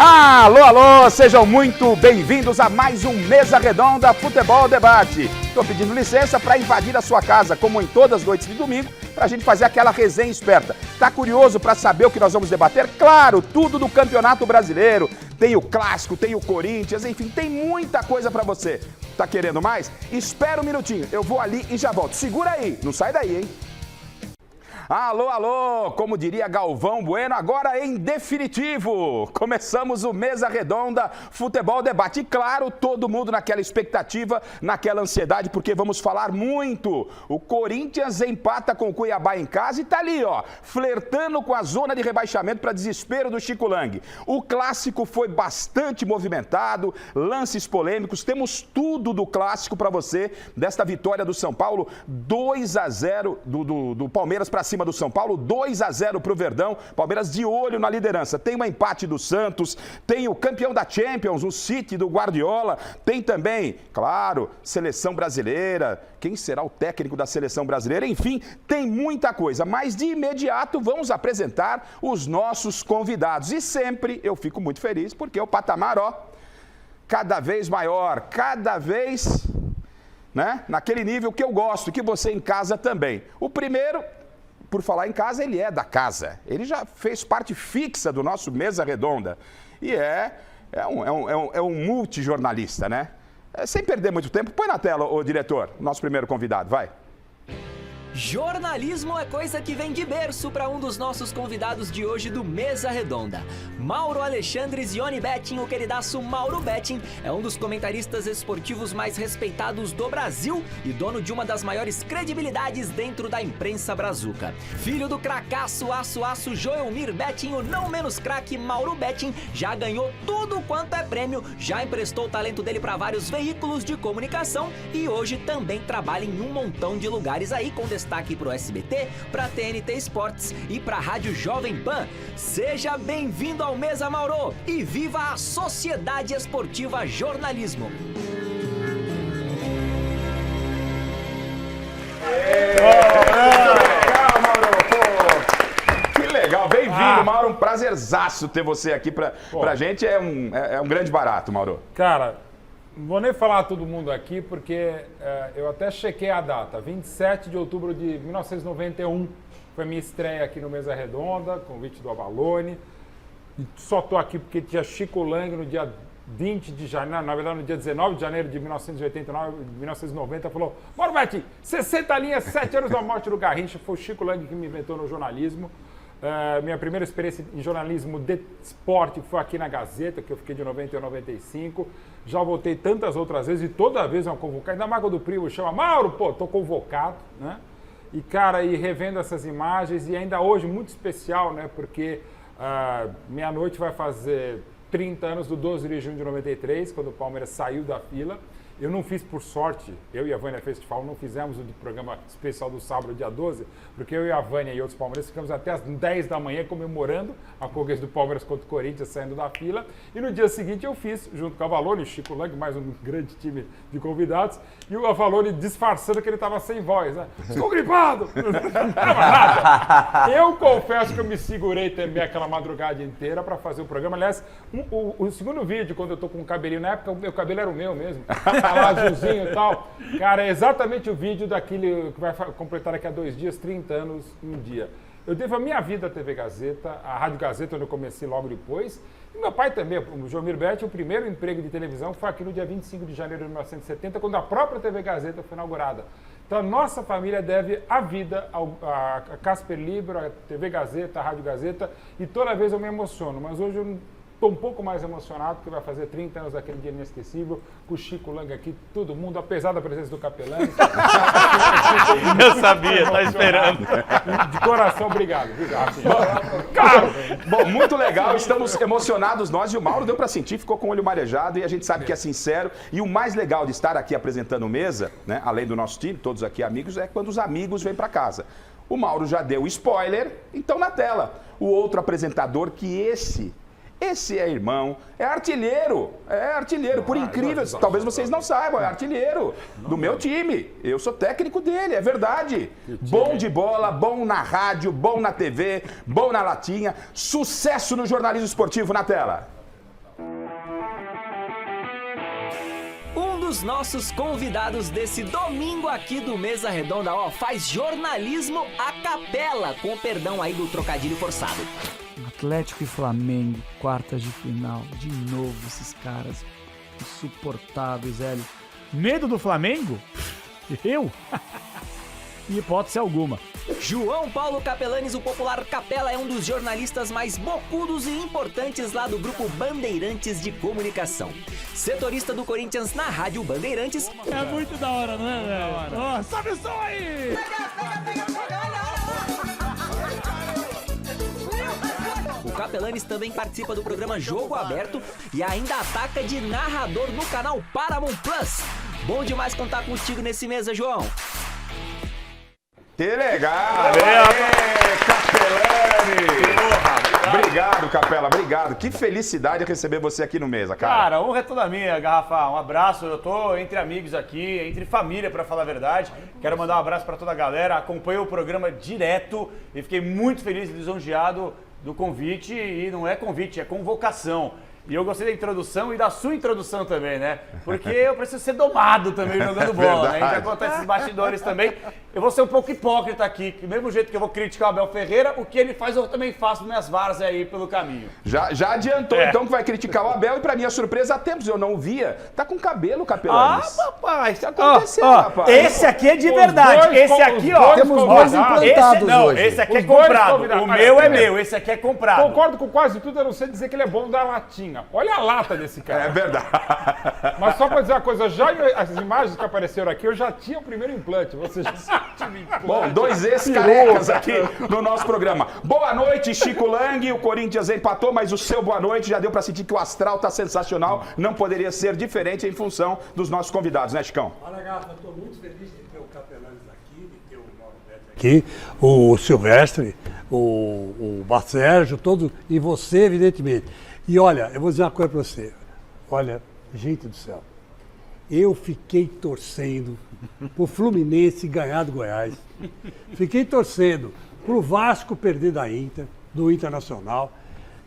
Alô, alô, sejam muito bem-vindos a mais um Mesa Redonda Futebol Debate. Estou pedindo licença para invadir a sua casa, como em todas as noites de domingo, para a gente fazer aquela resenha esperta. Tá curioso para saber o que nós vamos debater? Claro, tudo do Campeonato Brasileiro. Tem o Clássico, tem o Corinthians, enfim, tem muita coisa para você. Tá querendo mais? Espera um minutinho, eu vou ali e já volto. Segura aí, não sai daí, hein? Alô, alô, como diria Galvão Bueno, agora em definitivo, começamos o Mesa Redonda Futebol Debate. E claro, todo mundo naquela expectativa, naquela ansiedade, porque vamos falar muito. O Corinthians empata com o Cuiabá em casa e tá ali, ó, flertando com a zona de rebaixamento para desespero do Chico Lang. O Clássico foi bastante movimentado, lances polêmicos, temos tudo do Clássico para você, desta vitória do São Paulo, 2-0 do Palmeiras para cima do São Paulo, 2-0 para o Verdão, Palmeiras de olho na liderança. Tem um empate do Santos, tem o campeão da Champions, o City do Guardiola, tem também, claro, seleção brasileira, quem será o técnico da seleção brasileira, enfim, tem muita coisa, mas de imediato vamos apresentar os nossos convidados e sempre eu fico muito feliz porque o patamar, ó, cada vez maior, cada vez, né, naquele nível que eu gosto, que você em casa também. O primeiro, por falar em casa, ele é da casa. Ele já fez parte fixa do nosso Mesa Redonda. E é um multijornalista, né? Sem perder muito tempo, põe na tela, ô diretor, nosso primeiro convidado, vai. Jornalismo é coisa que vem de berço para um dos nossos convidados de hoje do Mesa Redonda. Mauro Alexandre Zioni Betting, o queridaço Mauro Betting, é um dos comentaristas esportivos mais respeitados do Brasil e dono de uma das maiores credibilidades dentro da imprensa brazuca. Filho do cracaço aço Joelmir Betting, o não menos craque Mauro Betting, já ganhou tudo quanto é prêmio, já emprestou o talento dele para vários veículos de comunicação e hoje também trabalha em um montão de lugares aí, com destaque para o SBT, para a TNT Esportes e para a Rádio Jovem Pan. Seja bem-vindo ao Mesa, Mauro, e viva a Sociedade Esportiva Jornalismo. Legal, Mauro. Pô, que legal, bem-vindo, Mauro. Um prazerzaço ter você aqui pra gente. É um grande barato, Mauro. Cara, não vou nem falar todo mundo aqui, porque eu até chequei a data. 27 de outubro de 1991 foi minha estreia aqui no Mesa Redonda, convite do Avalone. E só estou aqui porque tinha Chico Lang no dia 20 de janeiro, na verdade no dia 19 de janeiro de 1990, falou: Mauro Betting, 60 linhas, 7 anos da morte do Garrincha. Foi o Chico Lang que me inventou no jornalismo. Minha primeira experiência em jornalismo de esporte foi aqui na Gazeta, que eu fiquei de 90 a 95. Já voltei tantas outras vezes e toda vez é um convocado. Ainda mais quando o primo chama: Mauro, pô, tô convocado, né? E, cara, e revendo essas imagens, e ainda hoje muito especial, né? Porque meia-noite vai fazer 30 anos do 12 de junho de 93, quando o Palmeiras saiu da fila. Eu não fiz por sorte, eu e a Vânia Festival não fizemos o programa especial do sábado, dia 12, porque eu e a Vânia e outros palmeirenses ficamos até as 10 da manhã comemorando a conquista do Palmeiras contra o Corinthians, saindo da fila. E no dia seguinte eu fiz, junto com a Avalone, Chico Lang, mais um grande time de convidados, e o Avalone disfarçando que ele estava sem voz, né? Estou gripado! Não era nada. Eu confesso que eu me segurei também aquela madrugada inteira para fazer o programa. Aliás, o segundo vídeo, quando eu tô com o cabelinho, na época o meu cabelo era o meu mesmo. Lá azulzinho e tal. Cara, é exatamente o vídeo daquele que vai completar daqui a 2 dias, 30 anos, um dia. Eu devo a minha vida à TV Gazeta, à Rádio Gazeta, onde eu comecei logo depois. E meu pai também, o Joelmir Betting, o primeiro emprego de televisão foi aqui no dia 25 de janeiro de 1970, quando a própria TV Gazeta foi inaugurada. Então a nossa família deve a vida a Casper Libero, a TV Gazeta, a Rádio Gazeta, e toda vez eu me emociono, mas hoje eu estou um pouco mais emocionado, porque vai fazer 30 anos daquele dia inesquecível, com o Chico Lang aqui, todo mundo, apesar da presença do Capelani. Eu sabia, tá esperando. De coração, obrigado. Bom, muito legal, estamos emocionados nós, e o Mauro deu para sentir, ficou com o olho marejado, e a gente sabe que é sincero. E o mais legal de estar aqui apresentando Mesa, né, além do nosso time, todos aqui amigos, é quando os amigos vêm para casa. O Mauro já deu spoiler, então na tela. O outro apresentador que esse é irmão, é artilheiro, por incrível, talvez vocês não saibam, é artilheiro do meu time, eu sou técnico dele, é verdade. Bom de bola, bom na rádio, bom na TV, bom na latinha, sucesso no jornalismo esportivo na tela. dos nossos convidados desse domingo aqui do Mesa Redonda, ó, faz jornalismo a capela, com perdão aí do trocadilho forçado. Atlético e Flamengo, quartas de final, de novo esses caras insuportáveis, velho. Medo do Flamengo? Eu? Em hipótese alguma. João Paulo Capelanes, o popular Capela, é um dos jornalistas mais bocudos e importantes lá do grupo Bandeirantes de Comunicação. Setorista do Corinthians na Rádio Bandeirantes. É muito da hora, não é, velho? Ó, sobe o som aí! O Capelanes também participa do programa Jogo Aberto e ainda ataca de narrador no canal Paramount Plus. Bom demais contar contigo nesse mesa, João. Que legal! Aê, Capelani! Obrigado, Capela, obrigado. Que felicidade receber você aqui no Mesa, cara. Cara, a honra é toda minha, Garrafa. Um abraço. Eu tô entre amigos aqui, entre família, pra falar a verdade. Quero mandar um abraço pra toda a galera. Acompanho o programa direto e fiquei muito feliz e lisonjeado do convite. E não é convite, é convocação. E eu gostei da introdução e da sua introdução também, né? Porque eu preciso ser domado também jogando bola, né? A gente vai contar esses bastidores também. Eu vou ser um pouco hipócrita aqui, que do mesmo jeito que eu vou criticar o Abel Ferreira, o que ele faz eu também faço minhas várzeas aí pelo caminho. Já adiantou, então, que vai criticar o Abel e pra minha surpresa, há tempos eu não o via. Tá com cabelo, Capelanes. Rapaz! O que aconteceu, rapaz? Esse aqui é de verdade. Esse aqui, ó. Temos dois implantados hoje. Esse aqui é Os dois comprado. convidados. O meu é meu, esse aqui é comprado. Concordo com quase tudo, a não ser dizer que ele é bom da latinha. Olha a lata desse cara. É verdade. Mas só pra dizer uma coisa, já as imagens que apareceram aqui, eu já tinha o primeiro implante. Você já tinha implante. Bom, dois ex-carecas aqui no nosso programa. Boa noite, Chico Lang. O Corinthians empatou, mas o seu boa noite já deu pra sentir que o astral tá sensacional. Não poderia ser diferente em função dos nossos convidados, né, Chicão? Olha, Garrafa, estou muito feliz de ter o Capelanes aqui, de ter o Mauro Betti aqui, o Silvestre, o Sérgio, todos, e você, evidentemente. E olha, eu vou dizer uma coisa para você. Olha, gente do céu, eu fiquei torcendo pro Fluminense ganhar do Goiás. Fiquei torcendo pro Vasco perder do Internacional.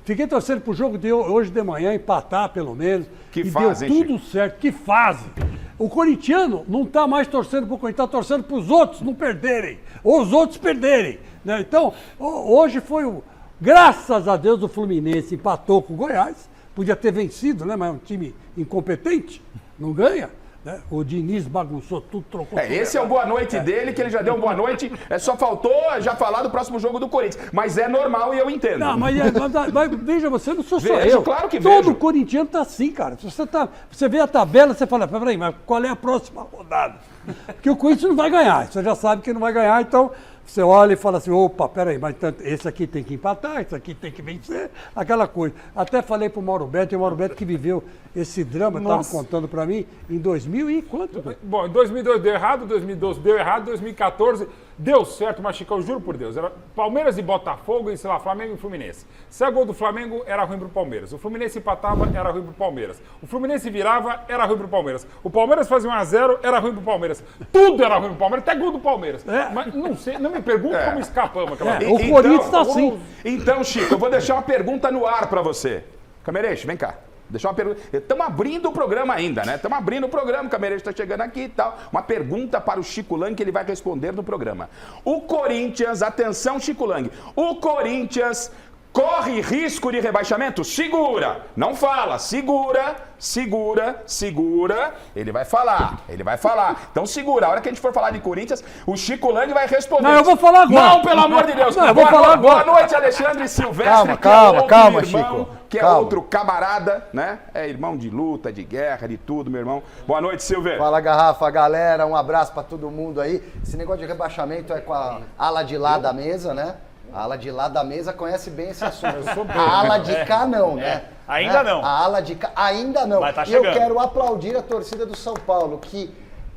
Fiquei torcendo pro jogo de hoje de manhã empatar pelo menos. Que e fase, deu hein, tudo certo. Que fase. O corintiano não está mais torcendo pro Corinthians, está torcendo pros outros não perderem. Ou os outros perderem. Né? Então, hoje foi o... Graças a Deus o Fluminense empatou com o Goiás. Podia ter vencido, né? Mas é um time incompetente. Não ganha. Né? O Diniz bagunçou tudo, trocou tudo. Esse é o boa noite dele, que ele já deu boa noite. Só faltou já falar do próximo jogo do Corinthians. Mas é normal e eu entendo. Não, mas veja, você não sou só Vejo, eu. claro que Todo vejo. corintiano tá assim, cara. Se você vê a tabela, você fala, peraí, mas qual é a próxima rodada? Porque o Corinthians não vai ganhar. Você já sabe que não vai ganhar, então você olha e fala assim, opa, peraí, mas esse aqui tem que empatar, esse aqui tem que vencer, aquela coisa. Até falei pro Mauro Betti, o Mauro Betti que viveu esse drama, estava contando pra mim, em 2000 e quanto? Bom, em 2002 deu errado, 2012 deu errado, 2014 deu certo, mas Chico, eu juro por Deus, era Palmeiras e Botafogo e, sei lá, Flamengo e Fluminense. Se a gol do Flamengo, era ruim pro Palmeiras. O Fluminense empatava, era ruim pro Palmeiras. O Fluminense virava, era ruim pro Palmeiras. O Palmeiras fazia 1-0, era ruim pro Palmeiras. Tudo era ruim pro Palmeiras, até gol do Palmeiras. Mas não sei, não me pergunte como escapamos aquela vez. O Corinthians tá assim. Então, Chico, eu vou deixar uma pergunta no ar pra você. Camerete, vem cá. Deixa uma pergunta. Estamos abrindo o programa ainda, né? Estamos abrindo o programa, o Camerete está chegando aqui e tal. Uma pergunta para o Chico Lang que ele vai responder no programa. O Corinthians, atenção, Chico Lang, o Corinthians corre risco de rebaixamento? Segura! Não fala, segura, segura, segura. Ele vai falar. Então segura. A hora que a gente for falar de Corinthians, o Chico Lang vai responder. Não, eu vou falar agora. Não, pelo amor de Deus. Não, eu vou falar agora. Boa noite, Alexandre Silvestre. Calma, irmão, Chico. Que é outro camarada, né? É irmão de luta, de guerra, de tudo, meu irmão. Boa noite, Silvio. Fala, Garrafa, galera, um abraço pra todo mundo aí. Esse negócio de rebaixamento é com a ala de lá da mesa, né? A ala de lá da mesa conhece bem esse assunto. A ala de cá não, né? Ainda não. A ala de cá ainda não. Mas tá E eu chegando. quero aplaudir a torcida do São Paulo, que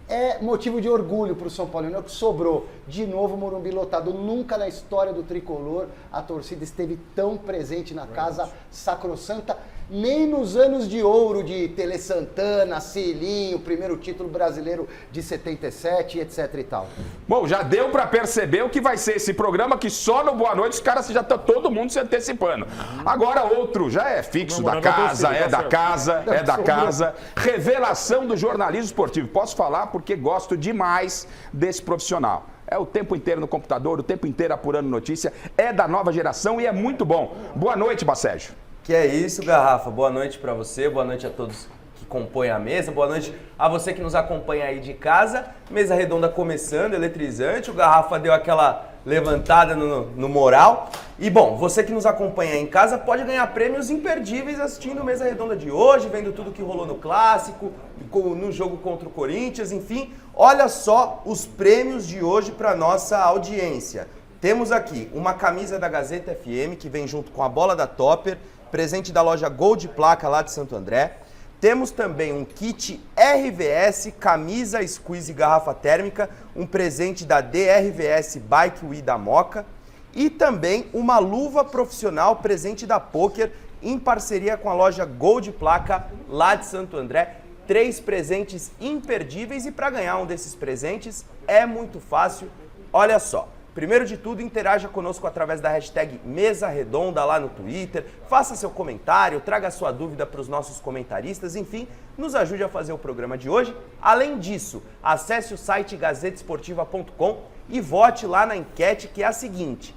é motivo de orgulho pro São Paulo, não é o que sobrou. de novo Morumbi lotado. Nunca na história do Tricolor a torcida esteve tão presente na casa sacrossanta, nem nos anos de ouro de Tele Santana, Cilinho, primeiro título brasileiro de 77, etc e tal. Bom, já deu pra perceber o que vai ser esse programa, que só no Boa Noite os caras já estão todo mundo se antecipando. Agora outro, já é fixo da casa, é da casa. Revelação do jornalismo esportivo. Posso falar porque gosto demais desse profissional. É o tempo inteiro no computador, o tempo inteiro apurando notícia, é da nova geração e é muito bom. Boa noite, Bacégio. Que é isso, Garrafa. Boa noite pra você, boa noite a todos que compõem a mesa, boa noite a você que nos acompanha aí de casa. Mesa redonda começando, eletrizante, o Garrafa deu aquela levantada no moral. E bom, você que nos acompanha aí em casa pode ganhar prêmios imperdíveis assistindo Mesa Redonda de hoje, vendo tudo que rolou no Clássico, no jogo contra o Corinthians, enfim. Olha só os prêmios de hoje para nossa audiência. Temos aqui uma camisa da Gazeta FM, que vem junto com a bola da Topper, presente da loja Gold Placa lá de Santo André. Temos também um kit RVS, camisa, squeeze e garrafa térmica, um presente da DRVS Bike Wii da Moca. E também uma luva profissional, presente da Poker, em parceria com a loja Gold Placa lá de Santo André. 3 presentes imperdíveis, e para ganhar um desses presentes é muito fácil. Olha só. Primeiro de tudo, interaja conosco através da hashtag Mesa Redonda lá no Twitter, faça seu comentário, traga sua dúvida para os nossos comentaristas, enfim, nos ajude a fazer o programa de hoje. Além disso, acesse o site gazetesportiva.com e vote lá na enquete, que é a seguinte: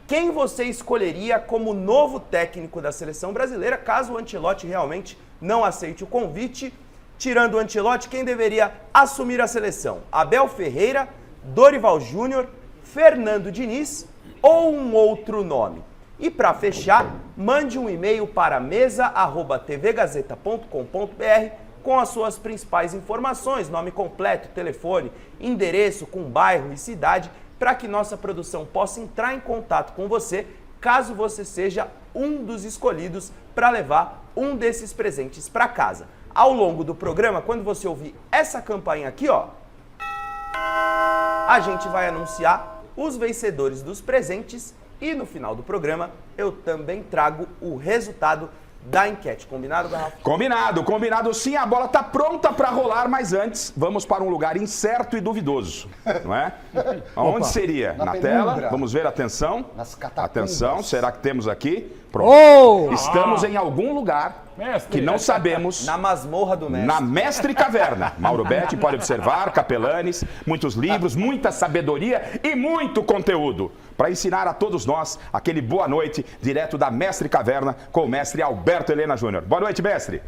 quem você escolheria como novo técnico da seleção brasileira caso o Ancelotti realmente não aceite o convite? Tirando o Ancelotti, quem deveria assumir a seleção? Abel Ferreira, Dorival Júnior, Fernando Diniz ou um outro nome? E para fechar, mande um e-mail para mesa@tvgazeta.com.br com as suas principais informações, nome completo, telefone, endereço com bairro e cidade, para que nossa produção possa entrar em contato com você, caso você seja um dos escolhidos para levar um desses presentes para casa. Ao longo do programa, quando você ouvir essa campainha aqui, ó, a gente vai anunciar os vencedores dos presentes e no final do programa eu também trago o resultado da enquete. Combinado, Garrafa? Combinado sim. A bola tá pronta para rolar, mas antes vamos para um lugar incerto e duvidoso, não é? Onde seria? Na tela? Vamos ver, atenção. Nas catacumbas. Atenção, será que temos aqui? Pronto. Estamos em algum lugar que não sabemos. Na masmorra do mestre. Na Mestre Caverna. Mauro Betti pode observar, Capelanes, muitos livros, muita sabedoria e muito conteúdo para ensinar a todos nós aquele boa noite direto da Mestre Caverna com o mestre Alberto Helena Júnior. Boa noite, mestre.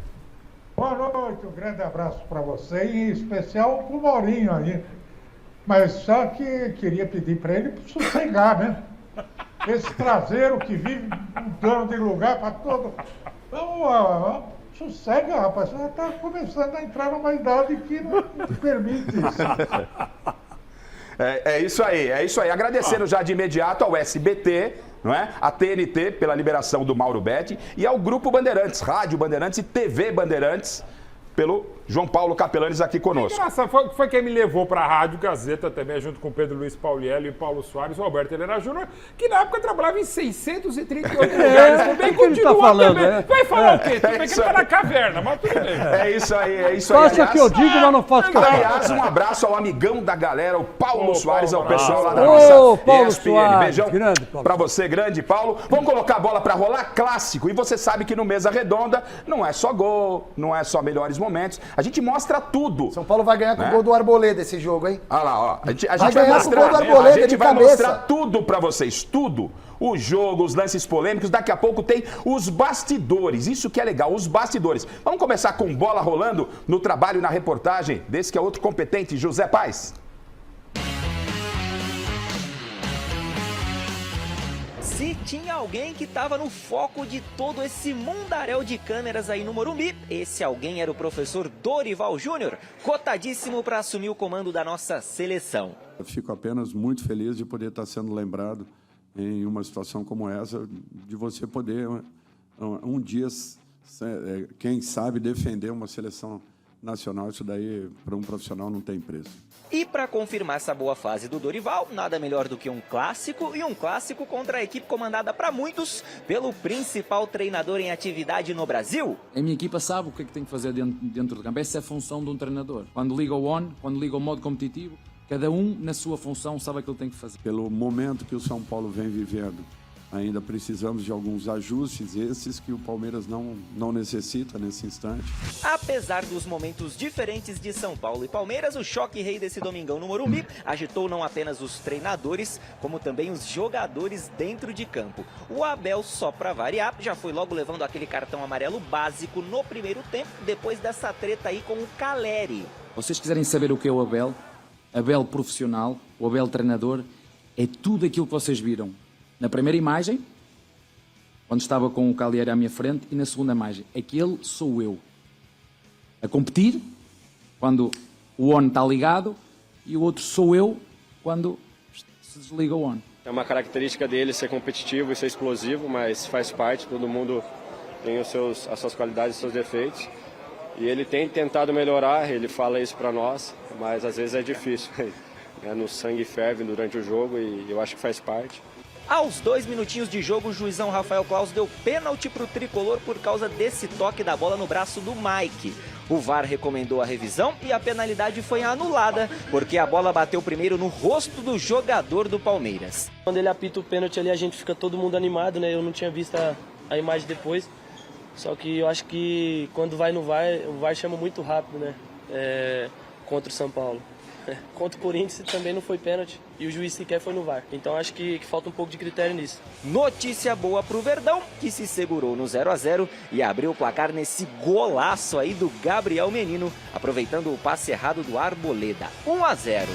Boa noite, um grande abraço para você e em especial para o Maurinho aí. Mas só que queria pedir para ele sossegar, né? Esse traseiro que vive mudando de lugar para todo. Então, sossega, rapaz. Você já está começando a entrar numa idade que não permite isso. É isso aí. Agradecendo já de imediato ao SBT, não é? A TNT pela liberação do Mauro Betti e ao Grupo Bandeirantes, Rádio Bandeirantes e TV Bandeirantes, pelo João Paulo Capelanes aqui conosco. Engraçado, foi quem me levou para a Rádio Gazeta também, junto com o Pedro Luiz Pauliello e Paulo Soares, o Alberto Helena Júnior, que na época trabalhava em 638 lugares. Também continua falando, também. Vai falar o quê? Tudo bem que ele tá na caverna, mas tudo bem. É isso aí. Faça o que eu digo, mas não faça o que eu faço. Aliás, um abraço ao amigão da galera, o Paulo Soares, ao pessoal lá da Paulo nossa ESPN. Soares, Beijão grande Paulo. pra você, grande Paulo. Vamos colocar a bola pra rolar, clássico. E você sabe que no Mesa Redonda não é só gol, não é só melhores momentos. A gente mostra tudo. São Paulo vai ganhar com o gol do Arboleda esse jogo, hein? Olha lá, ó. A gente vai ganhar com o mostrar, gol do Arboleda a gente de vai cabeça. mostrar tudo pra vocês, tudo. O jogo, os lances polêmicos, daqui a pouco tem os bastidores, isso que é legal, os bastidores. Vamos começar com bola rolando no trabalho e na reportagem desse que é outro competente, José Paes. Se tinha alguém que estava no foco de todo esse mundaréu de câmeras aí no Morumbi, esse alguém era o professor Dorival Júnior, cotadíssimo para assumir o comando da nossa seleção. Eu fico apenas muito feliz de poder estar sendo lembrado em uma situação como essa, de você poder um dia, quem sabe, defender uma seleção nacional. Isso daí, para um profissional, não tem preço. E para confirmar essa boa fase do Dorival, nada melhor do que um clássico, e um clássico contra a equipe comandada para muitos pelo principal treinador em atividade no Brasil. A minha equipa sabe o que é que tem que fazer dentro do campo. Essa é a função de um treinador. Quando liga o on, quando liga o modo competitivo, cada um na sua função sabe aquilo que tem que fazer. Pelo momento que o São Paulo vem vivendo, ainda precisamos de alguns ajustes, esses que o Palmeiras não necessita nesse instante. Apesar dos momentos diferentes de São Paulo e Palmeiras, o choque rei desse domingão no Morumbi agitou não apenas os treinadores, como também os jogadores dentro de campo. O Abel, só para variar, já foi logo levando aquele cartão amarelo básico no primeiro tempo, depois dessa treta aí com o Caleri. Vocês quiserem saber o que é o Abel? Abel profissional, o Abel treinador, é tudo aquilo que vocês viram. Na primeira imagem, quando estava com o Caleri à minha frente, e na segunda imagem, aquele sou eu. A competir, quando o on está ligado, e o outro sou eu, quando se desliga o on. É uma característica dele ser competitivo e ser explosivo, mas faz parte, todo mundo tem as suas qualidades e seus defeitos. E ele tem tentado melhorar, ele fala isso para nós, mas às vezes é difícil. No sangue ferve durante o jogo e eu acho que faz parte. Aos 2 minutinhos de jogo, o juizão Rafael Claus deu pênalti para o tricolor por causa desse toque da bola no braço do Mike. O VAR recomendou a revisão e a penalidade foi anulada, porque a bola bateu primeiro no rosto do jogador do Palmeiras. Quando ele apita o pênalti ali, a gente fica todo mundo animado, né? Eu não tinha visto a imagem depois, só que eu acho que quando vai no VAR, o VAR chama muito rápido, né? Contra o São Paulo. Contra o Corinthians também não foi pênalti e o juiz sequer foi no VAR. Então acho que falta um pouco de critério nisso. Notícia boa pro Verdão, que se segurou no 0-0 e abriu o placar nesse golaço aí do Gabriel Menino, aproveitando o passe errado do Arboleda. 1-0.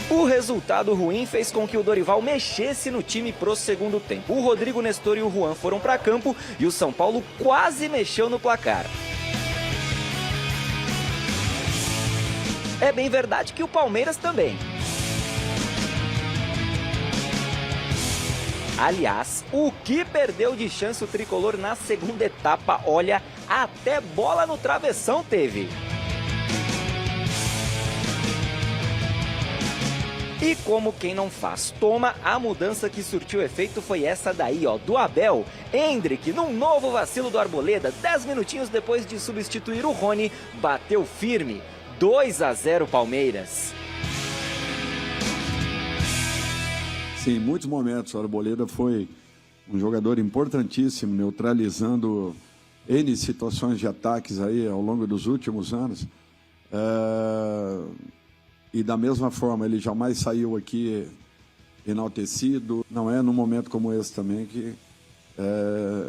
O resultado ruim fez com que o Dorival mexesse no time pro segundo tempo. O Rodrigo Nestor e o Juan foram para campo e o São Paulo quase mexeu no placar. É bem verdade que o Palmeiras também. Aliás, o que perdeu de chance o tricolor na segunda etapa, olha, até bola no travessão teve. E como quem não faz toma, a mudança que surtiu efeito foi essa daí, ó, do Abel. Endrick, num novo vacilo do Arboleda, 10 minutinhos depois de substituir o Rony, bateu firme. 2-0 Palmeiras. Sim, em muitos momentos o Arboleda foi um jogador importantíssimo, neutralizando N situações de ataques aí ao longo dos últimos anos. E da mesma forma, ele jamais saiu aqui enaltecido. Não é num momento como esse também que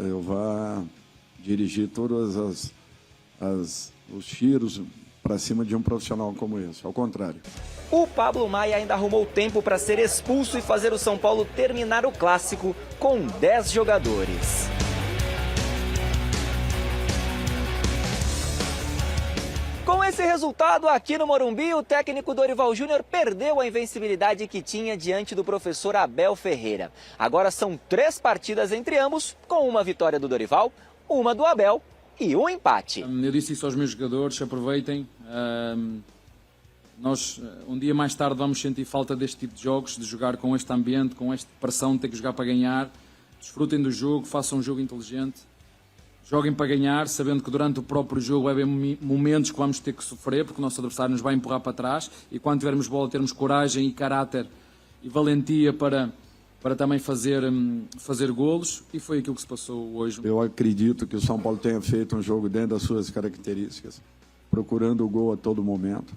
eu vá dirigir todos os tiros para cima de um profissional como esse. Ao contrário. O Pablo Maia ainda arrumou tempo para ser expulso e fazer o São Paulo terminar o clássico com 10 jogadores. Com esse resultado, aqui no Morumbi, o técnico Dorival Júnior perdeu a invencibilidade que tinha diante do professor Abel Ferreira. Agora são 3 partidas entre ambos, com uma vitória do Dorival, uma do Abel e um empate. Eu disse isso aos meus jogadores, aproveitem. Nós, um dia mais tarde, vamos sentir falta deste tipo de jogos, de jogar com este ambiente, com esta pressão de ter que jogar para ganhar. Desfrutem do jogo, façam um jogo inteligente. Joguem para ganhar, sabendo que durante o próprio jogo vai haver momentos que vamos ter que sofrer, porque o nosso adversário nos vai empurrar para trás, e quando tivermos bola, termos coragem e caráter e valentia para também fazer golos, e foi aquilo que se passou hoje. Eu acredito que o São Paulo tenha feito um jogo dentro das suas características, procurando o gol a todo momento,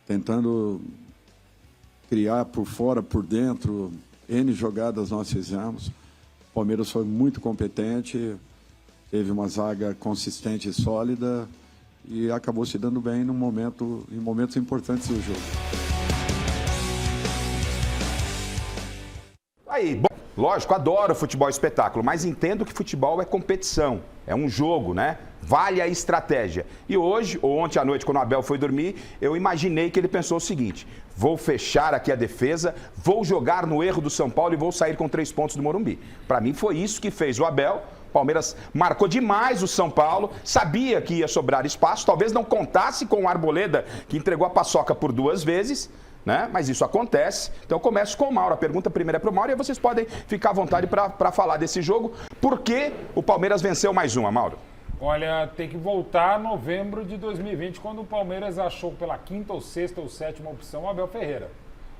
tentando criar por fora, por dentro, N jogadas nós fizemos. O Palmeiras foi muito competente, teve uma zaga consistente e sólida e acabou se dando bem em momentos importantes do jogo. Aí, bom, Lógico, adoro futebol espetáculo, mas entendo que futebol é competição, é um jogo, né? Vale a estratégia. E hoje, ou ontem à noite, quando o Abel foi dormir, eu imaginei que ele pensou o seguinte: vou fechar aqui a defesa, vou jogar no erro do São Paulo e vou sair com 3 pontos do Morumbi. Para mim foi isso que fez o Abel. O Palmeiras marcou demais o São Paulo, sabia que ia sobrar espaço, talvez não contasse com o Arboleda, que entregou a paçoca por 2 vezes, né? Mas isso acontece. Então eu começo com o Mauro. A pergunta primeiro é para o Mauro e vocês podem ficar à vontade para falar desse jogo. Por que o Palmeiras venceu mais uma, Mauro? Olha, tem que voltar a novembro de 2020, quando o Palmeiras achou pela 5ª ou 6ª ou 7ª opção o Abel Ferreira.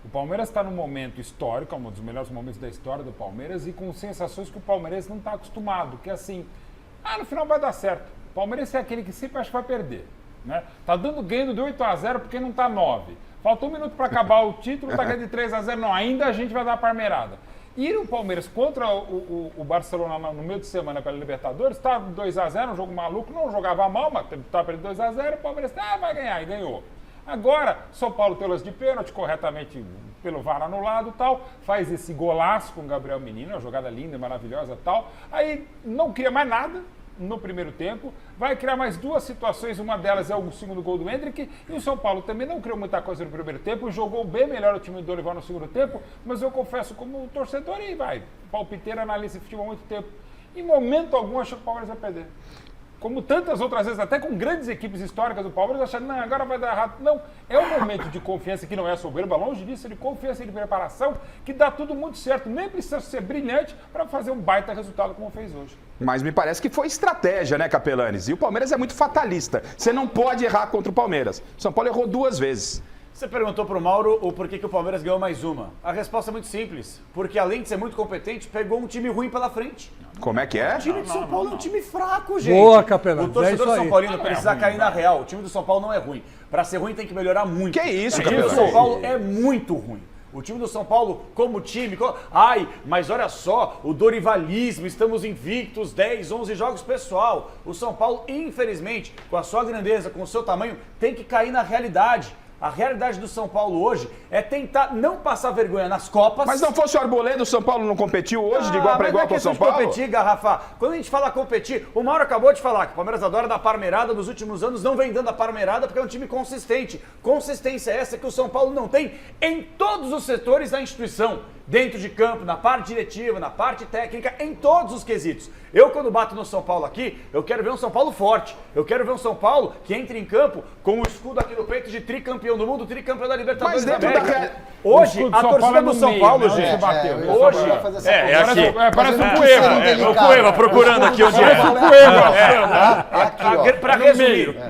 O Palmeiras está num momento histórico, um dos melhores momentos da história do Palmeiras, e com sensações que o Palmeiras não está acostumado, que é assim, no final vai dar certo. O Palmeiras é aquele que sempre acha que vai perder, né? Tá dando ganho de 8-0 porque não tá 9. Faltou 1 minuto para acabar o título, tá ganhando de 3-0, não, ainda a gente vai dar a parmeirada. E o Palmeiras contra o Barcelona no meio de semana pela Libertadores, tá 2-0, um jogo maluco, não jogava mal, mas tá perdendo 2-0, o Palmeiras vai ganhar, e ganhou. Agora, São Paulo tem o lance de pênalti, corretamente pelo VAR anulado e tal, faz esse golaço com o Gabriel Menino, uma jogada linda, maravilhosa e tal, aí não cria mais nada no primeiro tempo, vai criar mais 2 situações, uma delas é o segundo gol do Hendrick, e o São Paulo também não criou muita coisa no primeiro tempo, jogou bem melhor o time do Dorival no segundo tempo, mas eu confesso como torcedor, e palpiteiro, analista de futebol há muito tempo, em momento algum achou que o Palmeiras vai perder. Como tantas outras vezes, até com grandes equipes históricas do Palmeiras, achando, não, agora vai dar errado. Não, é um momento de confiança que não é soberba, longe disso, de confiança e de preparação, que dá tudo muito certo. Nem precisa ser brilhante para fazer um baita resultado como fez hoje. Mas me parece que foi estratégia, né, Capelanes? E o Palmeiras é muito fatalista. Você não pode errar contra o Palmeiras. O São Paulo errou 2 vezes. Você perguntou pro Mauro o porquê que o Palmeiras ganhou mais uma. A resposta é muito simples. Porque além de ser muito competente, pegou um time ruim pela frente. Como é que é? O time do São Paulo é um time fraco, gente. Boa, Capelão. O torcedor São Paulino precisa cair na real. O time do São Paulo não é ruim. Pra ser ruim tem que melhorar muito. Que isso, O time do Capelão? São Paulo é muito ruim. O time do São Paulo, como time... mas olha só, o dorivalismo, estamos invictos, 10, 11 jogos, pessoal. O São Paulo, infelizmente, com a sua grandeza, com o seu tamanho, tem que cair na realidade. A realidade do São Paulo hoje é tentar não passar vergonha nas Copas. Mas não fosse o Arboleda, o São Paulo não competiu hoje de igual para igual com o São Paulo? Competir, Garrafa. Quando a gente fala competir, o Mauro acabou de falar que o Palmeiras adora dar parmeirada, nos últimos anos não vem dando a parmeirada porque é um time consistente. Consistência essa que o São Paulo não tem em todos os setores da instituição. Dentro de campo, na parte diretiva, na parte técnica, em todos os quesitos. Eu, quando bato no São Paulo aqui, eu quero ver um São Paulo forte. Eu quero ver um São Paulo que entre em campo com o escudo aqui no peito de tricampeão do mundo, tricampeão da Libertadores da América. Hoje, a torcida do São Paulo, gente, hoje... É aqui. Parece um Cueva. O Cueva procurando aqui onde é.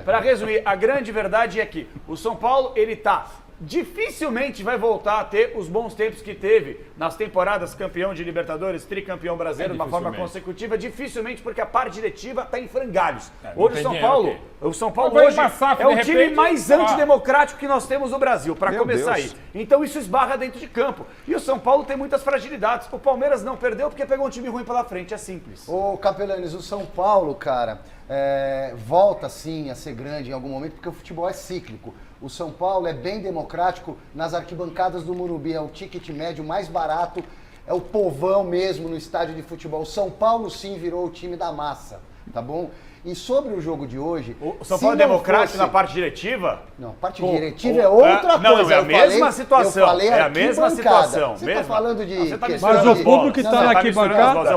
Para resumir, a grande verdade é que o São Paulo, ele tá... dificilmente vai voltar a ter os bons tempos que teve nas temporadas campeão de Libertadores, tricampeão brasileiro, de uma forma consecutiva, dificilmente porque a parte diretiva está em frangalhos. Hoje o São Paulo hoje é o time mais antidemocrático que nós temos no Brasil, para começar aí. Então isso esbarra dentro de campo. E o São Paulo tem muitas fragilidades. O Palmeiras não perdeu porque pegou um time ruim pela frente, é simples. Ô, Capelanes, o São Paulo, cara, volta sim a ser grande em algum momento porque o futebol é cíclico. O São Paulo é bem democrático nas arquibancadas do Morumbi, é o ticket médio mais barato, é o povão mesmo no estádio de futebol. O São Paulo sim virou o time da massa, tá bom? E sobre o jogo de hoje... O São Paulo é democrático na parte diretiva? Não, parte diretiva é outra coisa. Não, é a mesma situação. Eu falei é a mesma situação. Você tá falando de... Mas o público que está na arquibancada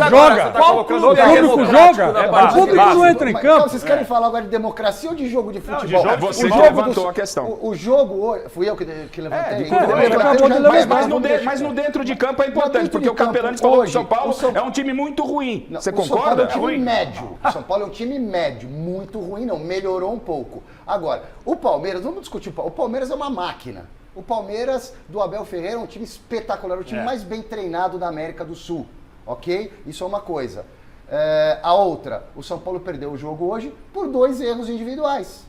joga. O público joga. O público não entra em campo. Então, vocês querem falar agora de democracia ou de jogo de futebol? É você que levantou a questão. O jogo... Fui eu que levantei? Mas no dentro de campo é importante, porque o Capelanes falou que o São Paulo é um time muito ruim. Você concorda? O São Paulo é um time médio. O São Paulo é um time médio, muito ruim não, melhorou um pouco. Agora, o Palmeiras, vamos discutir, o Palmeiras é uma máquina. O Palmeiras do Abel Ferreira é um time espetacular, o time mais bem treinado da América do Sul, ok? Isso é uma coisa. A outra, o São Paulo perdeu o jogo hoje por 2 erros individuais.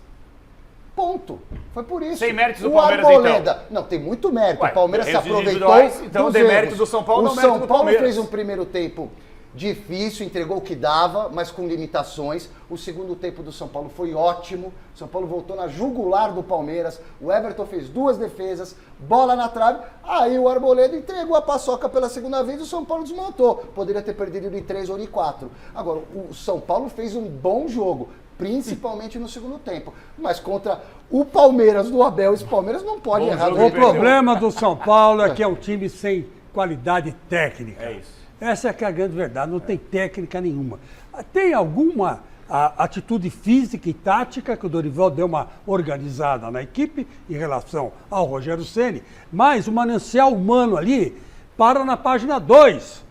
Ponto. Foi por isso. Sem méritos do Palmeiras, então. Não, tem muito mérito. O Palmeiras se aproveitou então o demérito do São Paulo não é o mérito do Palmeiras. O São Paulo fez um primeiro tempo difícil, entregou o que dava, mas com limitações. O segundo tempo do São Paulo foi ótimo. O São Paulo voltou na jugular do Palmeiras. O Everton fez 2 defesas, bola na trave. Aí o Arboleda entregou a paçoca pela segunda vez e o São Paulo desmontou. Poderia ter perdido em 3 ou em 4. Agora, o São Paulo fez um bom jogo, principalmente no segundo tempo. Mas contra o Palmeiras do Abel, esse Palmeiras não pode errar. O problema do São Paulo é que é um time sem qualidade técnica. É isso. Essa é que é a grande verdade, não tem técnica nenhuma. Tem alguma atitude física e tática que o Dorival deu uma organizada na equipe em relação ao Rogério Ceni, mas o manancial humano ali para na página 2.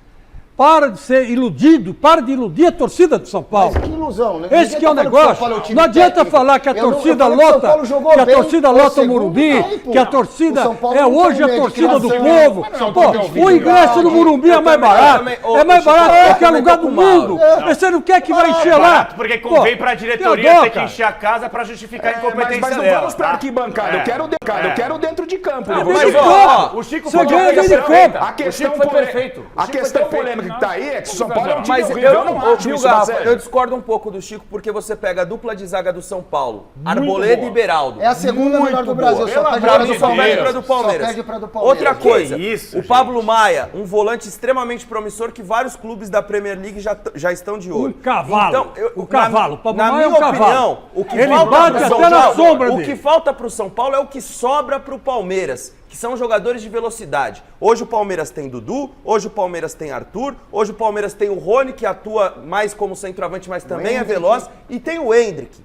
Para de ser iludido, para de iludir a torcida do São Paulo. Mas que ilusão, né? Esse que é o negócio. Não adianta falar que a torcida lota, que a torcida lota o Morumbi, que a torcida é hoje a torcida do povo. Pô, o ingresso no Morumbi é mais barato. É mais barato que qualquer lugar do mundo. Você não quer que vai encher lá? Porque convém pra diretoria ter que encher a casa pra justificar a incompetência mas não dela. vamos pra arquibancada. Eu quero dentro de campo. Mas ó, o Chico você foi ganha de campo. A questão foi perfeito. A questão polêmica que tá aí é que o São Paulo é um time Mas horrível. eu não acho viu, isso, Garrafa, Marcelo. eu discordo um pouco do Chico, porque você pega a dupla de zaga do São Paulo, Arboleda e Beraldo. É a segunda melhor do Brasil, só perde Pra mim, pra só perde pra Palmeiras. do Palmeiras. Só perde pra do Palmeiras. Outra coisa, isso, o Pablo Maia, um volante extremamente promissor que vários clubes da Premier League já estão de olho. Um cavalo. Então, O cavalo. O Pablo na Maia é um minha cavalo. opinião, o que Ele falta bate pro até São na Paulo, sombra o dele. que falta pro São Paulo é o que sobra pro Palmeiras, que são jogadores de velocidade. Hoje o Palmeiras tem Dudu, hoje o Palmeiras tem Arthur, hoje o Palmeiras tem o Rony, que atua mais como centroavante, mas também é veloz, e tem o Endrick.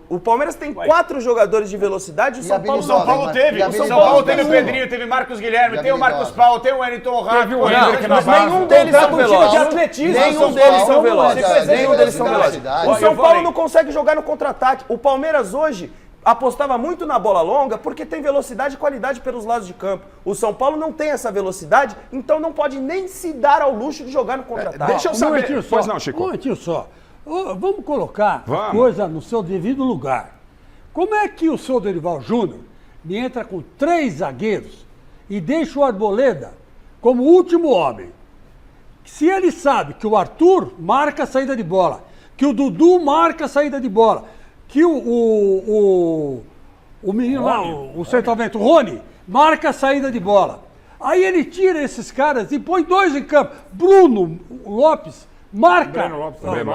O Palmeiras tem 4 jogadores de velocidade, o São Paulo não. São Paulo teve. O São Paulo teve o Pedrinho, teve o Marcos Guilherme, tem o Marcos Paulo, tem o Wellington Rato. Mas nenhum deles são velozes. Nenhum deles são velozes. Nenhum deles são velozes. O São Paulo não consegue jogar no contra-ataque. O Palmeiras hoje apostava muito na bola longa porque tem velocidade e qualidade pelos lados de campo. O São Paulo não tem essa velocidade, então não pode nem se dar ao luxo de jogar no contra-ataque. Deixa eu saber. Pois não, Chico. Um momentinho só. Vamos colocar a coisa no seu devido lugar. Como é que o seu Dorival Júnior me entra com 3 zagueiros e deixa o Arboleda como último homem? Se ele sabe que o Arthur marca a saída de bola, que o Dudu marca a saída de bola, que o menino lá, o centroavante, o Rony, marca a saída de bola. Aí ele tira esses caras e põe 2 em campo. Bruno Lopes marca.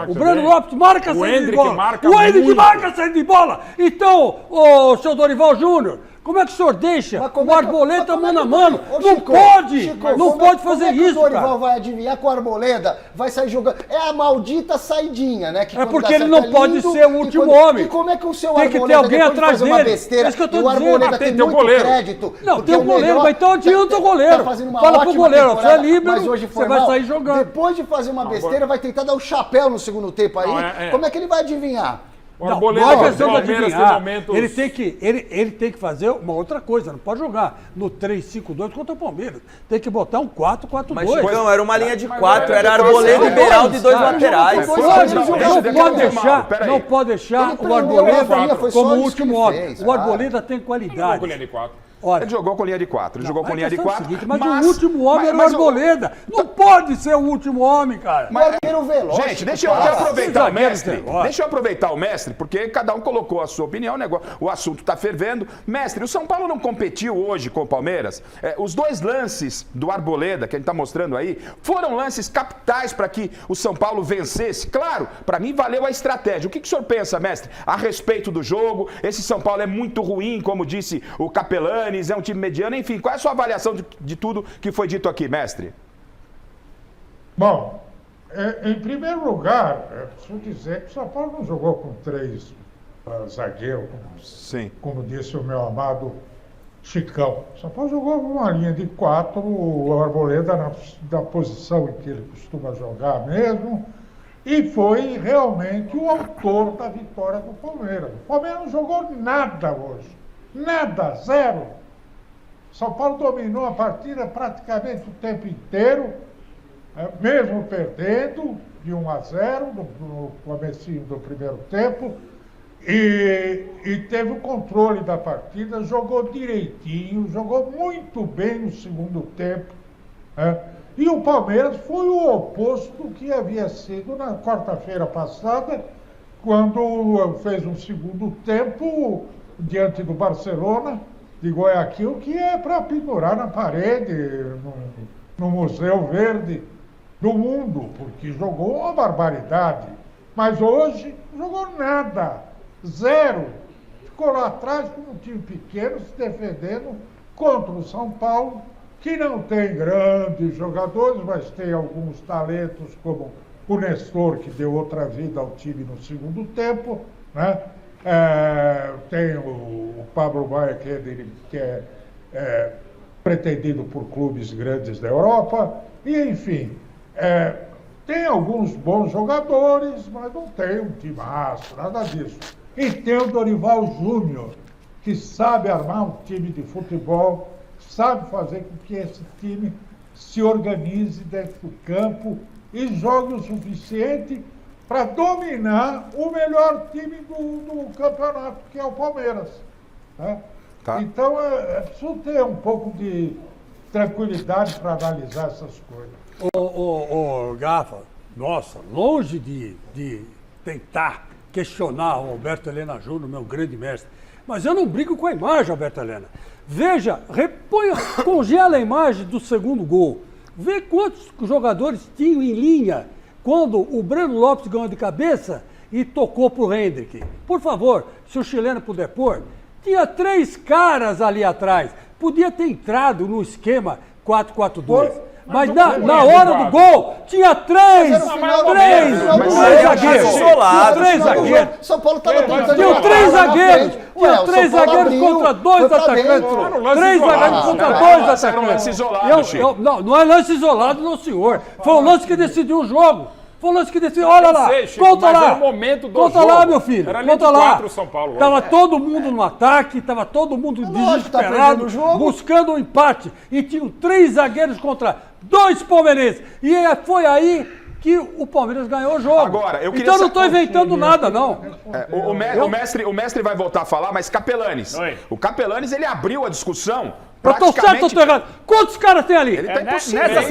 O Breno Lopes marca a saída de bola. O Endrick marca a saída de bola. Então, o seu Dorival Júnior, como é que o senhor deixa o Arboleda mano a mano? Não pode! Não pode fazer isso, cara. O Dorival cara. vai adivinhar que o Arboleda vai sair jogando. É a maldita saidinha, né? Que É porque ele não pode ser o último homem. E como é que o seu Tem que Arboleda, ter alguém depois de atrás fazer uma dele. besteira, É isso que eu tô e o Arboleda dizendo. tem Tem o muito goleiro. crédito. Não, porque tem o goleiro, melhor mas então adianta o goleiro. tá fazendo uma Fala pro ótima goleiro, temporada, você é líbero, mas hoje foi você vai mal. sair jogando. Depois de fazer uma besteira, vai tentar dar o chapéu no segundo tempo aí. Como é que ele vai adivinhar? O Não Arboleda é do questão de Palmeiras tem adivinhar. momentos... Ele tem que fazer uma outra coisa. Não pode jogar no 3-5-2 contra o Palmeiras. Tem que botar um 4-4-2. Mas Chicão, era uma linha de 4, era Arboleda e Beraldo e 2 laterais. Não pode deixar o Arboleda como último homem. O Arboleda tem qualidade. Olha, Ele jogou com linha de 4. Ele jogou com linha de 4. Mas o último homem era o Arboleda. Não pode ser o último homem, cara. Gente, deixa eu aproveitar o mestre. Deixa eu aproveitar o mestre, porque cada um colocou a sua opinião, o assunto está fervendo. Mestre, o São Paulo não competiu hoje com o Palmeiras? Os 2 lances do Arboleda, que a gente está mostrando aí, foram lances capitais para que o São Paulo vencesse. Claro, para mim valeu a estratégia. O que o senhor pensa, mestre, a respeito do jogo? Esse São Paulo é muito ruim, como disse o Capelani, é um time mediano, enfim. Qual é a sua avaliação de tudo que foi dito aqui, mestre? Bom, em primeiro lugar, preciso dizer que o São Paulo não jogou com 3 zagueiros, como disse o meu amado Chicão. O São Paulo jogou com uma linha de 4, o Arboleda na posição em que ele costuma jogar mesmo, e foi realmente o autor da vitória do Palmeiras. O Palmeiras não jogou nada hoje. Nada, zero. São Paulo dominou a partida praticamente o tempo inteiro, mesmo perdendo de 1-0 no comecinho do primeiro tempo, e teve o controle da partida, jogou direitinho, jogou muito bem no segundo tempo. né? E o Palmeiras foi o oposto do que havia sido na quarta-feira passada, quando fez um segundo tempo diante do Barcelona de Guayaquil, que é para pendurar na parede, no Museu Verde do Mundo, porque jogou uma barbaridade. Mas hoje não jogou nada, zero. Ficou lá atrás com um time pequeno se defendendo contra o São Paulo, que não tem grandes jogadores, mas tem alguns talentos, como o Nestor, que deu outra vida ao time no segundo tempo, né? Tem o Pablo Maia, que é pretendido por clubes grandes da Europa, e enfim, tem alguns bons jogadores, mas não tem um timaço, nada disso. E tem o Dorival Júnior, que sabe armar um time de futebol, sabe fazer com que esse time se organize dentro do campo e jogue o suficiente para dominar o melhor time do campeonato, que é o Palmeiras, né? Tá. Então é preciso ter um pouco de tranquilidade para analisar essas coisas. Gafa, nossa, longe de tentar questionar o Alberto Helena Júnior, meu grande mestre, mas eu não brigo com a imagem, Alberto Helena. Veja, congela a imagem do segundo gol. Vê quantos jogadores tinham em linha quando o Breno Lopes ganhou de cabeça e tocou para o Hendrick. Por favor, se o chileno puder pôr, tinha 3 caras ali atrás. Podia ter entrado no esquema 4-4-2. Mas na hora do gol, tinha 3 zagueiros. Três zagueiros. São Paulo estava tentando. Tinha 3 zagueiros. Tinha 3 zagueiros contra 2 atacantes. 3 zagueiros contra 2 atacantes. Não é lance isolado, não, senhor. Foi o lance que decidiu o jogo. Foi o lance que decidiu. Olha lá. Conta lá. Conta lá, meu filho. Conta lá. Estava todo mundo no ataque, estava todo mundo desesperado, buscando um empate. E tinham 3 zagueiros contra 2 palmeirenses. E foi aí que o Palmeiras ganhou o jogo. Agora, eu então eu não estou inventando nada, não. O mestre vai voltar a falar, mas Capelanes. Oi. O Capelanes, ele abriu a discussão. Eu tô certo ou tô errado? Quantos caras tem ali? Ele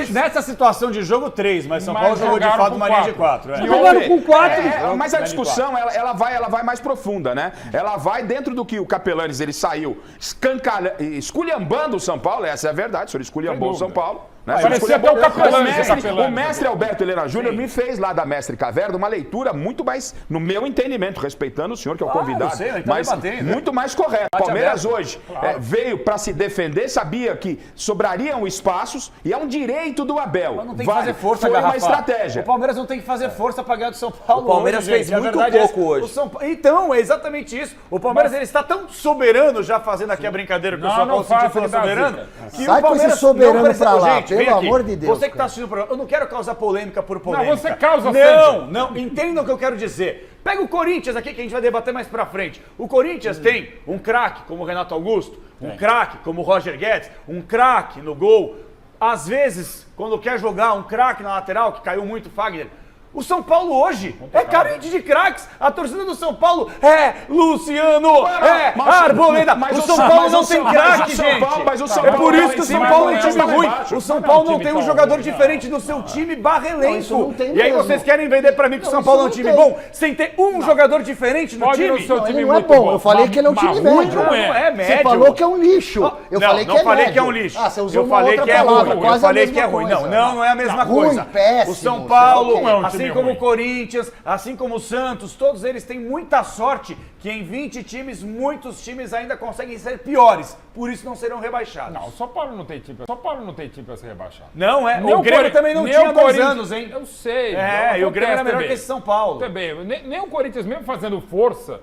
nessa situação de jogo, 3, mas São Paulo jogou de fato uma linha de 4. Jogaram com 4. Mas a discussão, ela vai mais profunda, né? Ela vai dentro do que o Capelanes, ele saiu esculhambando o São Paulo, essa é a verdade, o senhor esculhambou o São Paulo. Né? Parecia até o Capelanes. O mestre Alberto Helena Júnior me fez lá da Mestre Caverna uma leitura muito mais, no meu entendimento, respeitando o senhor que é o convidado, mas muito mais correto. O Palmeiras hoje veio para se defender, sabia que sobrariam espaços e é um direito do Abel. Mas não tem que fazer força, Foi uma estratégia. O Palmeiras não tem que fazer força para ganhar do São Paulo. O Palmeiras fez muito pouco hoje. Então, é exatamente isso. O Palmeiras ele está tão soberano, já fazendo aqui a brincadeira que o São Paulo se falou soberano, que sai o Palmeiras com esse soberano para lá. Gente, pelo amor de Deus. Você que está assistindo o programa, eu não quero causar polêmica por polêmica. Não, você causa Não, entenda o que eu quero dizer. Pega o Corinthians aqui, que a gente vai debater mais pra frente. O Corinthians tem um craque como o Renato Augusto, um craque como o Roger Guedes, um craque no gol. Às vezes, quando quer jogar, um craque na lateral, que caiu muito o Fagner. O São Paulo hoje é carente de craques. A torcida do São Paulo é Luciano, Arboleda. Mas o São Paulo não tem craque, gente. É por isso que o São Paulo é um time ruim. O São Paulo não tem um jogador diferente do seu time barra elenco. E aí vocês querem vender pra mim que o São Paulo é um time bom sem ter um jogador diferente no time? Ele não é bom. Eu falei que ele é um time médio. Não é médio. Você falou que é um lixo. Eu falei que é médio. Não falei que é um lixo. Eu falei que é ruim. Eu falei que é ruim. Não é a mesma coisa. Péssimo. O São Paulo, assim como o Corinthians, assim como o Santos, todos eles têm muita sorte que em 20 times, muitos times ainda conseguem ser piores. Por isso não serão rebaixados. Não, o São Paulo não tem time. São Paulo não tem time para ser rebaixado. Não é. O Grêmio também não tinha 2 anos, hein? Eu sei. E o Grêmio era melhor que esse São Paulo. Também. Nem o Corinthians, mesmo fazendo força,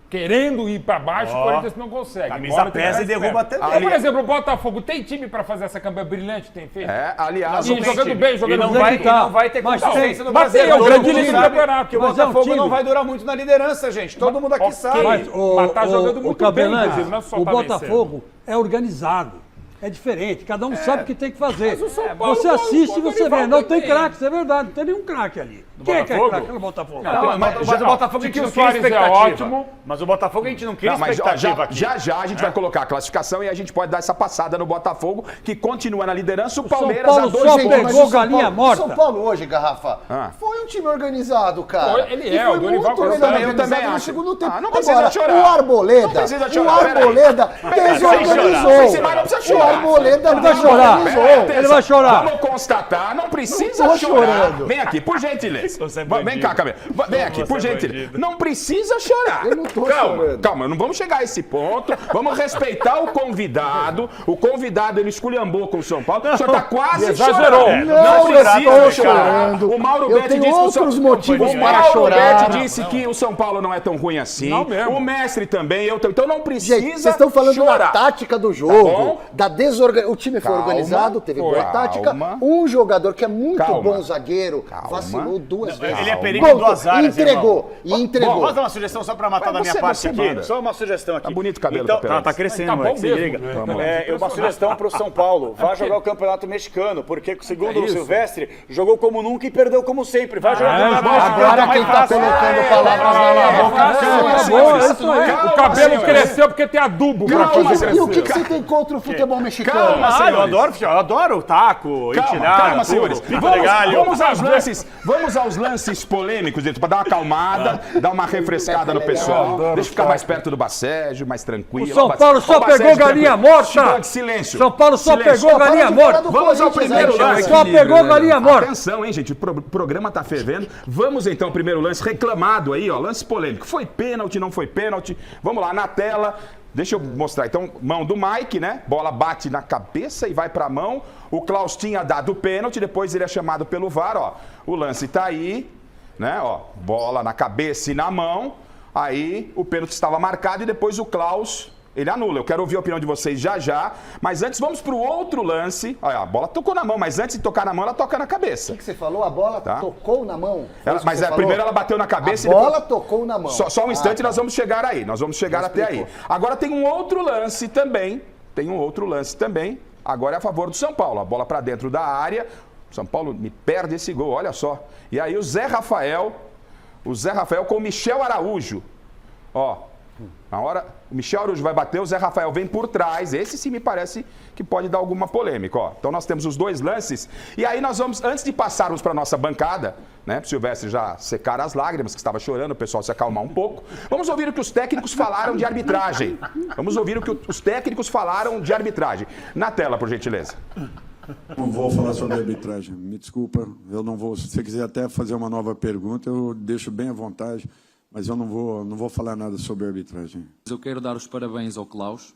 querendo ir para baixo, o Corinthians não consegue. Camisa pesa e derruba até bem. Por exemplo, o Botafogo tem time para fazer essa campanha brilhante? Tem feito? Aliás, jogando bem, jogando bem. Não vai ter consistência no Brasil. É o grande líder do campeonato. Que o Botafogo não vai durar muito na liderança, gente. Todo mundo aqui sabe. Mas tá jogando muito bem, inclusive, não é só o Botafogo é organizado. é diferente, cada um sabe o que tem que fazer. Mas o São Paulo, Você assiste e o você vê, Dorival não tem também. craques, é verdade, não tem nenhum craque ali. Quem é que é craque no Botafogo? Mas o Botafogo a gente não cria Soares é expectativa. ótimo. Mas o Botafogo a gente não cria Não, mas expectativa aqui. já a gente vai colocar a classificação e a gente pode dar essa passada no Botafogo, que continua na liderança. O São Palmeiras Paulo a 2 só pontos. pegou galinha morta. São Paulo hoje, Garrafa, Ah. foi um time organizado, cara. Foi, ele E é, foi o Dorival muito eu melhor também organizado no acho. segundo tempo. Ah, não precisa Agora, chorar. o Arboleda, Não precisa o chorar, peraí. Arboleda desorganizou. Esse mais não precisa O chorar. Arboleda Ele vai chorar. desorganizou. Ele vai chorar. Vamos constatar, não precisa Não tô chorar. chorando. Vem aqui, por gentileza. Você é Vem bandido. cá, Cabelo. Vem aqui, por Você é gentileza. bandido. Não precisa chorar. Eu não tô calma, chorando. calma, não vamos chegar a esse ponto. Vamos respeitar o convidado. O convidado, ele esculhambou com o São Paulo. O senhor tá quase Exagerou. chorando. Não, eu precisa tô chorar. chorando. O Mauro Eu Betti tenho disse que o outros São... motivos O para Mauro chorar. Betti disse que o São Paulo não é tão ruim assim. Não mesmo. O mestre também, eu também. Então não precisa Gente, vocês estão falando chorar. da tática do bom? jogo, da desorganização. O time foi Calma, organizado, teve boa calma. tática. Um jogador que é muito Calma. bom zagueiro, Calma. vacilou duas vezes. Ele é perigo Bom, em duas áreas, entregou, irmão. e entregou. Bom, posso dar uma sugestão só pra matar Mas da minha você- parte você aqui? manda. Só uma sugestão aqui. Tá bonito o cabelo então, do Pereira. tá crescendo, Tá bom moleque, se mesmo, liga. né? Vamos lá. Uma sugestão pro São Paulo. Vai jogar o Campeonato Mexicano, porque segundo o Silvestre, jogou como nunca e perdeu como sempre. Vai jogar o Campeonato Mexicano. Agora mais quem tá fácil. colocando palavras na minha boca Acabou, é isso aí. O cabelo cresceu porque tem adubo pra Calma, fazer senhor. E o crescer. que você tem contra o futebol mexicano? Calma, Ah, senhores. eu adoro o taco, Calma, senhores. pico de galho. Vamos aos lances polêmicos, gente, para dar uma acalmada, dar uma refrescada no pessoal. Deixa eu ficar mais perto do Bacégio, mais tranquilo. O São Ó, Paulo só ó, Bacégio, pegou galinha tranquilo. morta. Silêncio. São Paulo só Silêncio. pegou galinha Para de falar morta. do Vamos ao Corinthians primeiro aí, lance. Só pegou galinha morta. Atenção, hein, gente, o programa tá fervendo. Vamos então ao primeiro lance reclamado aí, ó, lance polêmico. Foi pênalti, não foi pênalti? Vamos lá, na tela. Deixa eu mostrar. Então, mão do Mike, né? Bola bate na cabeça e vai pra mão. O Klaus tinha dado o pênalti, depois ele é chamado pelo VAR, ó. O lance tá aí, né? Ó, bola na cabeça e na mão. Aí o pênalti estava marcado e depois o Klaus, ele anula. Eu quero ouvir a opinião de vocês já. Mas antes, vamos pro outro lance. Olha, a bola tocou na mão, mas antes de tocar na mão, ela toca na cabeça. O que você falou? A bola Tá. tocou na mão? Foi isso que Mas você falou? primeiro ela bateu na cabeça A e depois... bola tocou na mão. Só um instante, tá. nós vamos chegar aí. Nós vamos chegar Já até aí. explicou. Agora tem um outro lance também. Agora é a favor do São Paulo. A bola para dentro da área. O São Paulo me perde esse gol, olha só. E aí o Zé Rafael com o Michel Araújo. Ó, na hora, o Michel Araújo vai bater, o Zé Rafael vem por trás. Esse sim me parece que pode dar alguma polêmica, ó. Então nós temos os dois lances. E aí nós vamos, antes de passarmos para nossa bancada, né, pro Silvestre já secar as lágrimas, que estava chorando, o pessoal se acalmar um pouco. Vamos ouvir o que os técnicos falaram de arbitragem. Na tela, por gentileza. Não vou falar sobre arbitragem. Me desculpa, eu não vou. Se você quiser até fazer uma nova pergunta, eu deixo bem à vontade, mas eu não vou falar nada sobre arbitragem. Eu quero dar os parabéns ao Klaus.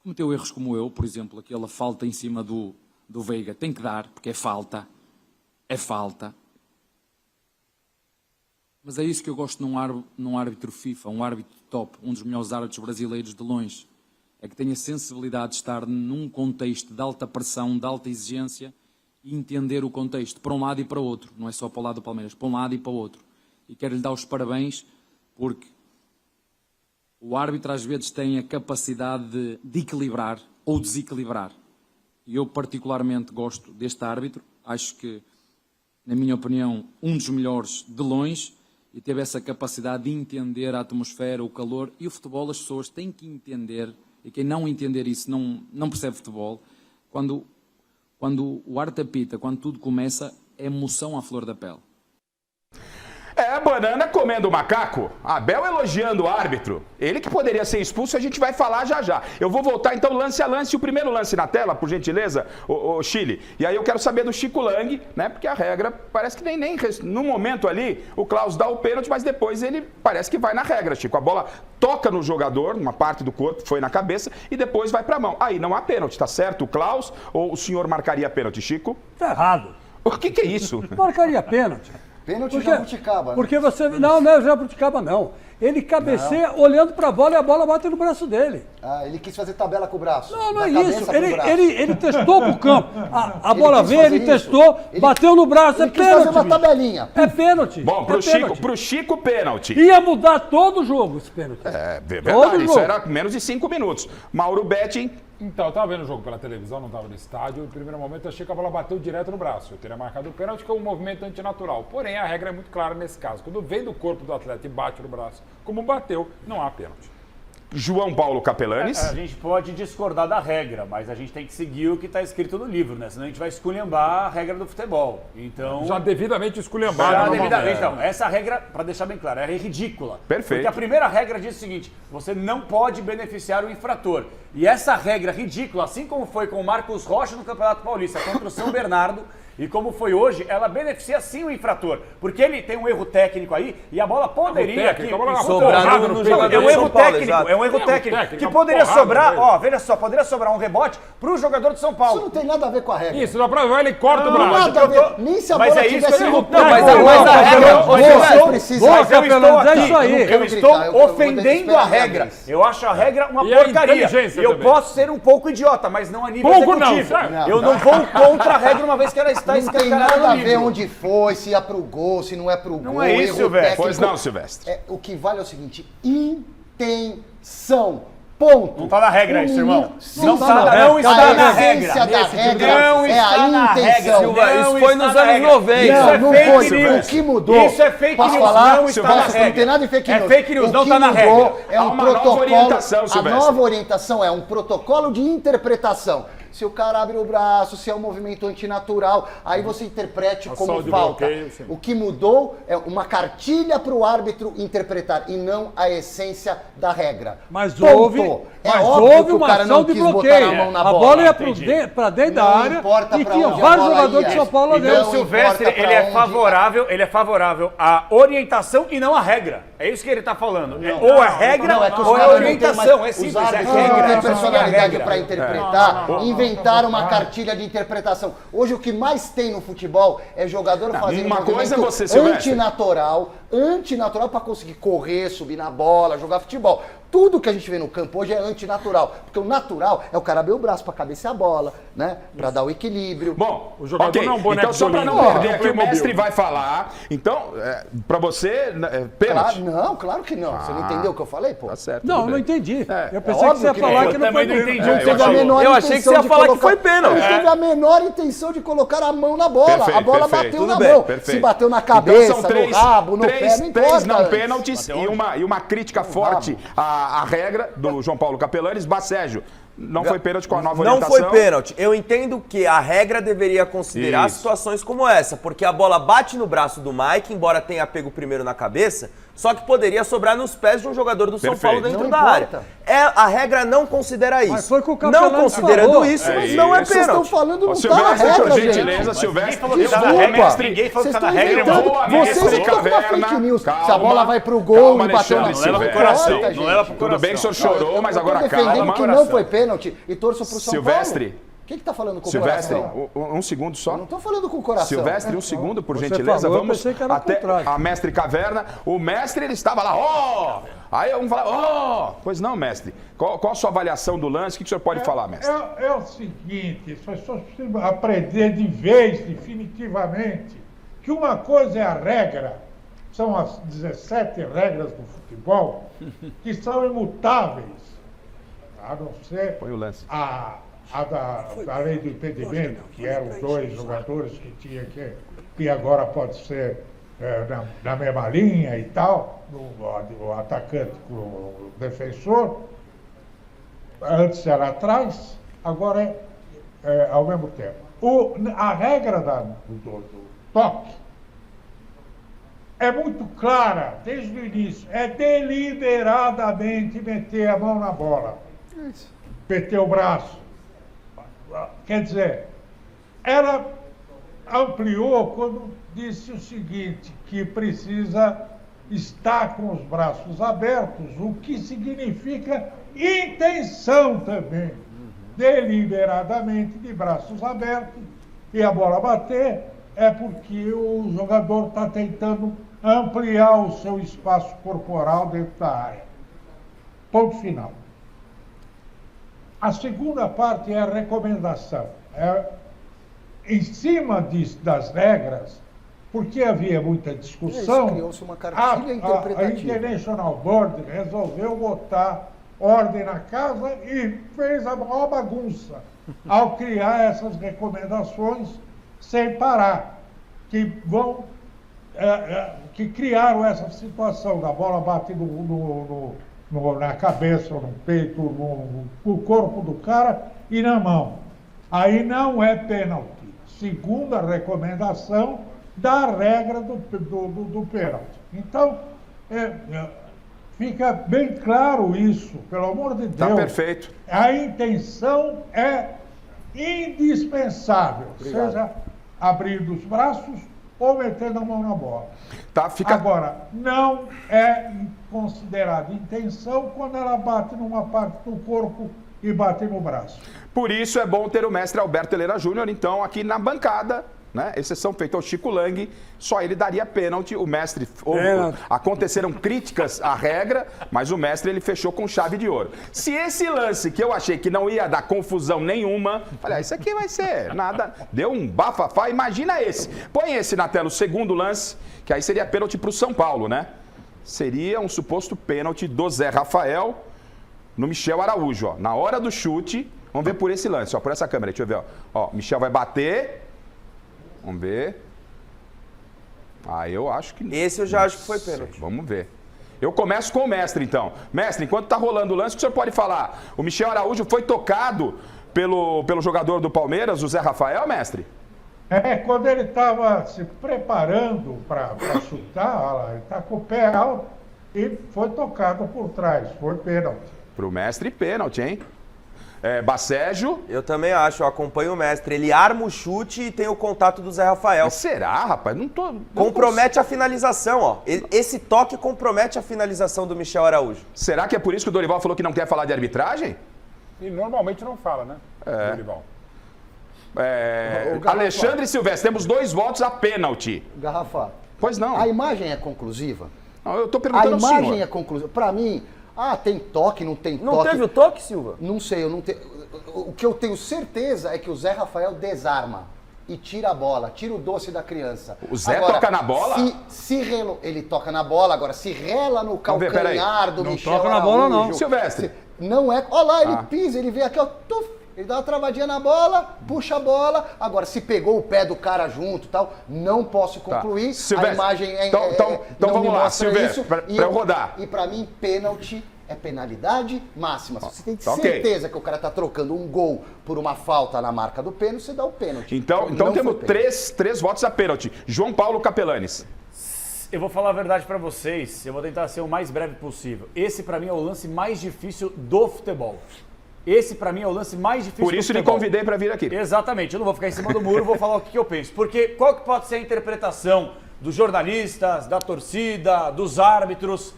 Cometeu erros como eu, por exemplo, aquela falta em cima do Veiga. Tem que dar, porque é falta. É falta. Mas é isso que eu gosto num árbitro FIFA, um árbitro top, um dos melhores árbitros brasileiros de longe. É que tenha sensibilidade de estar num contexto de alta pressão, de alta exigência e entender o contexto, para um lado e para o outro. Não é só para o lado do Palmeiras, para um lado e para o outro. E quero-lhe dar os parabéns porque o árbitro às vezes tem a capacidade de equilibrar ou desequilibrar. E eu particularmente gosto deste árbitro. Acho que, na minha opinião, um dos melhores de longe e teve essa capacidade de entender a atmosfera, o calor e o futebol. As pessoas têm que entender, e quem não entender isso não percebe futebol. Quando o árbitro apita, quando tudo começa, é emoção à flor da pele. É, Banana comendo macaco, Abel elogiando o árbitro. Ele que poderia ser expulso, a gente vai falar já. Eu vou voltar então lance a lance, o primeiro lance na tela, por gentileza, o Chile. E aí eu quero saber do Chico Lang, né? Porque a regra parece que nem no momento ali, o Klaus dá o pênalti, mas depois ele parece que vai na regra, Chico. A bola toca no jogador, uma parte do corpo, foi na cabeça, e depois vai pra mão. Aí não há pênalti, tá certo? O Klaus ou o senhor marcaria pênalti, Chico? Tá errado. O que é isso? Marcaria pênalti. Pênalti jabuticaba, né? Porque você... Não é jabuticaba, não. Ele cabeceia olhando para a bola e a bola bate no braço dele. Ah, ele quis fazer tabela com o braço. Não é Da isso. cabeça pro braço. Ele testou pro campo. A Ele bola quis veio, fazer ele isso. testou, bateu no braço, é Ele quis fazer pênalti. uma bicho. tabelinha. É pênalti. Bom, pro Chico, pênalti. Ia mudar todo o jogo esse pênalti. É Todo verdade, isso jogo. era menos de 5 minutos. Mauro Betting, Então, eu estava vendo o jogo pela televisão, não estava no estádio. No primeiro momento, eu achei que a bola bateu direto no braço. Eu teria marcado o pênalti, que é um movimento antinatural. Porém, a regra é muito clara nesse caso. Quando vem do corpo do atleta e bate no braço, como bateu, não há pênalti. João Paulo Capelanes. A gente pode discordar da regra, mas a gente tem que seguir o que está escrito no livro, né? Senão a gente vai esculhambar a regra do futebol. Então, já devidamente esculhambada. Já devidamente, então. Essa regra, para deixar bem claro, é ridícula. Perfeito. Porque a primeira regra diz o seguinte: você não pode beneficiar o infrator. E essa regra ridícula, assim como foi com o Marcos Rocha no Campeonato Paulista contra o São Bernardo, e como foi hoje, ela beneficia sim o infrator. Porque ele tem um erro técnico aí e a bola poderia sobrar no jogador é um de erro São Paulo, técnico, é um erro técnico que poderia sobrar, ó, veja só, poderia sobrar um rebote pro jogador de São Paulo. Isso não tem nada a ver com a regra. Isso, dá pra ver, ele corta o braço. Nada a ver, nem se a bola tivesse no Não, mas eu estou ofendendo a regra. Eu acho a regra uma porcaria. Eu posso ser um pouco idiota, mas não a nível executivo. Eu não vou contra a regra uma vez que ela está escancarada. Nada a ver onde foi, se é pro gol, se não é pro gol. Não é isso, Silvestre. Pois não, Silvestre. O que vale é o seguinte: intenção. Ponto. Não tá na regra isso, irmão. Não está na regra. Não está na regra. Não está na regra. Isso foi nos anos 90. Não foi. O que mudou? Isso é fake news. Não está na regra. Não tem nada de fake news. É fake news, não está na regra. É um protocolo. A nova orientação é um protocolo de interpretação. Se o cara abre o braço, se é um movimento antinatural, aí você interprete como falta. O que mudou é uma cartilha para o árbitro interpretar e não a essência da regra. Mas houve uma ação de bloqueio. A bola ia para dentro da área e tinha vários jogadores de São Paulo dentro. Então o Silvestre, ele é favorável à orientação e não à regra. É isso que ele está falando. Ou a regra ou a orientação. É simples, é regra. Não tem personalidade para interpretar. Inventaram uma cartilha de interpretação. Hoje o que mais tem no futebol é jogador fazendo uma coisa você, antinatural para conseguir correr, subir na bola, jogar futebol. Tudo que a gente vê no campo hoje é antinatural, porque o natural é o cara abrir o braço para cabecear a bola, né? Para dar o equilíbrio. Bom, o jogador não é um boneco. Então só para não perder aqui, o mestre vai falar. Então, para você, pênalti? Claro que não. Você não entendeu o que eu falei, pô? Tá certo. Não entendi. Eu pensei que você ia falar que não foi pênalti. Eu achei que você ia falar que foi pênalti. Ele teve a menor intenção de colocar a mão na bola. A bola bateu na mão. Se bateu na cabeça, no rabo, no pé, não importa. 3 não pênaltis e uma crítica forte a regra do João Paulo Capelanes. Bacégio, não foi pênalti com a nova orientação? Não foi pênalti. Eu entendo que a regra deveria considerar situações como essa, porque a bola bate no braço do Mike, embora tenha pego primeiro na cabeça, só que poderia sobrar nos pés de um jogador do São Paulo dentro da área. A regra não considera isso. Mas foi com o Capelanes não considerando isso, não é pênalti. Vocês estão falando, não tá na regra, por gentileza, Silvestre. Ninguém falou que tá na regra. Vocês estão com uma fake news. Se a bola vai pro gol e bateu na não leva pro coração. Não leva pro coração. Tudo bem que o senhor chorou, mas agora calma. Eu tô defendendo que não foi pênalti e torço pro São Paulo. Silvestre. O que tá falando com o Silvestre, coração? um segundo só. Eu não tô falando com o coração. Silvestre, um segundo, por gentileza. Vamos até a mestre Caverna. O mestre, ele estava lá, Aí um fala, Pois não, mestre. Qual a sua avaliação do lance? O que o senhor pode falar, mestre? É o seguinte, as pessoas precisam aprender de vez, definitivamente, que uma coisa é a regra, são as 17 regras do futebol, que são imutáveis, a não ser Põe o lance. a da lei do impedimento, que eram 2 jogadores que tinha que agora pode ser na mesma linha e tal, o atacante com o defensor. Antes era atrás, agora é ao mesmo tempo. A regra do toque é muito clara, desde o início. É deliberadamente meter a mão na bola. Meter o braço. Quer dizer, ela ampliou quando disse o seguinte, que precisa estar com os braços abertos, o que significa intenção também. Deliberadamente de braços abertos e a bola bater é porque o jogador está tentando ampliar o seu espaço corporal dentro da área. Ponto final. A segunda parte é a recomendação. Em cima das regras, porque havia muita discussão, criou-se uma cartilha a interpretativa. International Board resolveu botar ordem na casa e fez a maior bagunça ao criar essas recomendações sem parar, que vão que criaram essa situação da bola bater na cabeça, no peito, no corpo do cara e na mão. Aí não é pênalti, segundo a recomendação da regra do pênalti. Então, fica bem claro isso, pelo amor de Deus. Tá perfeito. A intenção é indispensável, Obrigado. seja abrindo os braços ou metendo a mão na bola. Tá, Agora, não é considerada intenção quando ela bate numa parte do corpo e bate no braço. Por isso é bom ter o mestre Alberto Helena Júnior, então, aqui na bancada, né? Exceção feita ao Chico Lang, só ele daria pênalti. O mestre, aconteceram críticas à regra, mas o mestre ele fechou com chave de ouro. Se esse lance que eu achei que não ia dar confusão nenhuma, falei, isso aqui vai ser nada, deu um bafafá, imagina esse. Põe esse na tela, o segundo lance, que aí seria pênalti para o São Paulo, né? Seria um suposto pênalti do Zé Rafael no Michel Araújo, ó. Na hora do chute, vamos ver por esse lance, ó, por essa câmera, deixa eu ver, ó. Michel vai bater. Vamos ver. Eu acho que... Esse eu já acho que foi pênalti. Vamos ver. Eu começo com o mestre, então. Mestre, enquanto tá rolando o lance, o que o senhor pode falar? O Michel Araújo foi tocado pelo jogador do Palmeiras, o Zé Rafael, mestre? Quando ele estava se preparando para chutar, ele está com o pé alto e foi tocado por trás. Foi pênalti. Pro mestre, pênalti, hein? Bacégio. Eu também acho, eu acompanho o mestre. Ele arma o chute e tem o contato do Zé Rafael. Mas será, rapaz? Não compromete a finalização, ó. Esse toque compromete a finalização do Michel Araújo. Será que é por isso que o Dorival falou que não quer falar de arbitragem? E normalmente não fala, né? Dorival. Alexandre Silvestre, temos 2 votos a pênalti. Garrafa. Pois não. A imagem é conclusiva? Não, eu tô perguntando ao senhor. A imagem é conclusiva. Para mim, tem toque, não tem toque. Não teve o toque, Silva? Não sei, o que eu tenho certeza é que o Zé Rafael desarma e tira a bola, tira o doce da criança. O Zé toca na bola? Ele toca na bola, agora se rela no calcanhar do Michel Araújo. Não toca na bola, não. Silvestre. Não é... Olha lá, ele pisa, ele vem aqui, ó, ele dá uma travadinha na bola, puxa a bola. Agora, se pegou o pé do cara junto e tal, não posso concluir. Silvestre, a imagem então vamos lá, Silvestre, para eu rodar. E pra mim, pênalti é penalidade máxima. Se você tem certeza que o cara tá trocando um gol por uma falta na marca do pênalti, você dá o pênalti. Então temos três votos a pênalti. João Paulo Capelanes. Eu vou falar a verdade pra vocês, eu vou tentar ser o mais breve possível. Esse pra mim é o lance mais difícil do futebol. Esse, pra mim, é o lance mais difícil do futebol. Por isso lhe convidei pra vir aqui. Exatamente. Eu não vou ficar em cima do muro, vou falar o que eu penso. Porque qual que pode ser a interpretação dos jornalistas, da torcida, dos árbitros,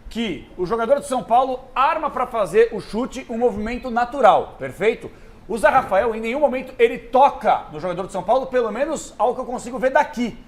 que o jogador do São Paulo arma pra fazer o chute um movimento natural, perfeito? O Zé Rafael, em nenhum momento, ele toca no jogador do São Paulo, pelo menos ao que eu consigo ver daqui.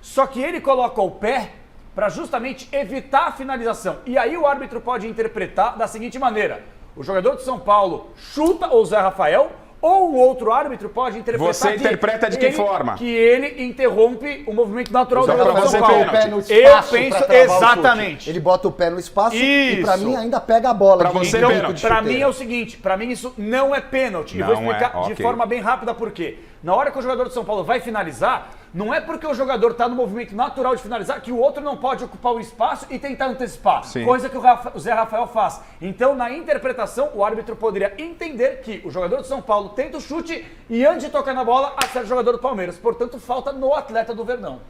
Só que ele coloca o pé pra justamente evitar a finalização. E aí o árbitro pode interpretar da seguinte maneira: o jogador de São Paulo chuta o Zé Rafael, ou um outro árbitro pode interpretar Você interpreta de que forma? Que ele interrompe o movimento natural do jogador de São Paulo. Paulo. O pé no espaço Eu penso exatamente. Ele bota o pé no espaço e pra mim ainda pega a bola. Pra você então, pênalti. Pra mim é o seguinte, pra mim isso não é pênalti. E vou explicar de forma bem rápida por quê. Na hora que o jogador de São Paulo vai finalizar, não é porque o jogador está no movimento natural de finalizar que o outro não pode ocupar o espaço e tentar antecipar. Sim. Coisa que o Zé Rafael faz. Então, na interpretação, o árbitro poderia entender que o jogador de São Paulo tenta o chute e antes de tocar na bola, acerta o jogador do Palmeiras. Portanto, falta no atleta do Verdão.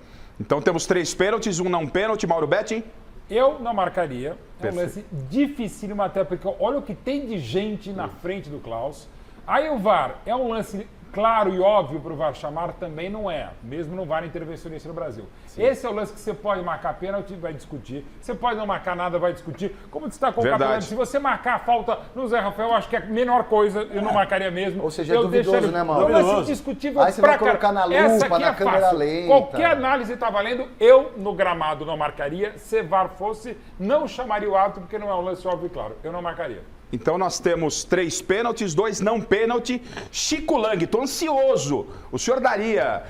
Então temos 3 pênaltis, um não pênalti. Mauro Betting? Eu não marcaria. É um Perfeito. lance dificílimo até porque olha o que tem de gente na frente do Klaus. Aí o VAR é um lance claro e óbvio para o VAR chamar, também não é, mesmo no VAR intervencionista no Brasil. Sim. Esse é o lance que você pode marcar pênalti, vai discutir. Você pode não marcar nada, vai discutir. Como destacou o Capelani, se você marcar a falta no Zé Rafael, acho que é a menor coisa, eu não marcaria mesmo. Ou seja, é duvidoso, né, Mauro? É um lance discutível. Aí você vai colocar na lupa, na câmera lenta. Qualquer análise está valendo, eu no gramado não marcaria. Se VAR fosse, não chamaria o árbitro, porque não é um lance óbvio e claro. Eu não marcaria. Então nós temos 3 pênaltis, 2 não pênalti. Chico Lang, estou ansioso. O senhor daria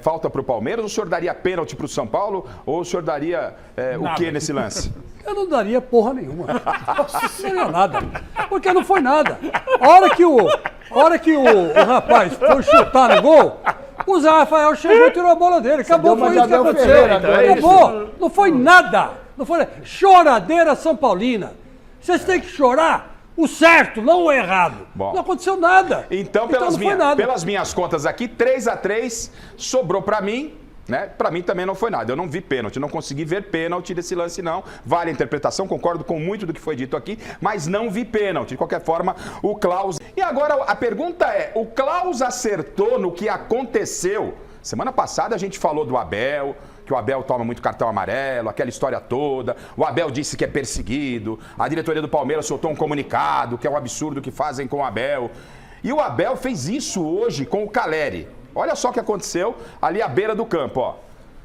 falta para o Palmeiras? Ou o senhor daria pênalti para o São Paulo? Ou o senhor daria o que nesse lance? Eu não daria porra nenhuma. Não daria nada. Porque não foi nada. A hora que o rapaz foi chutar no gol, o Zé Rafael chegou e tirou a bola dele. Acabou, foi isso que aconteceu. Acabou. Não foi nada. Não foi choradeira São Paulina. Vocês têm que chorar o certo, não o errado. Bom, não aconteceu nada. Então, pelas minhas contas aqui, 3-3 sobrou para mim, né? Para mim também não foi nada. Eu não vi pênalti, não consegui ver pênalti desse lance não. Vale a interpretação, concordo com muito do que foi dito aqui, mas não vi pênalti. De qualquer forma, o Klaus... E agora a pergunta é, o Klaus acertou no que aconteceu? Semana passada a gente falou do Abel, que o Abel toma muito cartão amarelo, aquela história toda. O Abel disse que é perseguido. A diretoria do Palmeiras soltou um comunicado, que é um absurdo que fazem com o Abel. E o Abel fez isso hoje com o Caleri. Olha só o que aconteceu ali à beira do campo, ó.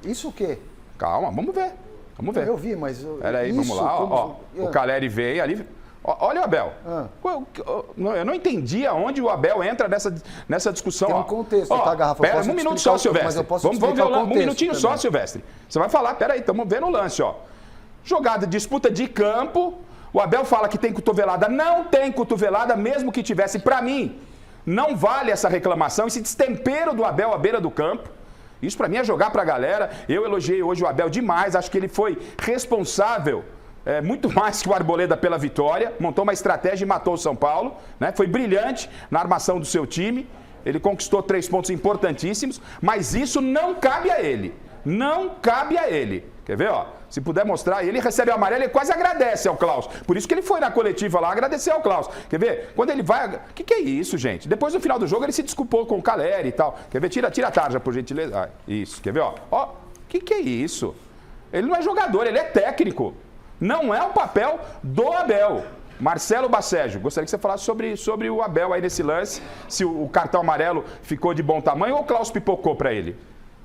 Isso o quê? Calma, vamos ver. Vamos ver. Eu vi, mas... Peraí, vamos lá, ó. O Caleri veio ali... Olha o Abel. Eu não entendi aonde o Abel entra nessa discussão. Tem um contexto, tá, Garrafa? Pera, um minuto só, Silvestre. Vamos ver um minutinho só, Silvestre. Você vai falar, peraí, estamos vendo o lance, ó. Jogada, disputa de campo. O Abel fala que tem cotovelada. Não tem cotovelada, mesmo que tivesse. Pra mim, não vale essa reclamação, esse destempero do Abel à beira do campo. Isso pra mim é jogar pra galera. Eu elogiei hoje o Abel demais. Acho que ele foi responsável... muito mais que o Arboleda pela vitória, montou uma estratégia e matou o São Paulo, né? Foi brilhante na armação do seu time, ele conquistou 3 pontos importantíssimos, mas isso não cabe a ele, não cabe a ele. Quer ver, ó? Se puder mostrar, ele recebe o amarelo e quase agradece ao Klaus. Por isso que ele foi na coletiva lá agradecer ao Klaus. Quer ver? Quando ele vai... O que é isso, gente? Depois, no final do jogo, ele se desculpou com o Caleri e tal. Quer ver? Tira a tarja, por gentileza. Isso, quer ver, ó? Ó, o que é isso? Ele não é jogador, ele é técnico. Não é o papel do Abel. Marcelo Bacégio, gostaria que você falasse sobre o Abel aí nesse lance, se o cartão amarelo ficou de bom tamanho ou o Klaus pipocou para ele?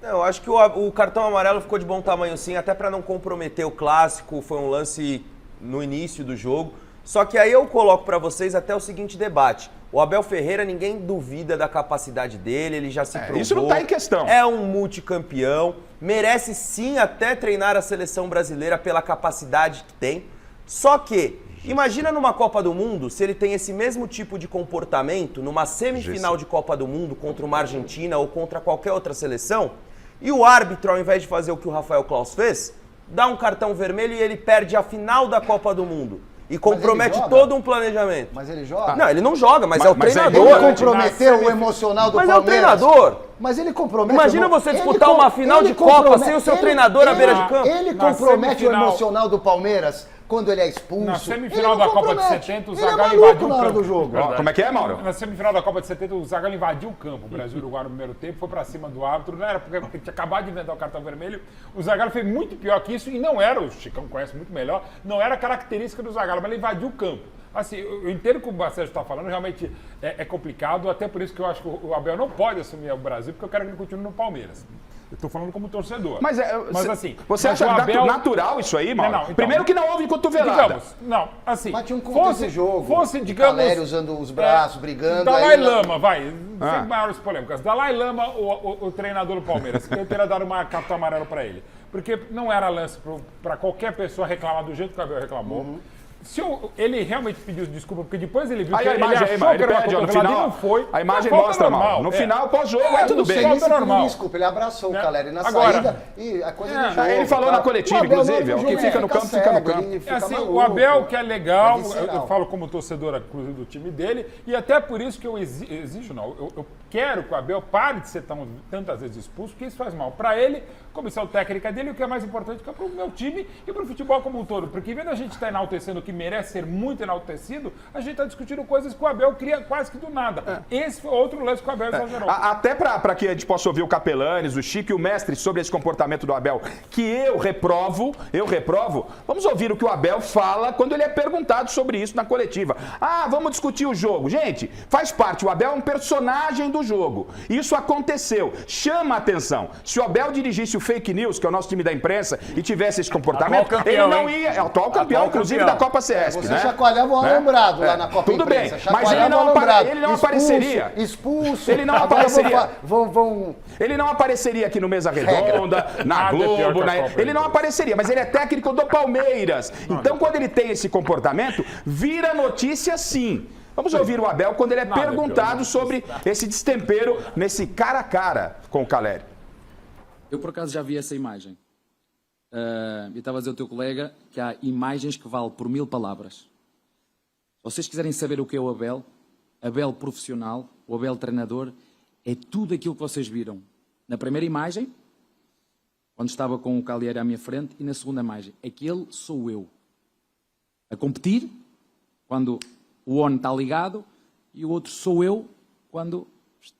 Eu acho que o cartão amarelo ficou de bom tamanho sim, até para não comprometer o clássico, foi um lance no início do jogo. Só que aí eu coloco para vocês até o seguinte debate. O Abel Ferreira, ninguém duvida da capacidade dele, ele já se provou. Isso não está em questão. É um multicampeão, merece sim até treinar a seleção brasileira pela capacidade que tem. Só que, imagina numa Copa do Mundo, se ele tem esse mesmo tipo de comportamento numa semifinal de Copa do Mundo contra uma Argentina ou contra qualquer outra seleção, e o árbitro, ao invés de fazer o que o Rafael Klaus fez, dá um cartão vermelho e ele perde a final da Copa do Mundo. E compromete todo um planejamento. Mas ele joga? Não, ele não joga, mas é o treinador. Ele comprometeu o emocional do Palmeiras. Mas é o treinador. Mas ele compromete... Imagina você disputar uma final de Copa sem o seu treinador à beira de campo. Ele compromete o emocional do Palmeiras quando ele é expulso. Na semifinal da Copa de 70, o Zagallo invadiu o campo. Do jogo. Como é que é, Mauro? Na semifinal da Copa de 70, o Zagallo invadiu o campo. O Brasil e o Uruguai no primeiro tempo, foi pra cima do árbitro. Não era porque ele tinha acabado de inventar o cartão vermelho. O Zagallo fez muito pior que isso e não era, o Chicão conhece muito melhor, não era característica do Zagallo, mas ele invadiu o campo. Assim, eu entendo o que o Bacégio está falando, realmente é complicado, até por isso que eu acho que o Abel não pode assumir o Brasil, porque eu quero que ele continue no Palmeiras. Eu estou falando como torcedor. Mas assim, você acha Abel... natural isso aí, Mauro? Não, então, primeiro que não houve cotovelada. Digamos, não, assim... Mas tinha um contexto de jogo. Digamos... Caleri usando os braços, brigando... Dalai Lama, sem maiores polêmicas. Dalai Lama, o treinador do Palmeiras, eu teria dado uma cartão amarelo para ele. Porque não era lance para qualquer pessoa reclamar do jeito que o Abel reclamou. Se ele realmente pediu desculpa, porque depois ele viu que ele achou que era uma cotovelada e não foi. A imagem mostra, mal. No final, pós-jogo, tudo bem. Ele normal. Desculpa, ele abraçou o Caleri na saída e a coisa do jogo. Ele falou na coletiva, inclusive, o que fica no campo, fica no campo. Assim, o Abel, que é legal, eu falo como torcedor, inclusive, do time dele, e até por isso que eu exijo, eu quero que o Abel pare de ser tantas vezes expulso, porque isso faz mal para ele, comissão técnica dele, o que é mais importante que é para o meu time e para o futebol como um todo. Porque vendo a gente estar enaltecendo o que merece ser muito enaltecido, a gente está discutindo coisas que o Abel cria quase que do nada. Esse foi outro lance que o Abel exagerou. Até para que a gente possa ouvir o Capelanes, o Chico e o Mestre sobre esse comportamento do Abel, que eu reprovo, vamos ouvir o que o Abel fala quando ele é perguntado sobre isso na coletiva. Vamos discutir o jogo. Gente, faz parte, o Abel é um personagem do jogo. Isso aconteceu. Chama a atenção. Se o Abel dirigisse o fake news, que é o nosso time da imprensa, e tivesse esse comportamento, campeão, ele não ia... É o atual campeão, inclusive, da Copa CESP, Você né? chacoalhava o alambrado lá na Copa Tudo bem, Imprensa. mas ele não apareceria. Expulso. Ele não Agora apareceria. Vão... Ele não apareceria aqui no Mesa Redonda, na Globo, ele não apareceria, mas ele é técnico do Palmeiras. Então, quando ele tem esse comportamento, vira notícia sim. Vamos ouvir o Abel quando ele é perguntado sobre esse destempero nesse cara a cara com o Caleri. Eu, por acaso, já vi essa imagem. Eu estava a dizer ao teu colega que há imagens que valem por 1000 palavras. Se vocês quiserem saber o que é o Abel profissional, o Abel treinador, é tudo aquilo que vocês viram. Na primeira imagem, quando estava com o Caleri à minha frente, e na segunda imagem. Aquele sou eu. A competir, quando o ON está ligado, e o outro sou eu, quando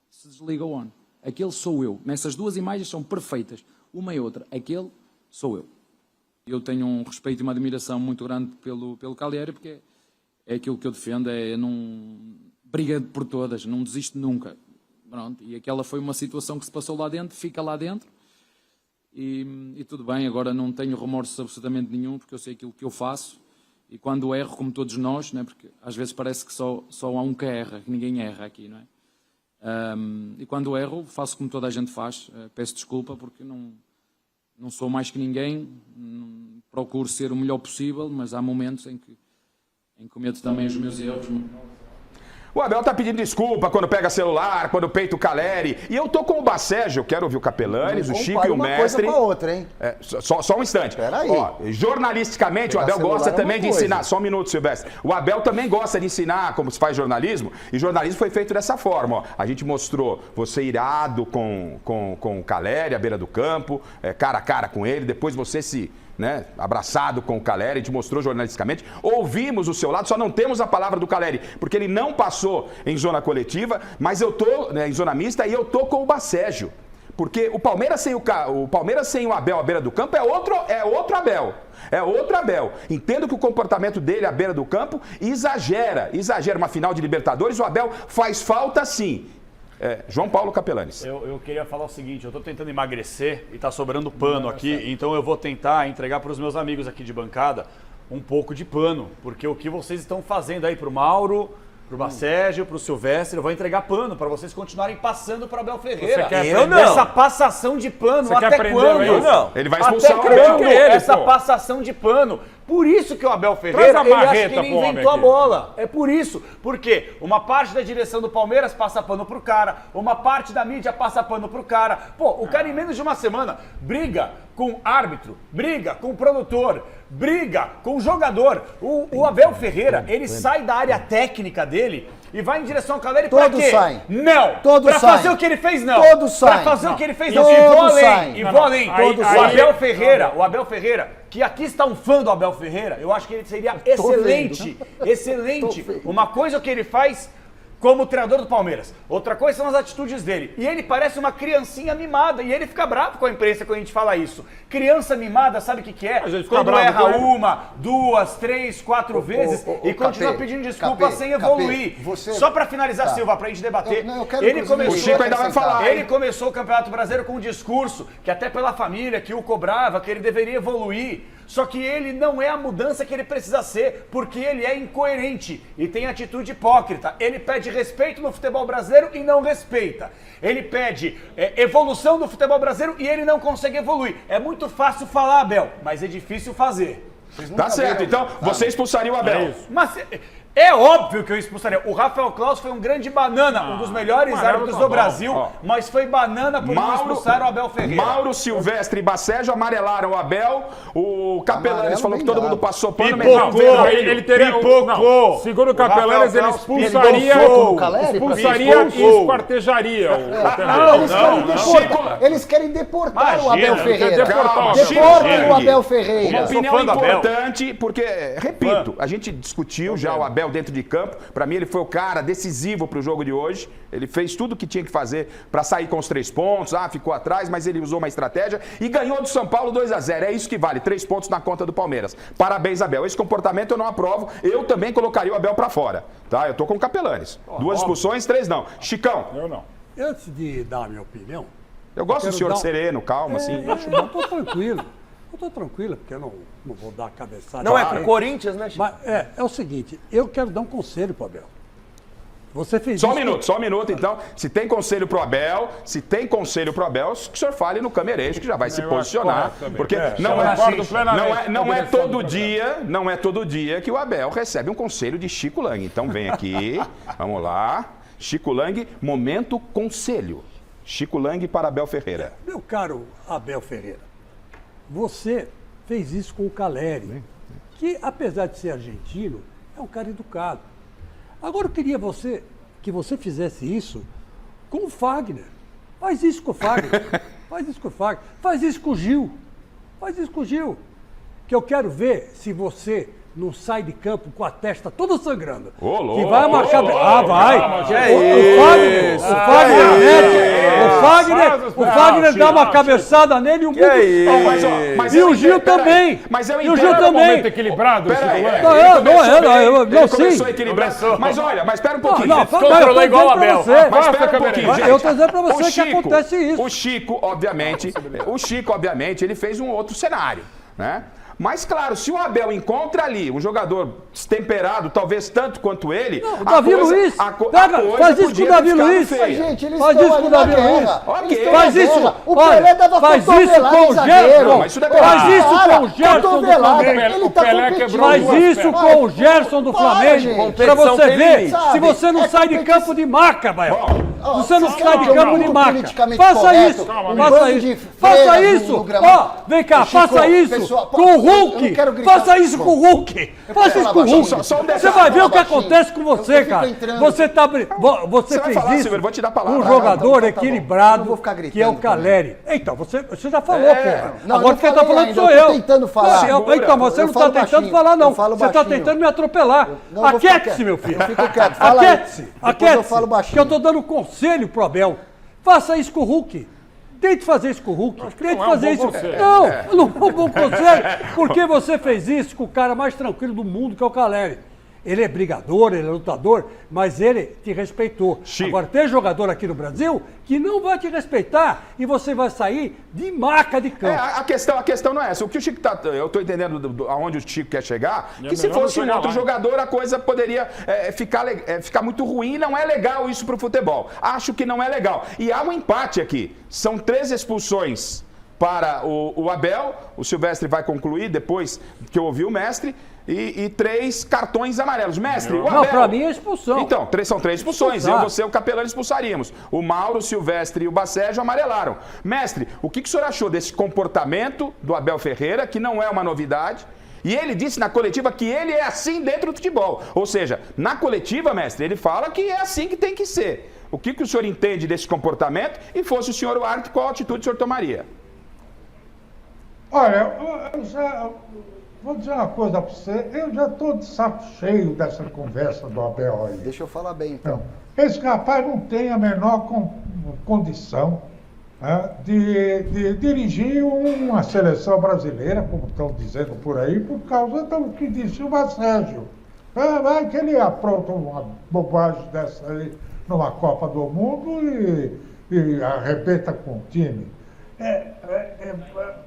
se desliga o ON. Aquele sou eu. Nessas duas imagens são perfeitas. Uma e outra. Aquele sou eu. Eu tenho um respeito e uma admiração muito grande pelo Caleri, porque é aquilo que eu defendo, é não briga por todas, não desisto nunca. Pronto, e aquela foi uma situação que se passou lá dentro, fica lá dentro, e tudo bem, agora não tenho remorso absolutamente nenhum, porque eu sei aquilo que eu faço, e quando erro, como todos nós, né, porque às vezes parece que só há um que erra, que ninguém erra aqui, não é? E quando erro, faço como toda a gente faz, peço desculpa, porque não sou mais que ninguém, procuro ser o melhor possível, mas há momentos em que cometo também os meus erros. O Abel tá pedindo desculpa quando pega celular, quando peita o Caleri. E eu tô com o Bacégio, eu quero ouvir o Capelanes, o Chico e o Mestre. Uma coisa com a outra, hein? Só um instante. Peraí. Ó, jornalisticamente, o Abel gosta também de ensinar. Só um minuto, Silvestre. O Abel também gosta de ensinar como se faz jornalismo. E jornalismo foi feito dessa forma. Ó. A gente mostrou você irado com o Caleri à beira do campo, cara a cara com ele. Depois você se... né, abraçado com o Caleri, a gente mostrou jornalisticamente, ouvimos o seu lado, só não temos a palavra do Caleri, porque ele não passou em zona coletiva, mas eu tô, né, em zona mista, e eu tô com o Bacégio, porque o Palmeiras sem o Abel à beira do campo é outro Abel. É outro Abel. Entendo que o comportamento dele à beira do campo exagera uma final de Libertadores, o Abel faz falta sim. João Paulo Capelanes. Eu queria falar o seguinte, eu estou tentando emagrecer e está sobrando pano aqui, então eu vou tentar entregar para os meus amigos aqui de bancada um pouco de pano, porque o que vocês estão fazendo aí para o Mauro, para o Bacégio, para o Silvestre, eu vou entregar pano para vocês continuarem passando para o Abel Ferreira. Eu não. Essa passação de pano, até quando? Eu não. Ele vai expulsar até o Abel. quando essa passação de pano? Por isso que o Abel Ferreira, ele acha que ele inventou a bola. É por isso. Porque uma parte da direção do Palmeiras passa pano pro cara, uma parte da mídia passa pano pro cara. Pô, o cara em menos de uma semana briga com árbitro, briga com produtor, briga com jogador. O Abel Ferreira, ele sai da área técnica dele e vai em direção ao Caleri pra quê? Todos saem. Não. Todos pra saem. fazer o que ele fez, não. Todos saem. Pra fazer o que ele fez, Todos não. E vou além. saem. E vou além. O Abel Ferreira, Ferreira, que aqui está um fã do Abel Ferreira, eu acho que ele seria excelente. Uma coisa que ele faz como treinador do Palmeiras. Outra coisa são as atitudes dele. E ele parece uma criancinha mimada. E ele fica bravo com a imprensa quando a gente fala isso. Criança mimada, sabe o que é? Quando erra uma, duas, três, quatro vezes e continua pedindo desculpa sem evoluir. Só para finalizar, Silva, pra gente debater. O Chico ainda vai falar. Ele começou o Campeonato Brasileiro com um discurso que até pela família que o cobrava, que ele deveria evoluir. Só que ele não é a mudança que ele precisa ser, porque ele é incoerente e tem atitude hipócrita. Ele pede respeito no futebol brasileiro e não respeita. Ele pede evolução do futebol brasileiro e ele não consegue evoluir. É muito fácil falar, Abel, mas é difícil fazer. Tá certo, então você expulsaria o Abel. Mas é óbvio que eu expulsaria. O Rafael Claus foi um grande banana, um dos melhores árbitros do Brasil, mas foi banana por não expulsar o Abel Ferreira. Mauro, Silvestre e Bacégio amarelaram o Abel. O Capelanes falou que todo mundo passou pano. Ele teria segundo o Capelanes, ele expulsaria e esquartejaria Eles querem deportar o Abel Ferreira. Deportem o Abel Ferreira. Uma opinião importante, porque, repito, a gente discutiu já o Abel dentro de campo. Para mim, ele foi o cara decisivo para o jogo de hoje. Ele fez tudo o que tinha que fazer para sair com os 3 pontos. Ficou atrás, mas ele usou uma estratégia e ganhou do São Paulo 2-0. É isso que vale, 3 pontos na conta do Palmeiras. Parabéns, Abel. Esse comportamento eu não aprovo. Eu também colocaria o Abel para fora. Tá? Eu tô com o Capelanes. 2 expulsões, 3 não. Chicão. Eu não. antes de dar a minha opinião... Eu gosto do quero senhor dar sereno, calmo, assim. Eu estou tranquilo. Eu estou tranquilo, porque eu não vou dar cabeçada. Não é pro Corinthians, né, Chico? Mas é o seguinte, eu quero dar um conselho pro Abel. Você fez Só isso... um minuto, então. Se tem conselho pro Abel, que o senhor fale no Camerejo, que já vai se posicionar. Porque não é todo dia que o Abel recebe um conselho de Chico Lang. Então vem aqui, vamos lá. Chico Lang, momento conselho. Chico Lang para Abel Ferreira. Meu caro Abel Ferreira, você fez isso com o Caleri, que apesar de ser argentino, é um cara educado. Agora eu queria que você fizesse isso com o Fagner. Faz isso com o Fagner. Faz isso com o Fagner. Faz isso com o Gil. Faz isso com o Gil. Que eu quero ver se você não sai de campo com a testa toda sangrando. Ô, louco! Que vai marcar... vai! O Fagner dá uma cabeçada nele e o Gil também. Mas eu entendo. O Gil também. equilibrado, Não, sim. Mas olha, mas espera um pouquinho. Controlou igual o Abel. Mas espera um pouquinho, gente. Eu estou dizendo para você que acontece isso. O Chico, obviamente, ele fez um outro cenário, né? Mas, claro, se o Abel encontra ali um jogador destemperado, talvez tanto quanto ele... Não, o Davi Luiz, faz isso com o Davi Luiz. Gente, eles faz isso com o Davi Luiz. Faz isso. O Pelé dava cotovelada em zagueiro. Faz isso com o Gerson do Flamengo. O Pelé quebrou Faz isso com o Gerson do Flamengo. Pra você ver se você não sai de campo de maca, Bael. Você não sai de campo de maca. Faça isso. Faça isso. Ó, vem cá, faça isso com o Hulk! Faça isso com o Hulk! Faça isso com o Hulk! Você vai ver o que acontece com você, cara! Você fez isso com um jogador equilibrado, que é o Caleri. Então, você já falou, porra. Agora quem tá falando sou eu. Eu tô tentando falar. Então, você não tá tentando falar, não. Você tá tentando me atropelar. Aquiete-se, meu filho. Eu fico quieto. Aquiete-se. Aquiete-se. Que eu tô dando conselho pro Abel. Faça isso com o Hulk. Tente fazer isso com o Hulk. Tente fazer isso. Não é um bom conselho. Porque você fez isso com o cara mais tranquilo do mundo, que é o Caleri. Ele é brigador, ele é lutador, mas ele te respeitou. Chico. Agora, tem jogador aqui no Brasil que não vai te respeitar e você vai sair de maca de campo. A questão não é essa. O que o Chico tá... Eu estou entendendo aonde o Chico quer chegar, que se fosse um outro jogador, a coisa poderia ficar muito ruim. Não é legal isso para o futebol. Acho que não é legal. E há um empate aqui. São 3 expulsões para o Abel. O Silvestre vai concluir depois que eu ouvi o mestre. E 3 cartões amarelos. Mestre, o Abel... Não, pra mim é expulsão. Então, são 3 expulsões. Eu, você e o Capelano expulsaríamos. O Mauro, o Silvestre e o Bacérgio amarelaram. Mestre, o que o senhor achou desse comportamento do Abel Ferreira, que não é uma novidade? E ele disse na coletiva que ele é assim dentro do futebol. Ou seja, na coletiva, mestre, ele fala que é assim que tem que ser. O que o senhor entende desse comportamento? E fosse o senhor o árbitro, qual atitude o senhor tomaria? Olha, vou dizer uma coisa para você, eu já estou de saco cheio dessa conversa do Abel aí. Deixa eu falar bem, então. Esse rapaz não tem a menor condição de dirigir uma seleção brasileira, como estão dizendo por aí, por causa do que disse o Sérgio. Vai que ele apronta uma bobagem dessa aí numa Copa do Mundo e arrebenta com o time.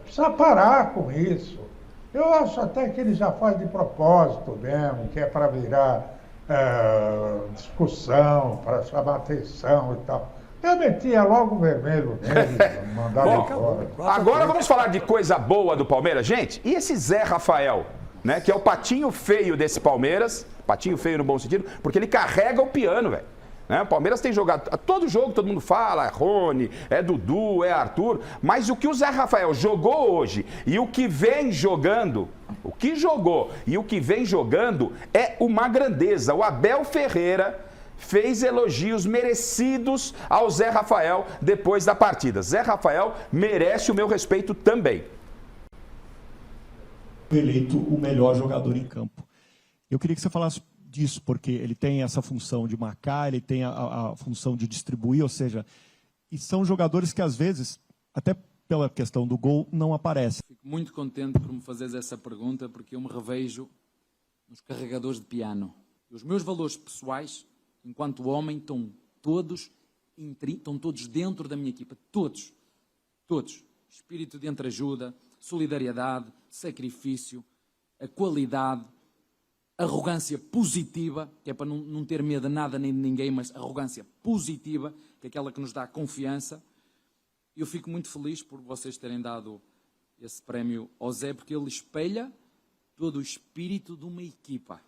Precisa parar com isso. Eu acho até que ele já faz de propósito mesmo, que é para virar discussão, para chamar atenção e tal. Eu metia logo o vermelho nele, mandava ele embora. Agora vamos falar de coisa boa do Palmeiras. Gente, e esse Zé Rafael, né, que é o patinho feio desse Palmeiras, patinho feio no bom sentido, porque ele carrega o piano, velho. O Palmeiras tem jogado, a todo jogo todo mundo fala, é Rony, é Dudu, é Arthur, mas o que o Zé Rafael jogou hoje e o que vem jogando, o que jogou e o que vem jogando é uma grandeza. O Abel Ferreira fez elogios merecidos ao Zé Rafael depois da partida. Zé Rafael merece o meu respeito também. Eleito o melhor jogador em campo. Eu queria que você falasse disso, porque ele tem essa função de marcar, ele tem a função de distribuir, ou seja, e são jogadores que às vezes, até pela questão do gol, não aparecem. Fico muito contente por me fazeres essa pergunta, porque eu me revejo nos carregadores de piano. Os meus valores pessoais, enquanto homem, estão todos estão todos dentro da minha equipa, todos. Espírito de entreajuda, solidariedade, sacrifício, a qualidade, arrogância positiva, que é para não ter medo de nada nem de ninguém, mas arrogância positiva, que é aquela que nos dá confiança. Eu fico muito feliz por vocês terem dado esse prémio ao Zé, porque ele espelha todo o espírito de uma equipa.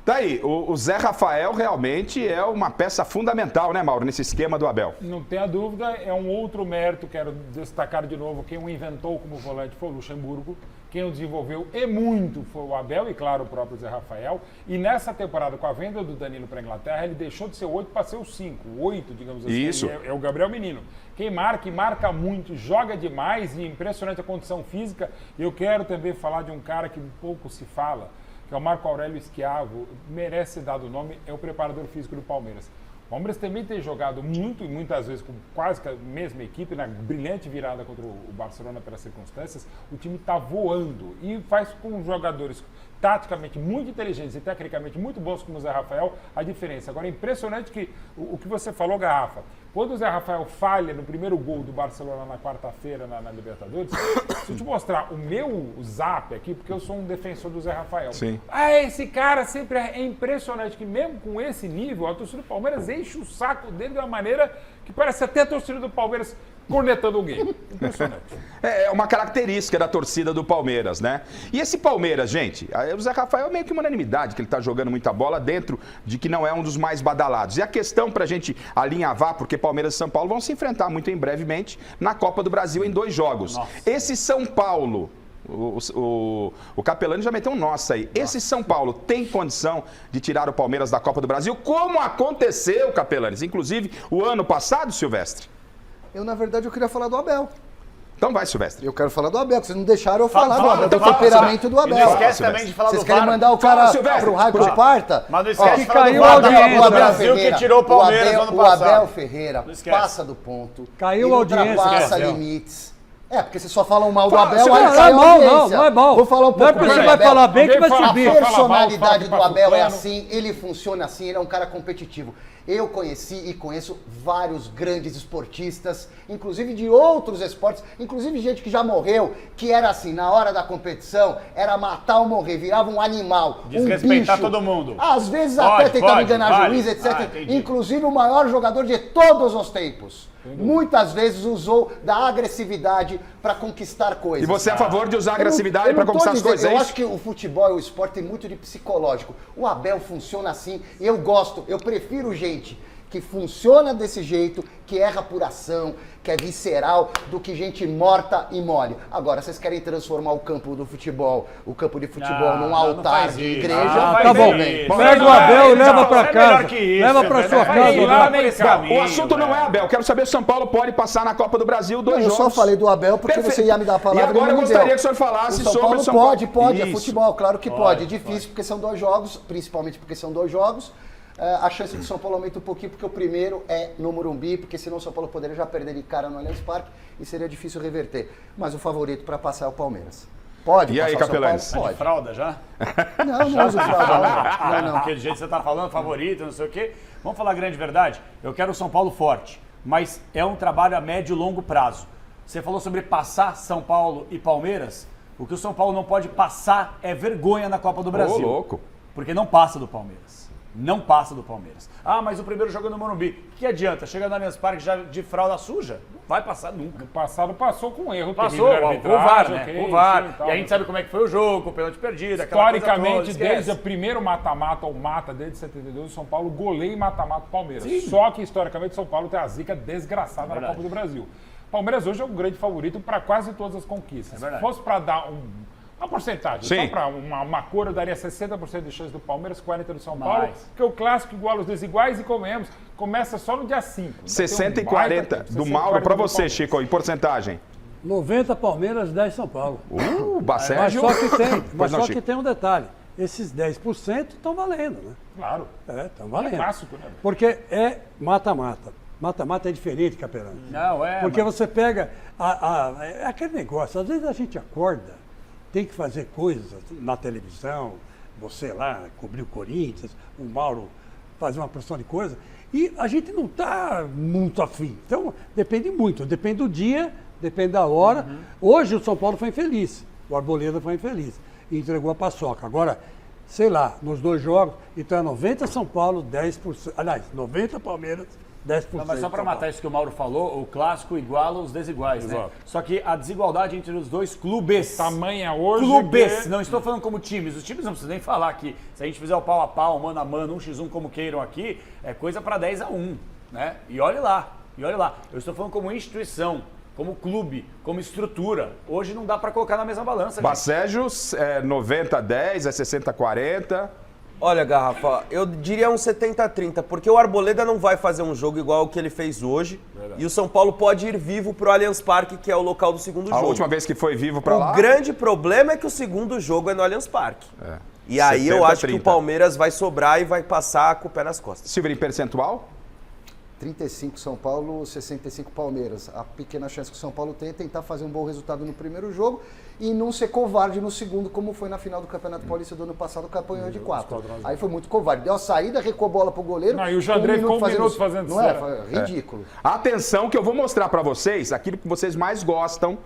Daí, o Zé Rafael realmente é uma peça fundamental, né, Mauro, nesse esquema do Abel. Não tenha dúvida, é um outro mérito, quero destacar de novo, quem o inventou como volante foi o Luxemburgo, quem o desenvolveu e muito foi o Abel e, claro, o próprio Zé Rafael. E nessa temporada, com a venda do Danilo para a Inglaterra, ele deixou de ser 8 para ser o 5, o 8, digamos assim. Isso. É o Gabriel Menino. Quem marca, e marca muito, joga demais e impressionante a condição física. Eu quero também falar de um cara que pouco se fala, que é o Marco Aurélio Schiavo, merece ser dado o nome, é o preparador físico do Palmeiras. O Palmeiras também tem jogado muito e muitas vezes com quase a mesma equipe, na brilhante virada contra o Barcelona pelas circunstâncias, o time está voando e faz com jogadores taticamente muito inteligentes e tecnicamente muito bons como o Zé Rafael a diferença. Agora é impressionante que o que você falou, Garrafa, quando o Zé Rafael falha no primeiro gol do Barcelona na quarta-feira na Libertadores, se eu te mostrar o meu zap aqui, porque eu sou um defensor do Zé Rafael. Sim. Esse cara sempre é impressionante, que mesmo com esse nível, a torcida do Palmeiras enche o saco dele de uma maneira que parece até a torcida do Palmeiras cornetando o game. Impressionante. É uma característica da torcida do Palmeiras, né? E esse Palmeiras, gente, o Zé Rafael é meio que uma unanimidade, que ele tá jogando muita bola dentro de que não é um dos mais badalados. E a questão pra gente alinhavar, porque Palmeiras e São Paulo vão se enfrentar muito em brevemente na Copa do Brasil em 2 jogos. Nossa. Esse São Paulo... O Capelani já meteu um nossa aí. Esse São Paulo tem condição de tirar o Palmeiras da Copa do Brasil, como aconteceu, Capelanes, inclusive o ano passado, Silvestre? Na verdade, eu queria falar do Abel. Então vai, Silvestre. Eu quero falar do Abel, que vocês não deixaram eu falar do Abel, do temperamento do Abel. E não esquece também de falar do VAR. Vocês querem mandar o cara pro raio de parta? Mas não esquece de falar caiu do VAR do Brasil que tirou o Palmeiras no ano passado. O Abel Ferreira passa do ponto. Caiu a audiência. Ultrapassa limites. Porque vocês só falam mal do Abel, aí não cai é a mal, audiência. não é mal. Vou falar um pouco não é porque você vai falar bem que vai subir. A personalidade do Abel é assim, ele funciona assim, ele é um cara competitivo. Eu conheci e conheço vários grandes esportistas, inclusive de outros esportes, inclusive gente que já morreu, que era assim, na hora da competição, era matar ou morrer, virava um animal, desrespeitar um bicho. todo mundo. Às vezes até tentando enganar juiz, etc. Inclusive o maior jogador de todos os tempos. Muitas vezes usou da agressividade para conquistar coisas. E você é a favor de usar a agressividade para conquistar as coisas? Eu acho que o futebol e o esporte tem muito de psicológico. O Abel funciona assim, eu gosto, eu prefiro gente que funciona desse jeito, que erra por ação, que é visceral, do que gente morta e mole. Agora, vocês querem transformar o campo de futebol num altar de igreja? Tá bom. Pega o Abel e leva pra casa. Leva pra sua casa. O assunto não é Abel. Quero saber se o São Paulo pode passar na Copa do Brasil 2 jogos. Eu só falei do Abel porque você ia me dar a palavra. E agora eu gostaria que o senhor falasse sobre o São Paulo. Pode. É futebol, claro que pode. É difícil porque são 2 jogos, principalmente porque são 2 jogos. A chance do São Paulo aumenta um pouquinho, porque o primeiro é no Morumbi, porque senão o São Paulo poderia já perder de cara no Allianz Parque e seria difícil reverter. Mas o favorito para passar é o Palmeiras. Pode. E aí, Capelanes? Tá de fralda já? Não uso fralda. Não. Porque do jeito que você tá falando, favorito, não sei o quê. Vamos falar a grande verdade? Eu quero o São Paulo forte, mas é um trabalho a médio e longo prazo. Você falou sobre passar São Paulo e Palmeiras. O que o São Paulo não pode passar é vergonha na Copa do Brasil. Ô, louco. Porque não passa do Palmeiras. Não passa do Palmeiras. Mas o primeiro jogo é no Morumbi. O que adianta? Chega no Allianz Parque já de fralda suja? Não vai passar nunca. No passado passou com erro. Passou, o VAR, né? O VAR. E a gente sabe como é que foi o jogo, o pênalti perdido, aquela coisa toda. Historicamente, desde o primeiro mata-mata, ou mata, desde 72, o São Paulo goleia e mata-mata o Palmeiras. Sim. Só que, historicamente, o São Paulo tem a zica desgraçada na Copa do Brasil. O Palmeiras hoje é um grande favorito para quase todas as conquistas. Se fosse para dar uma porcentagem, sim, só para uma cor, eu daria 60% de chance do Palmeiras, 40% do São Paulo, porque o clássico iguala os desiguais e comemos, começa só no dia 5. 60 e 40 do Mauro para você, Chico, em porcentagem. 90 Palmeiras, 10 São Paulo. Sérgio. Mas só que tem um detalhe, esses 10% estão valendo, né? Claro. Estão valendo. É clássico, né? Porque é mata-mata. Mata-mata é diferente, Capelano. Não, porque você pega é aquele negócio, às vezes a gente acorda, tem que fazer coisas na televisão, você lá cobrir o Corinthians, o Mauro fazer uma porção de coisa, E a gente não está muito afim. Então, depende muito. Depende do dia, depende da hora. Hoje o São Paulo foi infeliz. O Arboleda foi infeliz. E entregou a paçoca. Agora, sei lá, nos 2 jogos, então é 90 São Paulo, 10%. Aliás, 90 Palmeiras, 10%. Não, mas só para matar isso que o Mauro falou, o clássico iguala os desiguais, né? Só que a desigualdade entre os dois clubes. Tamanha hoje. Clubes! Não estou falando como times. Os times não precisam nem falar aqui. Se a gente fizer o pau a pau, mano a mano, 1x1 como queiram aqui, é coisa para 10-1, né? E olhe lá, Eu estou falando como instituição, como clube, como estrutura. Hoje não dá para colocar na mesma balança. Bacéjo, 90-10, é 60-40. Olha, Garrafa, eu diria um 70-30, porque o Arboleda não vai fazer um jogo igual ao que ele fez hoje. Verdade. E o São Paulo pode ir vivo pro Allianz Parque, que é o local do segundo jogo. A última vez que foi vivo pra lá... O grande problema é que o segundo jogo é no Allianz Parque. E aí eu acho que o Palmeiras vai sobrar e vai passar com o pé nas costas. Silvio, em percentual? 35 São Paulo, 65 Palmeiras. A pequena chance que o São Paulo tem é tentar fazer um bom resultado no primeiro jogo e não ser covarde no segundo, como foi na final do Campeonato Paulista do ano passado, que apanhou de 4. Aí foi muito covarde. Deu a saída, recuou a bola pro goleiro. Não, e o Jandrei ficou um minuto fazendo isso. Não é? Foi ridículo. Atenção que eu vou mostrar pra vocês aquilo que vocês mais gostam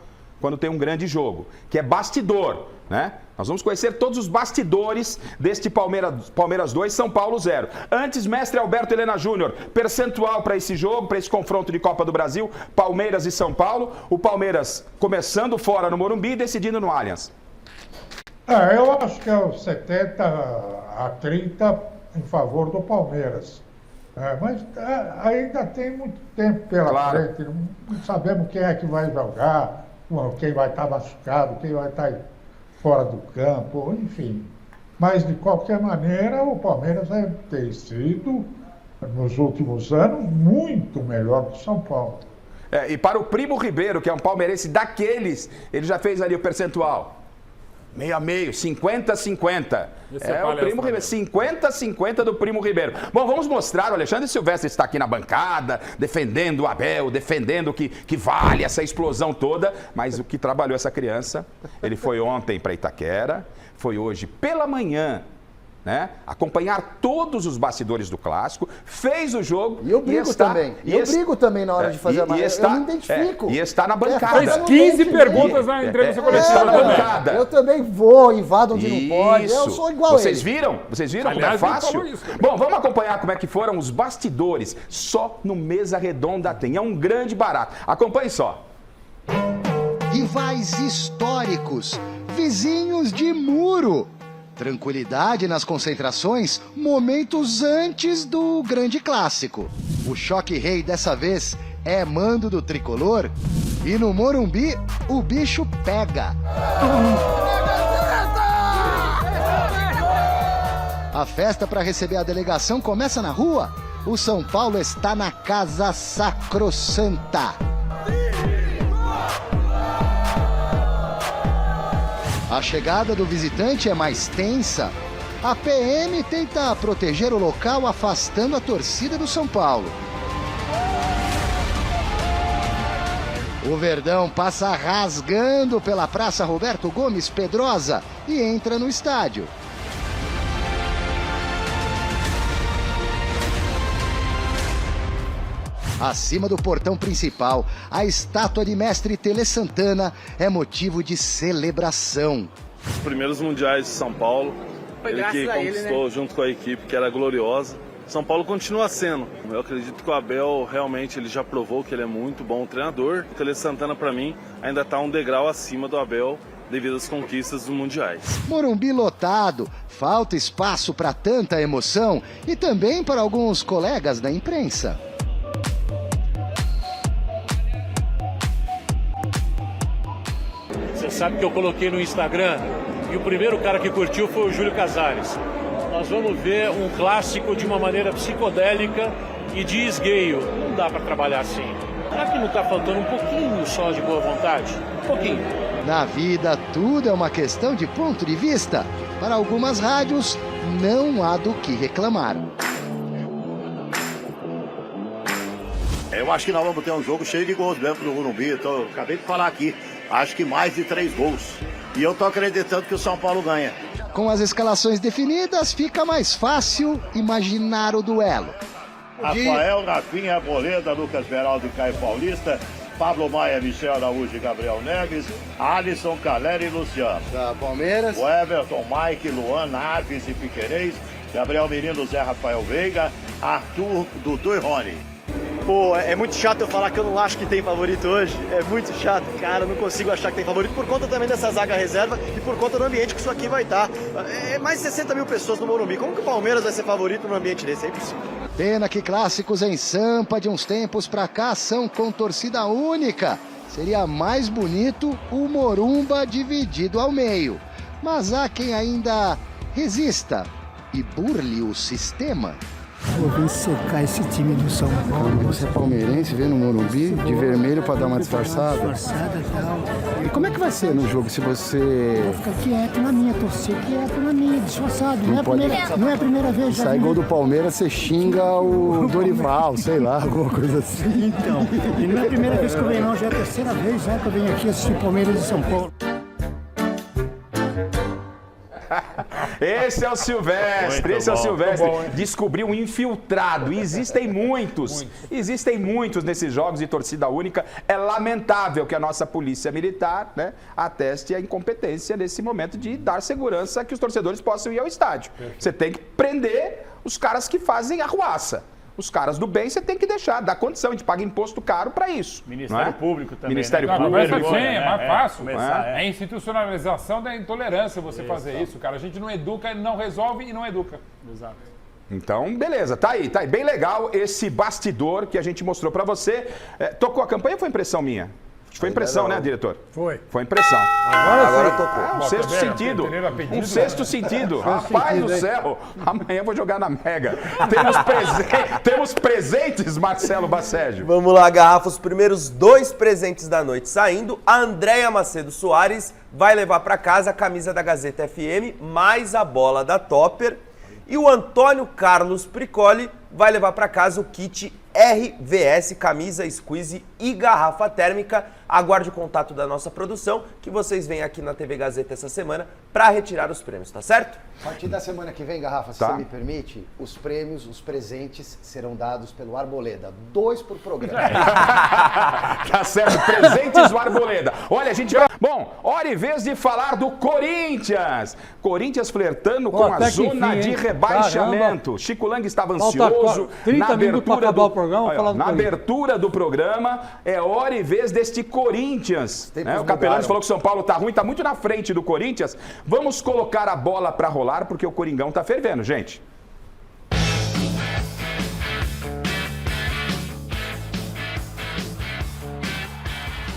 quando tem um grande jogo, que é bastidor, né? Nós vamos conhecer todos os bastidores deste Palmeiras 2, São Paulo 0. Antes, mestre Alberto Helena Júnior, percentual para esse jogo, para esse confronto de Copa do Brasil, Palmeiras e São Paulo. O Palmeiras começando fora no Morumbi e decidindo no Allianz. Eu acho que é o 70-30 em favor do Palmeiras. Mas ainda tem muito tempo pela frente. Não sabemos quem é que vai jogar, quem vai estar machucado, quem vai estar fora do campo, enfim. Mas, de qualquer maneira, o Palmeiras tem sido, nos últimos anos, muito melhor que o São Paulo. E para o Primo Ribeiro, que é um palmeirense daqueles, ele já fez ali o percentual. Meio a meio, 50-50. O Primo Ribeiro, 50-50 do Primo Ribeiro. Bom, vamos mostrar, o Alexandre Silvestre está aqui na bancada, defendendo o Abel, defendendo que vale essa explosão toda, mas o que trabalhou essa criança, ele foi ontem para Itaquera, foi hoje pela manhã, né? Acompanhar todos os bastidores do Clássico, fez o jogo. E eu brigo também. Eu brigo também na hora de fazer a matéria. Eu me identifico. E está na bancada. Fez 15 perguntas na entrevista coletiva também. Eu também vou, invado onde não pode. Eu sou igual a ele. Vocês viram? Como é fácil? Bom, vamos acompanhar como é que foram os bastidores. Só no Mesa Redonda tem. É um grande barato. Acompanhe só. Rivais históricos, vizinhos de muro. Tranquilidade nas concentrações, momentos antes do grande clássico. O choque rei dessa vez é mando do tricolor e no Morumbi o bicho pega. A festa para receber a delegação começa na rua. O São Paulo está na Casa Sacrossanta. A chegada do visitante é mais tensa. A PM tenta proteger o local afastando a torcida do São Paulo. O Verdão passa rasgando pela Praça Roberto Gomes Pedrosa e entra no estádio. Acima do portão principal, a estátua de mestre Tele Santana é motivo de celebração. Os primeiros mundiais de São Paulo, ele que conquistou, né? Junto com a equipe, que era gloriosa. São Paulo continua sendo. Eu acredito que o Abel realmente ele já provou que ele é muito bom treinador. O Tele Santana, para mim, ainda está um degrau acima do Abel devido às conquistas dos mundiais. Morumbi lotado, falta espaço para tanta emoção e também para alguns colegas da imprensa. Você sabe que eu coloquei no Instagram e o primeiro cara que curtiu foi o Júlio Casares. Nós vamos ver um clássico de uma maneira psicodélica e de esgueio. Não dá para trabalhar assim. Será que não está faltando um pouquinho só de boa vontade? Um pouquinho. Na vida, tudo é uma questão de ponto de vista. Para algumas rádios, não há do que reclamar. Eu acho que nós vamos ter um jogo cheio de gols mesmo no Morumbi. Acabei de falar aqui. Acho que mais de 3 gols. E eu tô acreditando que o São Paulo ganha. Com as escalações definidas, fica mais fácil imaginar o duelo. Rafael, Rafinha, Arboleda, Lucas Beraldo e Caio Paulista, Pablo Maia, Michel Araújo e Gabriel Neves, Alisson, Caleri e Luciano. Da Palmeiras. O Everton, Mike, Luan, Naves e Piquerez, Gabriel Menino, Zé Rafael Veiga, Arthur, Dudu e Rony. Pô, é muito chato eu falar que eu não acho que tem favorito hoje. É muito chato, cara, eu não consigo achar que tem favorito por conta também dessa zaga reserva e por conta do ambiente que isso aqui vai estar. É mais de 60 mil pessoas no Morumbi. Como que o Palmeiras vai ser favorito num ambiente desse? É impossível. Pena que clássicos em Sampa de uns tempos pra cá são com torcida única. Seria mais bonito o Morumba dividido ao meio. Mas há quem ainda resista e burle o sistema. Vou vir secar esse time do São Paulo. Você é palmeirense, vê no Morumbi, de vermelho para dar uma disfarçada? Disfarçada e tal. E como é que vai ser no jogo se você... Vou ficar quieto na minha, torcer quieto na minha, disfarçado. Não é a primeira vez. Já sai gol do Palmeiras, você xinga o Dorival, sei lá, alguma coisa assim. Então, e não é a primeira vez que eu venho não, já é a terceira vez que eu venho aqui assistir Palmeiras e São Paulo. Esse é o Silvestre, esse é o Silvestre. Descobriu um infiltrado. E existem muitos nesses jogos de torcida única. É lamentável que a nossa polícia militar, né, ateste a incompetência nesse momento de dar segurança que os torcedores possam ir ao estádio. Você tem que prender os caras que fazem arruaça. Os caras do bem você tem que deixar, dar condição, a gente paga imposto caro para isso. Ministério Público também. Ministério né? Público. É mais fácil. Começar, É institucionalização da intolerância você fazer isso, cara. A gente não educa, não resolve e não educa. Exato. Então, beleza, tá aí. Bem legal esse bastidor que a gente mostrou para você. Tocou a campanha ou foi impressão minha? Foi impressão, né, diretor? Foi impressão. Agora tocou. Um sexto sentido. Um sexto sentido. Rapaz do céu. Amanhã eu vou jogar na Mega. Temos presentes, Marcelo Basségio. Vamos lá, Garrafa. Os primeiros 2 presentes da noite saindo. A Andréia Macedo Soares vai levar para casa a camisa da Gazeta FM, mais a bola da Topper. E o Antônio Carlos Pricoli vai levar para casa o kit RVS, camisa, squeeze e garrafa térmica. Aguarde o contato da nossa produção, que vocês vêm aqui na TV Gazeta essa semana para retirar os prêmios, tá certo? A partir da semana que vem, Garrafa, se Tá. você me permite, os prêmios, os presentes serão dados pelo Arboleda. 2 por programa. Tá certo, presentes do Arboleda. Olha, a gente vai... Bom, hora e vez de falar do Corinthians. Corinthians flertando com a zona de rebaixamento. Caramba. Chico Lang estava Falta ansioso. 30 minutos para acabar o programa. Olha, Falar do na Corinthians. abertura do programa, é hora e vez deste Corinthians. Né? O Capelanes falou que o São Paulo tá ruim, tá muito na frente do Corinthians. Vamos colocar a bola para rolar, porque o Coringão tá fervendo, gente.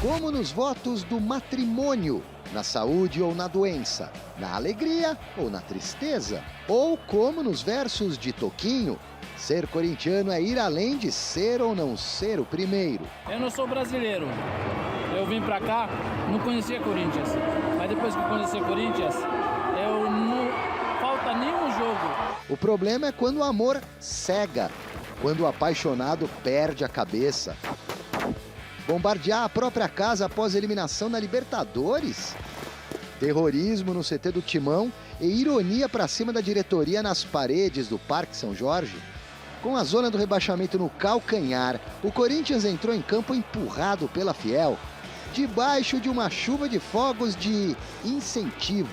Como nos votos do matrimônio, na saúde ou na doença, na alegria ou na tristeza, ou como nos versos de Toquinho, ser corintiano é ir além de ser ou não ser o primeiro. Eu não sou brasileiro. Eu vim pra cá, não conhecia Corinthians. Mas depois que eu conheci Corinthians, eu não falta nenhum jogo. O problema é quando o amor cega, quando o apaixonado perde a cabeça. Bombardear a própria casa após eliminação na Libertadores? Terrorismo no CT do Timão e ironia pra cima da diretoria nas paredes do Parque São Jorge? Com a zona do rebaixamento no calcanhar, o Corinthians entrou em campo empurrado pela Fiel, debaixo de uma chuva de fogos de incentivo.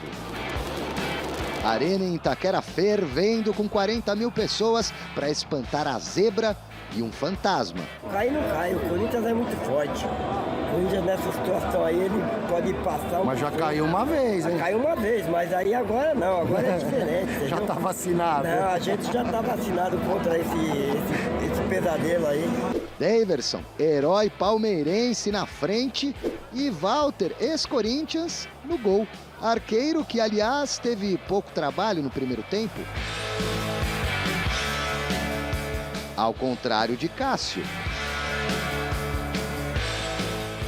Arena em Itaquera fervendo com 40 mil pessoas para espantar a zebra e um fantasma. Cai não cai, o Corinthians é muito forte. O Corinthians nessa situação aí, ele pode passar... Mas já caiu uma vez, hein? Já caiu uma vez, mas aí agora não, agora é diferente. Já tá vacinado. Não, a gente já tá vacinado contra esse pesadelo aí. Daverson, herói palmeirense na frente, e Walter, ex-Corinthians, no gol. Arqueiro que, aliás, teve pouco trabalho no primeiro tempo. Ao contrário de Cássio.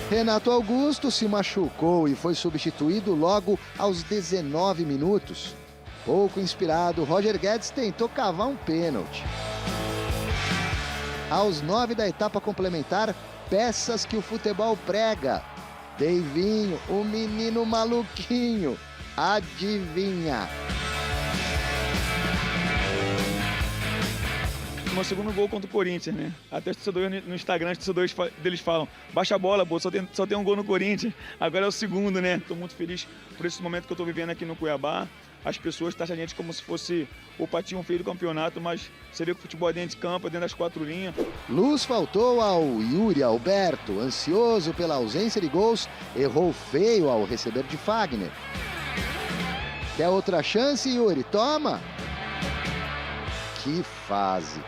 Renato Augusto se machucou e foi substituído logo aos 19 minutos. Pouco inspirado, Roger Guedes tentou cavar um pênalti. Aos 9 da etapa complementar, peças que o futebol prega. Deivinho, o menino maluquinho, adivinha? meu segundo gol contra o Corinthians, né? Até os torcedores no Instagram, os torcedores deles falam, baixa a bola, pô, só tem um gol no Corinthians. Agora é o segundo, né? Tô muito feliz por esse momento que eu tô vivendo aqui no Cuiabá. As pessoas taxam a gente como se fosse o patinho feio do campeonato, mas você vê que o futebol é dentro de campo, é dentro das 4 linhas. Luz faltou ao Yuri Alberto, ansioso pela ausência de gols, errou feio ao receber de Fagner. Quer outra chance, Yuri? Toma! Que fase!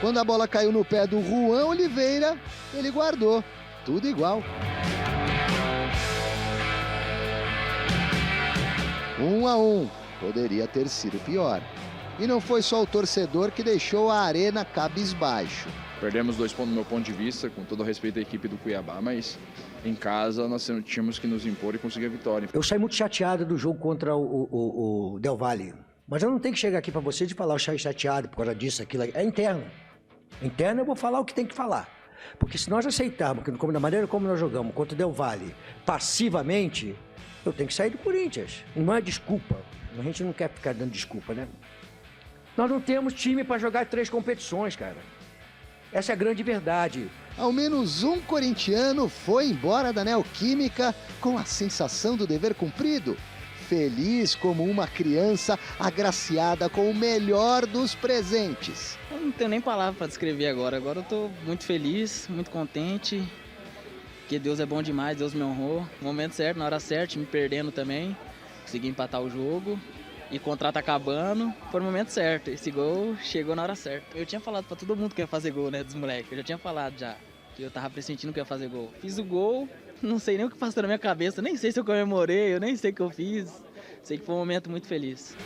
Quando a bola caiu no pé do Juan Oliveira, ele guardou. Tudo igual. 1-1. Poderia ter sido pior. E não foi só o torcedor que deixou a arena cabisbaixo. Perdemos 2 pontos do meu ponto de vista, com todo o respeito à equipe do Cuiabá, mas em casa nós tínhamos que nos impor e conseguir a vitória. Eu saí muito chateado do jogo contra o Del Valle. Mas eu não tenho que chegar aqui para você de falar eu saí chateado por causa disso, aquilo. É interno. Interno eu vou falar o que tem que falar. Porque se nós aceitarmos, da maneira como nós jogamos contra o Del Valle, passivamente, eu tenho que sair do Corinthians. Não é desculpa. A gente não quer ficar dando desculpa, né? Nós não temos time para jogar 3 competições, cara. Essa é a grande verdade. Ao menos um corintiano foi embora da Neoquímica com a sensação do dever cumprido. Feliz como uma criança agraciada com o melhor dos presentes. Eu não tenho nem palavra para descrever agora. Agora eu tô muito feliz, muito contente. Porque Deus é bom demais, Deus me honrou. No momento certo, na hora certa, me perdendo também. Consegui empatar o jogo. E o contrato acabando, foi no momento certo. Esse gol chegou na hora certa. Eu tinha falado pra todo mundo que ia fazer gol, né, dos moleques. Eu já tinha falado já, que eu tava pressentindo que ia fazer gol. Fiz o gol, não sei nem o que passou na minha cabeça, nem sei se eu comemorei, eu nem sei o que eu fiz. Sei que foi um momento muito feliz.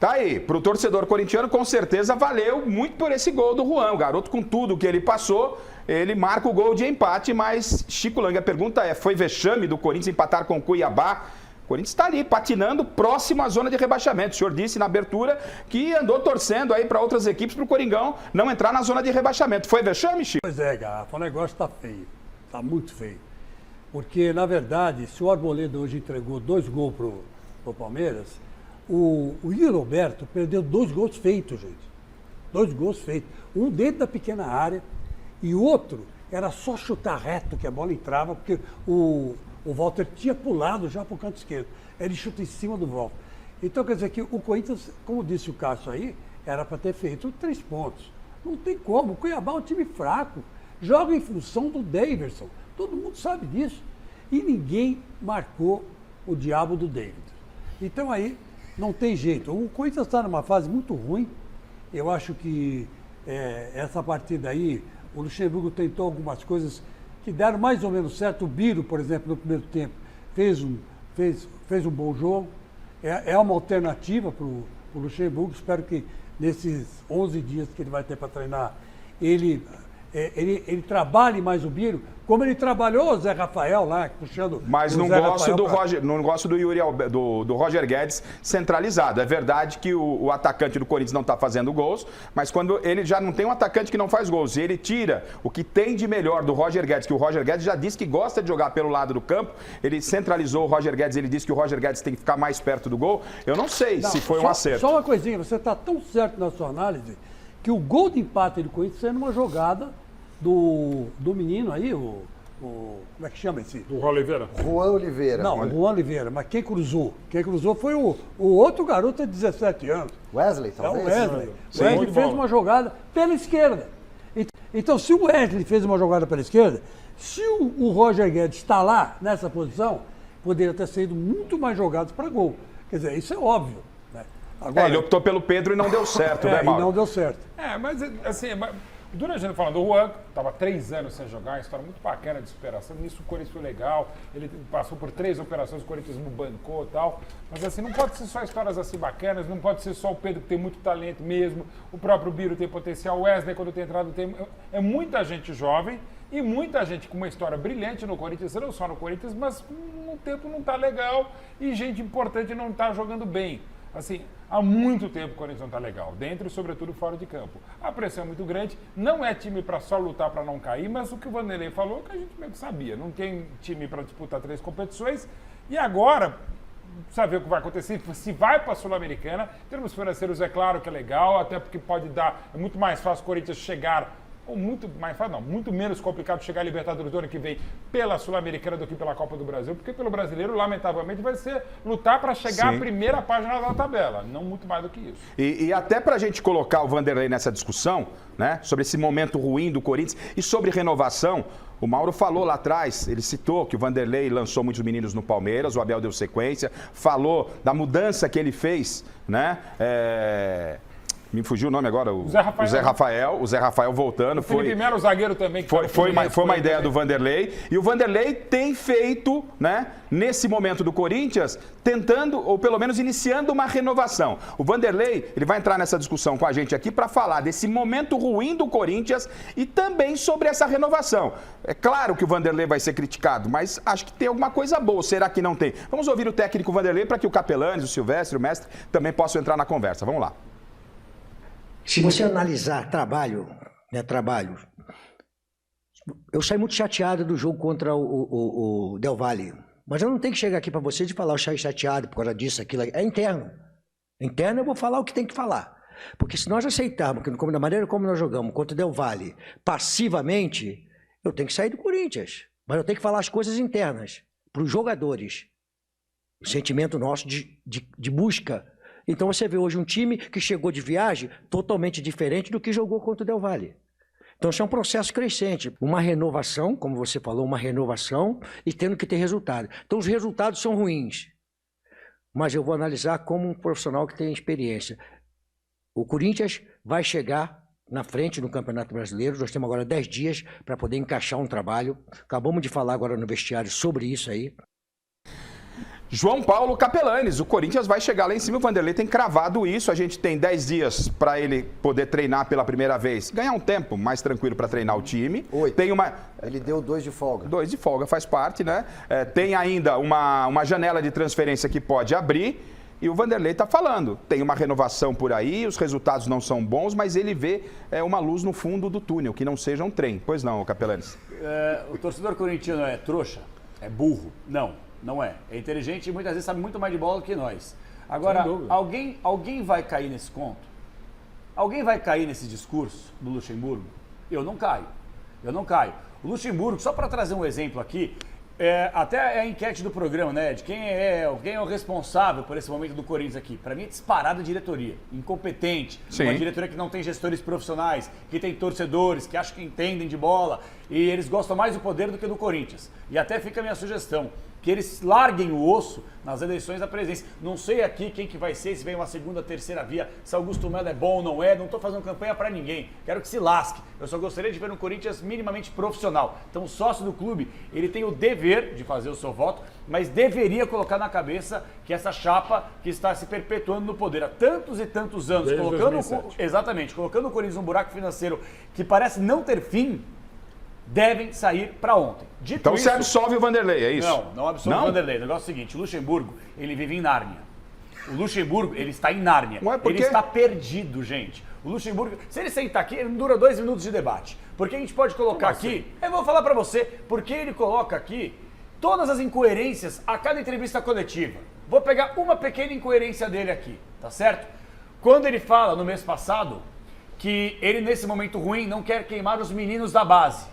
Tá aí, pro torcedor corintiano com certeza valeu muito por esse gol do Juan. O garoto com tudo que ele passou, ele marca o gol de empate, mas Chico Lang, a pergunta é, foi vexame do Corinthians empatar com o Cuiabá? O Corinthians está ali, patinando, próximo à zona de rebaixamento. O senhor disse na abertura que andou torcendo aí para outras equipes para o Coringão não entrar na zona de rebaixamento. Foi vexame, Chico? Pois é, Garrafa, o negócio está feio, está muito feio. Porque, na verdade, se o Arboleda hoje entregou 2 gols pro Palmeiras, o Yuri Alberto perdeu 2 gols feitos, gente. 2 gols feitos. Um dentro da pequena área e o outro era só chutar reto que a bola entrava, porque o Walter tinha pulado já para o canto esquerdo. Ele chuta em cima do Walter. Então, quer dizer que o Corinthians, como disse o Cássio aí, era para ter feito 3 pontos. Não tem como. O Cuiabá é um time fraco. Joga em função do Daverson. Todo mundo sabe disso. E ninguém marcou o diabo do David. Então aí não tem jeito. O Corinthians está numa fase muito ruim. Eu acho que essa partida aí, o Luxemburgo tentou algumas coisas que deram mais ou menos certo. O Biro, por exemplo, no primeiro tempo, fez um bom jogo. É uma alternativa para o Luxemburgo. Espero que nesses 11 dias que ele vai ter para treinar, ele trabalhe mais o Biro, como ele trabalhou o Zé Rafael lá, puxando. Mas não gosto do Yuri do Roger Guedes centralizado. É verdade que o atacante do Corinthians não está fazendo gols, mas quando ele já não tem um atacante que não faz gols, e ele tira o que tem de melhor do Roger Guedes, que o Roger Guedes já disse que gosta de jogar pelo lado do campo, ele centralizou o Roger Guedes, ele disse que o Roger Guedes tem que ficar mais perto do gol. Eu não sei se foi um acerto. Só uma coisinha, você está tão certo na sua análise que o gol de empate do Corinthians é numa jogada do menino aí, como é que chama esse? Do Juan Oliveira. Juan Oliveira. Não, o Juan Oliveira, mas quem cruzou? Quem cruzou foi o outro garoto de 17 anos. Wesley, talvez? É o Wesley. O Wesley fez uma jogada pela esquerda. Então, se o Wesley fez uma jogada pela esquerda, se o Roger Guedes está lá, nessa posição, poderia ter sido muito mais jogados para gol. Quer dizer, isso é óbvio. Né? Agora, ele optou pelo Pedro e não deu certo, né, Mauro? E não deu certo. Mas assim... Dura a gente falando, o Juan estava 3 anos sem jogar, uma história muito bacana de superação. Nisso o Corinthians foi legal, ele passou por 3 operações, o Corinthians não bancou e tal. Mas assim, não pode ser só histórias assim bacanas, não pode ser só o Pedro que tem muito talento mesmo, o próprio Biro tem potencial, o Wesley quando tem entrado tem... É muita gente jovem e muita gente com uma história brilhante no Corinthians, não só no Corinthians, mas no tempo não está legal e gente importante não está jogando bem. Assim, há muito tempo o Corinthians não está legal, dentro e sobretudo fora de campo. A pressão é muito grande, não é time para só lutar para não cair, mas o que o Vanderlei falou que a gente meio que sabia, não tem time para disputar 3 competições E agora, precisa ver o que vai acontecer, se vai para a Sul-Americana. Em termos financeiros, é claro que é legal, até porque pode dar, é muito mais fácil o Corinthians chegar, ou muito mais fácil, não, muito menos complicado chegar a Libertadores do ano que vem pela Sul-Americana do que pela Copa do Brasil, porque pelo brasileiro, lamentavelmente, vai ser lutar para chegar à primeira página da tabela, não muito mais do que isso. E até para a gente colocar o Vanderlei nessa discussão, né, sobre esse momento ruim do Corinthians e sobre renovação, o Mauro falou lá atrás, ele citou que o Vanderlei lançou muitos meninos no Palmeiras, o Abel deu sequência, falou da mudança que ele fez, né? Me fugiu o nome agora, o Zé Rafael voltando. O Felipe Melo, o zagueiro também. Que foi uma ideia do Vanderlei. E o Vanderlei tem feito, né, nesse momento do Corinthians, tentando, ou pelo menos iniciando uma renovação. O Vanderlei, ele vai entrar nessa discussão com a gente aqui para falar desse momento ruim do Corinthians e também sobre essa renovação. É claro que o Vanderlei vai ser criticado, mas acho que tem alguma coisa boa. Será que não tem? Vamos ouvir o técnico Vanderlei para que o Capelanes, o Silvestre, o mestre, também possam entrar na conversa. Vamos lá. Se você analisar trabalho, eu saí muito chateado do jogo contra o Del Valle. Mas eu não tenho que chegar aqui para você e falar eu saí chateado por causa disso, aquilo. É interno. Interno eu vou falar o que tem que falar. Porque se nós aceitarmos, que da maneira como nós jogamos contra o Del Valle, passivamente, eu tenho que sair do Corinthians. Mas eu tenho que falar as coisas internas, para os jogadores. O sentimento nosso de busca. Então você vê hoje um time que chegou de viagem totalmente diferente do que jogou contra o Del Valle. Então isso é um processo crescente, uma renovação, como você falou, uma renovação e tendo que ter resultado. Então os resultados são ruins, mas eu vou analisar como um profissional que tem experiência. O Corinthians vai chegar na frente no Campeonato Brasileiro, nós temos agora 10 dias para poder encaixar um trabalho. Acabamos de falar agora no vestiário sobre isso aí. João Paulo Capelanes, o Corinthians vai chegar lá em cima, o Vanderlei tem cravado isso, a gente tem 10 dias para ele poder treinar pela primeira vez, ganhar um tempo mais tranquilo para treinar o time. 8. Tem Ele deu 2 de folga. 2 de folga, faz parte, né? Tem ainda uma janela de transferência que pode abrir e o Vanderlei está falando, tem uma renovação por aí, os resultados não são bons, mas ele vê uma luz no fundo do túnel, que não seja um trem. Pois não, Capelanes? O torcedor corintiano é trouxa? É burro? Não é. É inteligente e muitas vezes sabe muito mais de bola do que nós. Agora, alguém vai cair nesse conto? Alguém vai cair nesse discurso do Luxemburgo? Eu não caio. O Luxemburgo, só para trazer um exemplo aqui, até a enquete do programa, né? De quem é o responsável por esse momento do Corinthians aqui. Para mim é disparado a diretoria. Incompetente. Sim. Uma diretoria que não tem gestores profissionais, que tem torcedores, que acham que entendem de bola. E eles gostam mais do poder do que do Corinthians. E até fica a minha sugestão. Que eles larguem o osso nas eleições da presidência. Não sei aqui quem que vai ser, se vem uma segunda, terceira via, se Augusto Melo é bom ou não é, não estou fazendo campanha para ninguém. Quero que se lasque. Eu só gostaria de ver um Corinthians minimamente profissional. Então o sócio do clube, ele tem o dever de fazer o seu voto, mas deveria colocar na cabeça que essa chapa que está se perpetuando no poder há tantos e tantos anos, colocando o Corinthians num buraco financeiro que parece não ter fim, devem sair para ontem. Dito então isso, você absolve o Vanderlei, é isso? Não absolve o Vanderlei. O negócio é o seguinte, o Luxemburgo, ele vive em Nárnia. O Luxemburgo, ele está em Nárnia. Ele está perdido, gente. O Luxemburgo, se ele sentar aqui, ele não dura 2 minutos de debate. Porque a gente pode colocar aqui, eu vou falar para você, porque ele coloca aqui todas as incoerências a cada entrevista coletiva. Vou pegar uma pequena incoerência dele aqui, tá certo? Quando ele fala, no mês passado, que ele, nesse momento ruim, não quer queimar os meninos da base.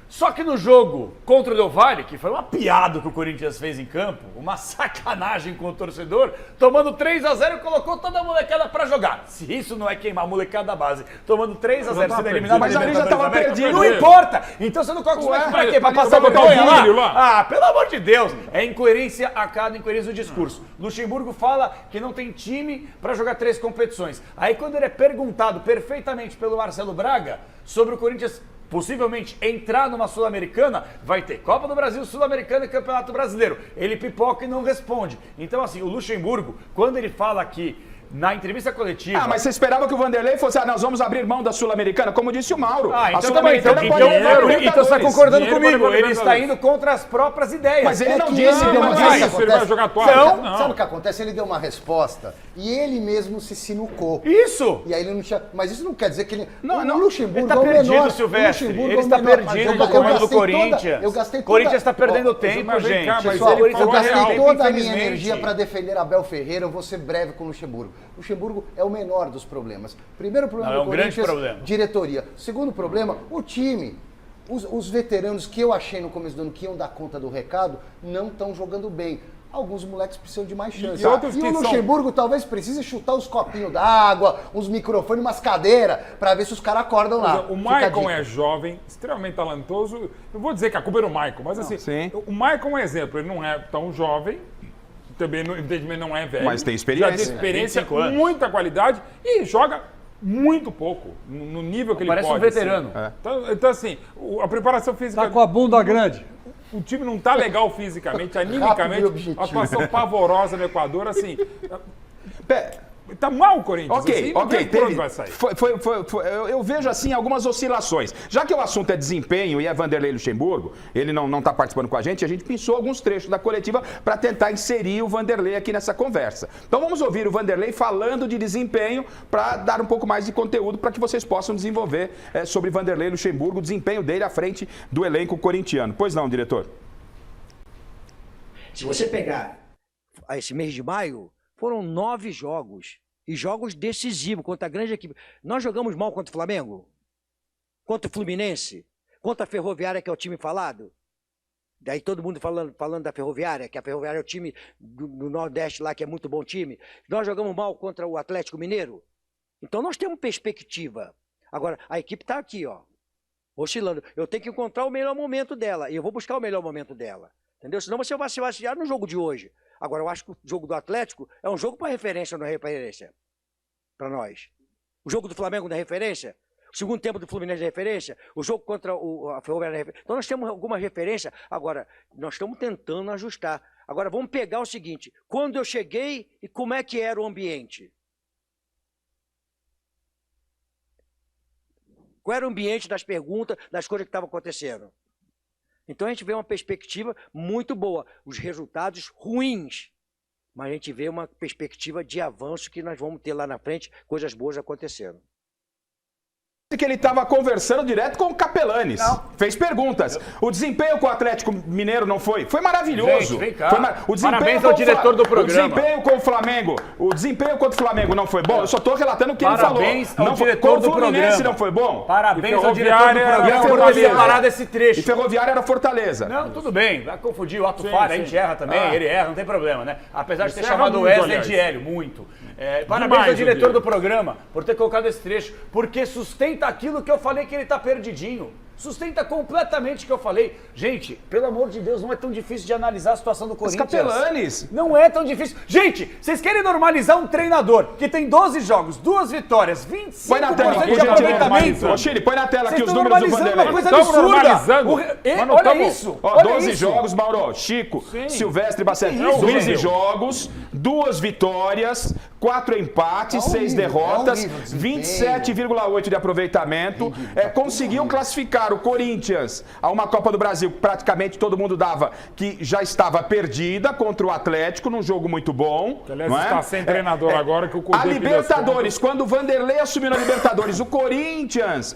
Só que no jogo contra o Del Valle, que foi uma piada que o Corinthians fez em campo, uma sacanagem com o torcedor, tomando 3-0 e colocou toda a molecada pra jogar. Se isso não é queimar a molecada da base, tomando 3-0, sendo eliminado mas ali já tava perdido. Não importa! Então você não coloca os moleques pra quê? Pra passar vergonha lá? Ah, pelo amor de Deus! É incoerência a cada incoerência do discurso. Luxemburgo fala que não tem time pra jogar 3 competições. Aí quando ele é perguntado perfeitamente pelo Marcelo Braga sobre o Corinthians possivelmente entrar numa Sul-Americana, vai ter Copa do Brasil, Sul-Americana e Campeonato Brasileiro. Ele pipoca e não responde. Então, assim, o Luxemburgo, quando ele fala que na entrevista coletiva... Ah, mas você esperava que o Vanderlei fosse, nós vamos abrir mão da Sul-Americana, como disse o Mauro. Ah, a então Sul-Americana também, pode levar então você está Libertadores. concordando comigo, ele está indo contra as próprias ideias. Mas ele não que disse, ele deu uma isso, ele vai jogar toalha. Então, sabe o que acontece? Ele deu uma resposta e ele mesmo se sinucou. Isso! E aí ele não tinha... Mas isso não quer dizer que ele... Não, o Luxemburgo ele tá é o perdido, menor. Silvestre. O Luxemburgo Ele está é o menor. perdido Eu no comando do gastei Corinthians. Eu gastei toda... Corinthians está perdendo Ó, tempo, mas vem gente. cá, mas Pessoal, eu gastei toda a minha infelizmente. energia para defender Abel Ferreira. Eu vou ser breve com o Luxemburgo. O Luxemburgo é o menor dos problemas. Primeiro problema Não, do é um grande Corinthians, problema. diretoria. Segundo problema, o time. Os veteranos que eu achei no começo do ano que iam dar conta do recado não estão jogando bem. Alguns moleques precisam de mais chance. E o Luxemburgo talvez precise chutar os copinhos d'água, uns microfones, umas cadeiras, para ver se os caras acordam lá. O Maicon é jovem, extremamente talentoso. Não vou dizer que a culpa é do Maicon, mas assim, o Maicon é um exemplo. Ele não é tão jovem, também evidentemente não é velho. Mas tem experiência. Já tem experiência, 25 anos. muita qualidade e joga muito pouco, no nível que ele pode. Parece um veterano. Assim. Então assim, a preparação física... Tá com a bunda grande. O time não tá legal fisicamente, animicamente, uma atuação pavorosa no Equador, assim... Tá mal o Corinthians. Ok. Vai sair. Eu vejo assim algumas oscilações. Já que o assunto é desempenho e é Vanderlei Luxemburgo, ele não está participando com a gente pensou alguns trechos da coletiva para tentar inserir o Vanderlei aqui nessa conversa. Então vamos ouvir o Vanderlei falando de desempenho para dar um pouco mais de conteúdo para que vocês possam desenvolver sobre Vanderlei Luxemburgo, o desempenho dele à frente do elenco corintiano. Pois não, diretor? Se você pegar esse mês de maio, foram 9 jogos. E jogos decisivos contra a grande equipe. Nós jogamos mal contra o Flamengo? Contra o Fluminense? Contra a Ferroviária, que é o time falado? Daí todo mundo falando da Ferroviária, que a Ferroviária é o time do Nordeste lá, que é muito bom time. Nós jogamos mal contra o Atlético Mineiro? Então nós temos perspectiva. Agora, a equipe está aqui, ó, oscilando. Eu tenho que encontrar o melhor momento dela. E eu vou buscar o melhor momento dela. Entendeu? Senão você vai se vaciar no jogo de hoje. Agora, eu acho que o jogo do Atlético é um jogo para referência ou não é referência? Para nós. O jogo do Flamengo não é referência? O segundo tempo do Fluminense é referência? O jogo contra a Ferroviária é referência? Então, nós temos alguma referência. Agora, nós estamos tentando ajustar. Agora, vamos pegar o seguinte. Quando eu cheguei e como é que era o ambiente? Qual era o ambiente das perguntas, das coisas que estavam acontecendo? Então a gente vê uma perspectiva muito boa. Os resultados ruins, mas a gente vê uma perspectiva de avanço que nós vamos ter lá na frente, coisas boas acontecendo. Que ele estava conversando direto com o Capelanes. Fez perguntas. O desempenho com o Atlético Mineiro não foi? Foi maravilhoso. Gente, vem cá. O desempenho parabéns ao diretor do programa. O desempenho com o Flamengo. O desempenho contra o Flamengo não foi bom? Eu só estou relatando o que ele falou. Parabéns ao diretor do programa. Não foi bom? Parabéns ao diretor do programa por ter separado esse trecho. E Ferroviária era Fortaleza. Não, tudo bem. Vai confundir o ato falha. A gente erra também. Ele erra, não tem problema, né? Apesar de ter chamado o Wesley de Hélio, muito. Parabéns ao diretor do programa por ter colocado esse trecho, porque sustenta aquilo que eu falei que ele tá perdidinho. Sustenta completamente o que eu falei. Gente, pelo amor de Deus, não é tão difícil de analisar a situação do Corinthians. Capelanes. Não é tão difícil. Gente, vocês querem normalizar um treinador que tem 12 jogos, 2 vitórias, 25% de aproveitamento? Ô, Chile, põe na tela aqui os números do Vanderlei. Uma coisa absurda. Olha isso. Ó, 12 jogos, Mauro, Chico, Silvestre Bacete. 12 jogos, 2 vitórias, 4 empates, 6 derrotas, 27,8 de aproveitamento. Conseguiu classificar o Corinthians a uma Copa do Brasil que praticamente todo mundo dava que já estava perdida contra o Atlético num jogo muito bom. Aliás, não é? está sem treinador agora que o A Libertadores, quando o Vanderlei assumiu na Libertadores, o Corinthians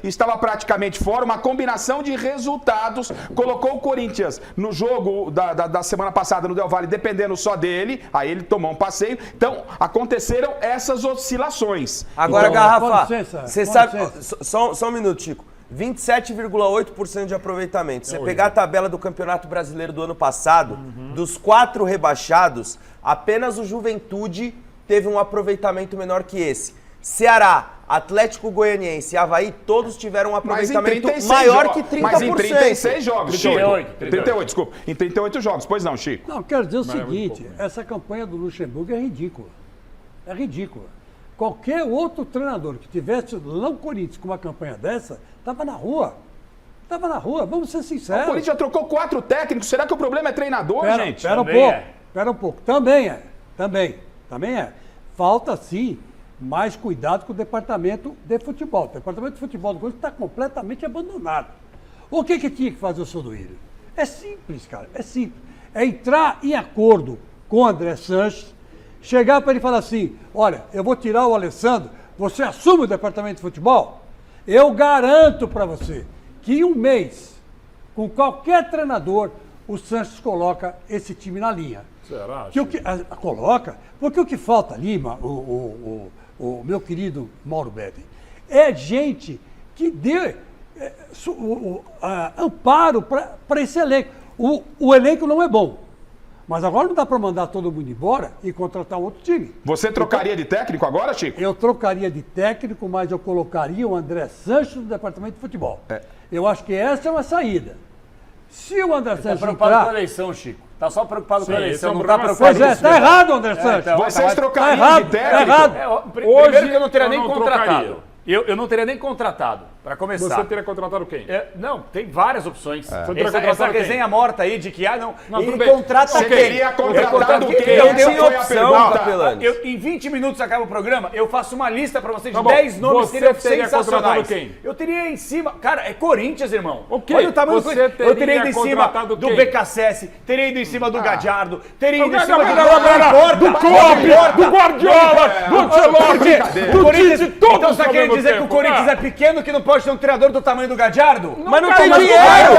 estava praticamente fora, uma combinação de resultados colocou o Corinthians no jogo da semana passada no Del Valle, dependendo só dele, aí ele tomou um passeio. Então, aconteceram essas oscilações. Agora, então, Garrafa, você sabe... Só um minuto, Chico. 27,8% de aproveitamento. Se você pegar a tabela do Campeonato Brasileiro do ano passado, dos 4 rebaixados, apenas o Juventude teve um aproveitamento menor que esse. Ceará, Atlético Goianiense e Avaí, todos tiveram um aproveitamento maior que 30%. Mas em 36 jogos, 38, desculpa. Em 38 jogos, pois não, Chico? Não, quero dizer o seguinte, essa campanha do Luxemburgo é ridícula. É ridícula. Qualquer outro treinador que tivesse lá no Corinthians com uma campanha dessa, estava na rua. Estava na rua, vamos ser sinceros. O Corinthians já trocou 4 técnicos, será que o problema é treinador, gente? Espera um pouco. Também é. falta sim mais cuidado com o departamento de futebol. O departamento de futebol do Corinthians está completamente abandonado. O que tinha que fazer o seu Duílio? É simples, cara, é simples. É entrar em acordo com o André Sanches, chegar para ele e falar assim, olha, eu vou tirar o Alessandro, você assume o departamento de futebol? Eu garanto para você que em um mês, com qualquer treinador, o Sanches coloca esse time na linha. Será? Coloca, porque o que falta ali, o meu querido Mauro Betti, é gente que dê amparo para esse elenco. O elenco não é bom, mas agora não dá para mandar todo mundo embora e contratar um outro time. Você trocaria de técnico agora, Chico? Eu trocaria de técnico, mas eu colocaria o André Sanches no departamento de futebol. Eu acho que essa é uma saída. Se o André Sanches preocupado entrar... com a eleição, Chico. Tá só preocupado com a eleição, não tá preocupado. Pois é, tá errado, André Sanches. Vocês trocariam de técnico? Tá errado. Primeiro que eu não teria nem não contratado. trocaria. Eu não teria nem contratado, para começar. Você teria contratado quem? Não, tem várias opções. Você teria contratado Essa quem? resenha morta aí de que, Não, ele tudo bem. contrata Você quem? teria contratado quem? Eu Essa tenho foi a opção, pergunta. Capelani. Em 20 minutos acaba o programa, eu faço uma lista para vocês de Tá bom. 10 nomes que Você seriam teria sensacionais. contratado quem? Eu teria em cima... Cara, é Corinthians, irmão. Ok. Olha o tamanho do Você Corinthians. Eu teria ido teria em cima contratado do quem? BKSS, teria ido em cima do Gadiardo, teria ido em cima do Klopp, do Guardiola, do Ancelotti, do Tite, todos Então você tá querendo dizer que o Corinthians é pequeno, que não pode ter um treinador do tamanho do Gadiardo? Mas não tem tem dinheiro!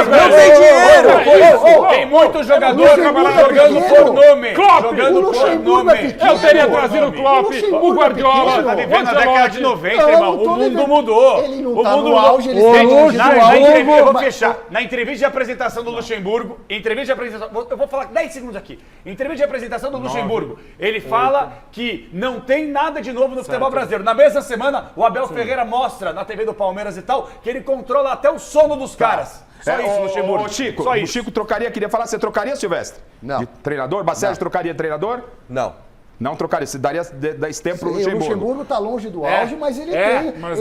Não tem dinheiro! Tem muito jogador jogando por nome. Jogando por nome. Eu teria trazido o Klopp, o Guardiola, Tá o vivendo na década de 90, irmão. O mundo mudou. Ele não O tá mundo no auge, ele mudou. tem Eu vou fechar. Na entrevista de apresentação do Luxemburgo, eu vou falar 10 segundos aqui. Entrevista de apresentação do Luxemburgo, ele fala que não tem nada de novo no futebol brasileiro. Na mesma semana, o Abel Ferreira mostra na TV do Palmeiras e tal, que ele controla até o sono dos caras. Só isso, Luxemburgo. Ô, Chico, Só o isso. Chico trocaria, queria falar, você trocaria, Silvestre? Não. De treinador? Bacérgio trocaria de treinador? Não. Não trocaria, você daria esse tempo pro O Luxemburgo. Luxemburgo está longe do auge, mas ele mas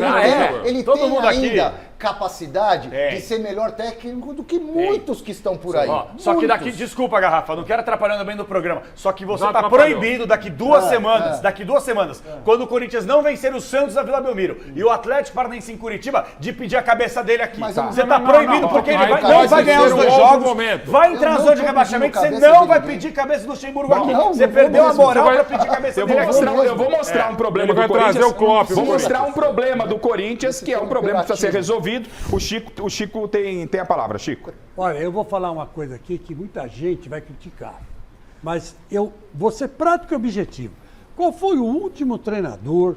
ele Todo tem mundo aqui. ainda capacidade de ser melhor técnico do que muitos que estão por aí. Só que daqui, Muitos. desculpa, Garrafa, não quero atrapalhando bem do programa. Só que você Já tá atrapalhou. proibido daqui 2 semanas, quando o Corinthians não vencer o Santos na Vila Belmiro e o Atlético Paranaense em Curitiba, de pedir a cabeça dele aqui. Mas Você não, tá proibido porque ele não vai ganhar os 2 outro jogos, momento. vai entrar na Eu zona não de tô rebaixamento, pedindo você cabeça não de vai ninguém. pedir cabeça do Luxemburgo aqui. não Você vou perdeu a mesmo. moral pra pedir cabeça Eu dele vou aqui. mostrar um problema Ele vai do Corinthians. trazer o Klopp. Vou mostrar um problema do Corinthians, que é um problema que precisa ser resolvido. O Chico tem a palavra, Chico. Olha, eu vou falar uma coisa aqui que muita gente vai criticar, mas eu vou ser prático e objetivo. Qual foi o último treinador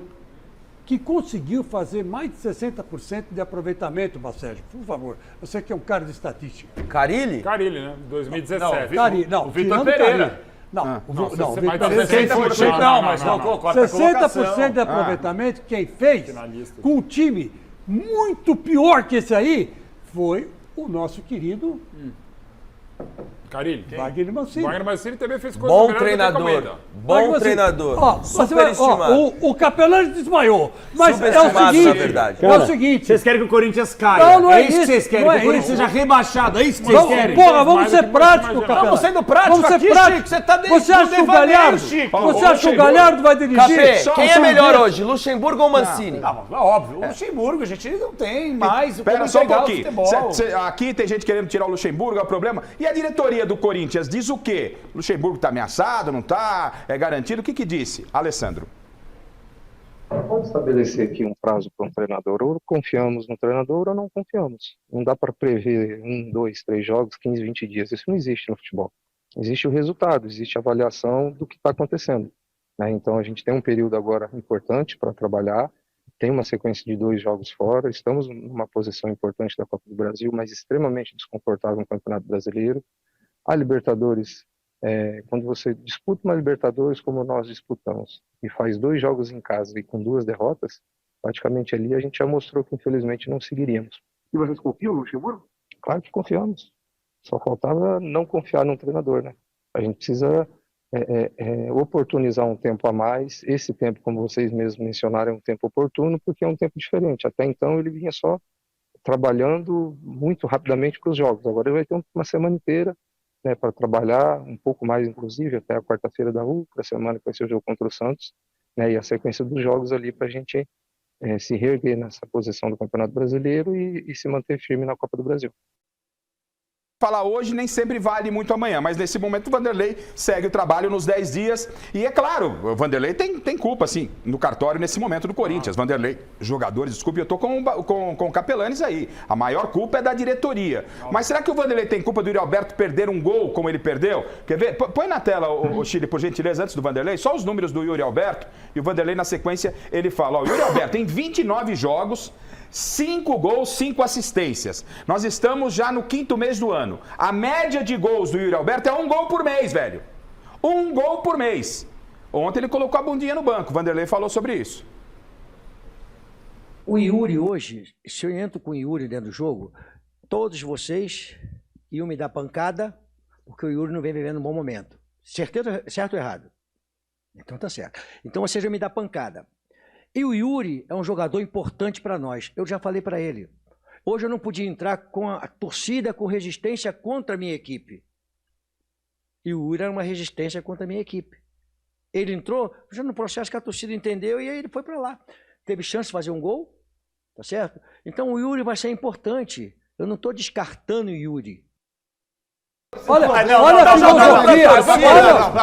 que conseguiu fazer mais de 60% de aproveitamento, Bacérgio? Por favor, você que é um cara de estatística. Carilli? Carilli, né? 2017. Não, o Vitor tirando Pereira. Carilli. Não, o Não, Vitor mais Pereira, 60% não, mas não colocou a colocação. 60% de aproveitamento, quem fez Finalista. com um time muito pior que esse aí foi o nosso querido Carilli. Wagner Mancini. Wagner Mancini também fez coisa Bom melhor do que treinador. Almeida. Bom treinador. Ó, você vai- ó, Superestimado. o Capelani desmaiou. Mas é o Subestimado, seguinte, na verdade. é o seguinte. Vocês querem que o Corinthians caia? Não, não é isso que isso, vocês querem, não que é o Corinthians isso. seja rebaixado. É isso que vocês Vamos, querem? porra, vamos mais ser do que você práticos, imagina. Capelani. Vamos sendo práticos Vamos ser aqui, práticos. Chico. Você tá dentro Você acha do que o devaneio, Galhardo, Chico. você acha que o Luxemburgo. Galhardo vai dirigir? Capê, Só quem um é melhor segundo. hoje, Luxemburgo ou Mancini? Não, é óbvio. O Luxemburgo, a gente não tem mais o Pera como só um pegar o pouquinho. futebol. Aqui tem gente querendo tirar o Luxemburgo, é o problema. E a diretoria do Corinthians diz o quê? O Luxemburgo está ameaçado, não está? É garantido? O que disse? Alessandro. Pode estabelecer aqui um prazo para um treinador. Ou confiamos no treinador ou não confiamos. Não dá para prever 1, 2, 3 jogos, 15, 20 dias. Isso não existe no futebol. Existe o resultado, existe a avaliação do que está acontecendo, né? Então a gente tem um período agora importante para trabalhar. Tem uma sequência de 2 jogos fora. Estamos numa posição importante da Copa do Brasil, mas extremamente desconfortável no Campeonato Brasileiro. A Libertadores, quando você disputa uma Libertadores como nós disputamos e faz 2 jogos em casa e com 2 derrotas, praticamente ali a gente já mostrou que infelizmente não seguiríamos. E vocês confiam no Luxemburgo? Claro que confiamos. Só faltava não confiar no treinador, né? A gente precisa oportunizar um tempo a mais. Esse tempo, como vocês mesmos mencionaram, é um tempo oportuno porque é um tempo diferente. Até então ele vinha só trabalhando muito rapidamente para os jogos. Agora ele vai ter uma semana inteira né, para trabalhar um pouco mais, inclusive, até a quarta-feira da outra semana, que vai ser o jogo contra o Santos, né, e a sequência dos jogos ali para a gente se reerguer nessa posição do Campeonato Brasileiro e se manter firme na Copa do Brasil. Falar hoje nem sempre vale muito amanhã, mas nesse momento o Vanderlei segue o trabalho nos 10 dias e é claro, o Vanderlei tem culpa, sim, no cartório nesse momento do Corinthians. Vanderlei, jogadores, desculpe, eu tô com o Capelanes aí, a maior culpa é da diretoria. Mas será que o Vanderlei tem culpa do Yuri Alberto perder um gol como ele perdeu? Quer ver? Põe na tela, o Chile, por gentileza, antes do Vanderlei, só os números do Yuri Alberto e o Vanderlei na sequência ele fala, ó, o Yuri Alberto em 29 jogos, 5 gols, 5 assistências. Nós estamos já no 5º mês do ano. A média de gols do Yuri Alberto é 1 gol por mês, velho. 1 gol por mês. Ontem ele colocou a bundinha no banco. O Vanderlei falou sobre isso. O Yuri hoje, se eu entro com o Yuri dentro do jogo, todos vocês iam me dar pancada, porque o Yuri não vem vivendo um bom momento. Certeza, certo ou errado? Então tá certo. Então vocês vão me dar pancada. E o Yuri é um jogador importante para nós. Eu já falei para ele. Hoje eu não podia entrar com a torcida com resistência contra a minha equipe. E o Yuri era uma resistência contra a minha equipe. Ele entrou já no processo que a torcida entendeu e aí ele foi para lá. Teve chance de fazer um gol, tá certo? Então o Yuri vai ser importante. Eu não estou descartando o Yuri. Olha a filosofia,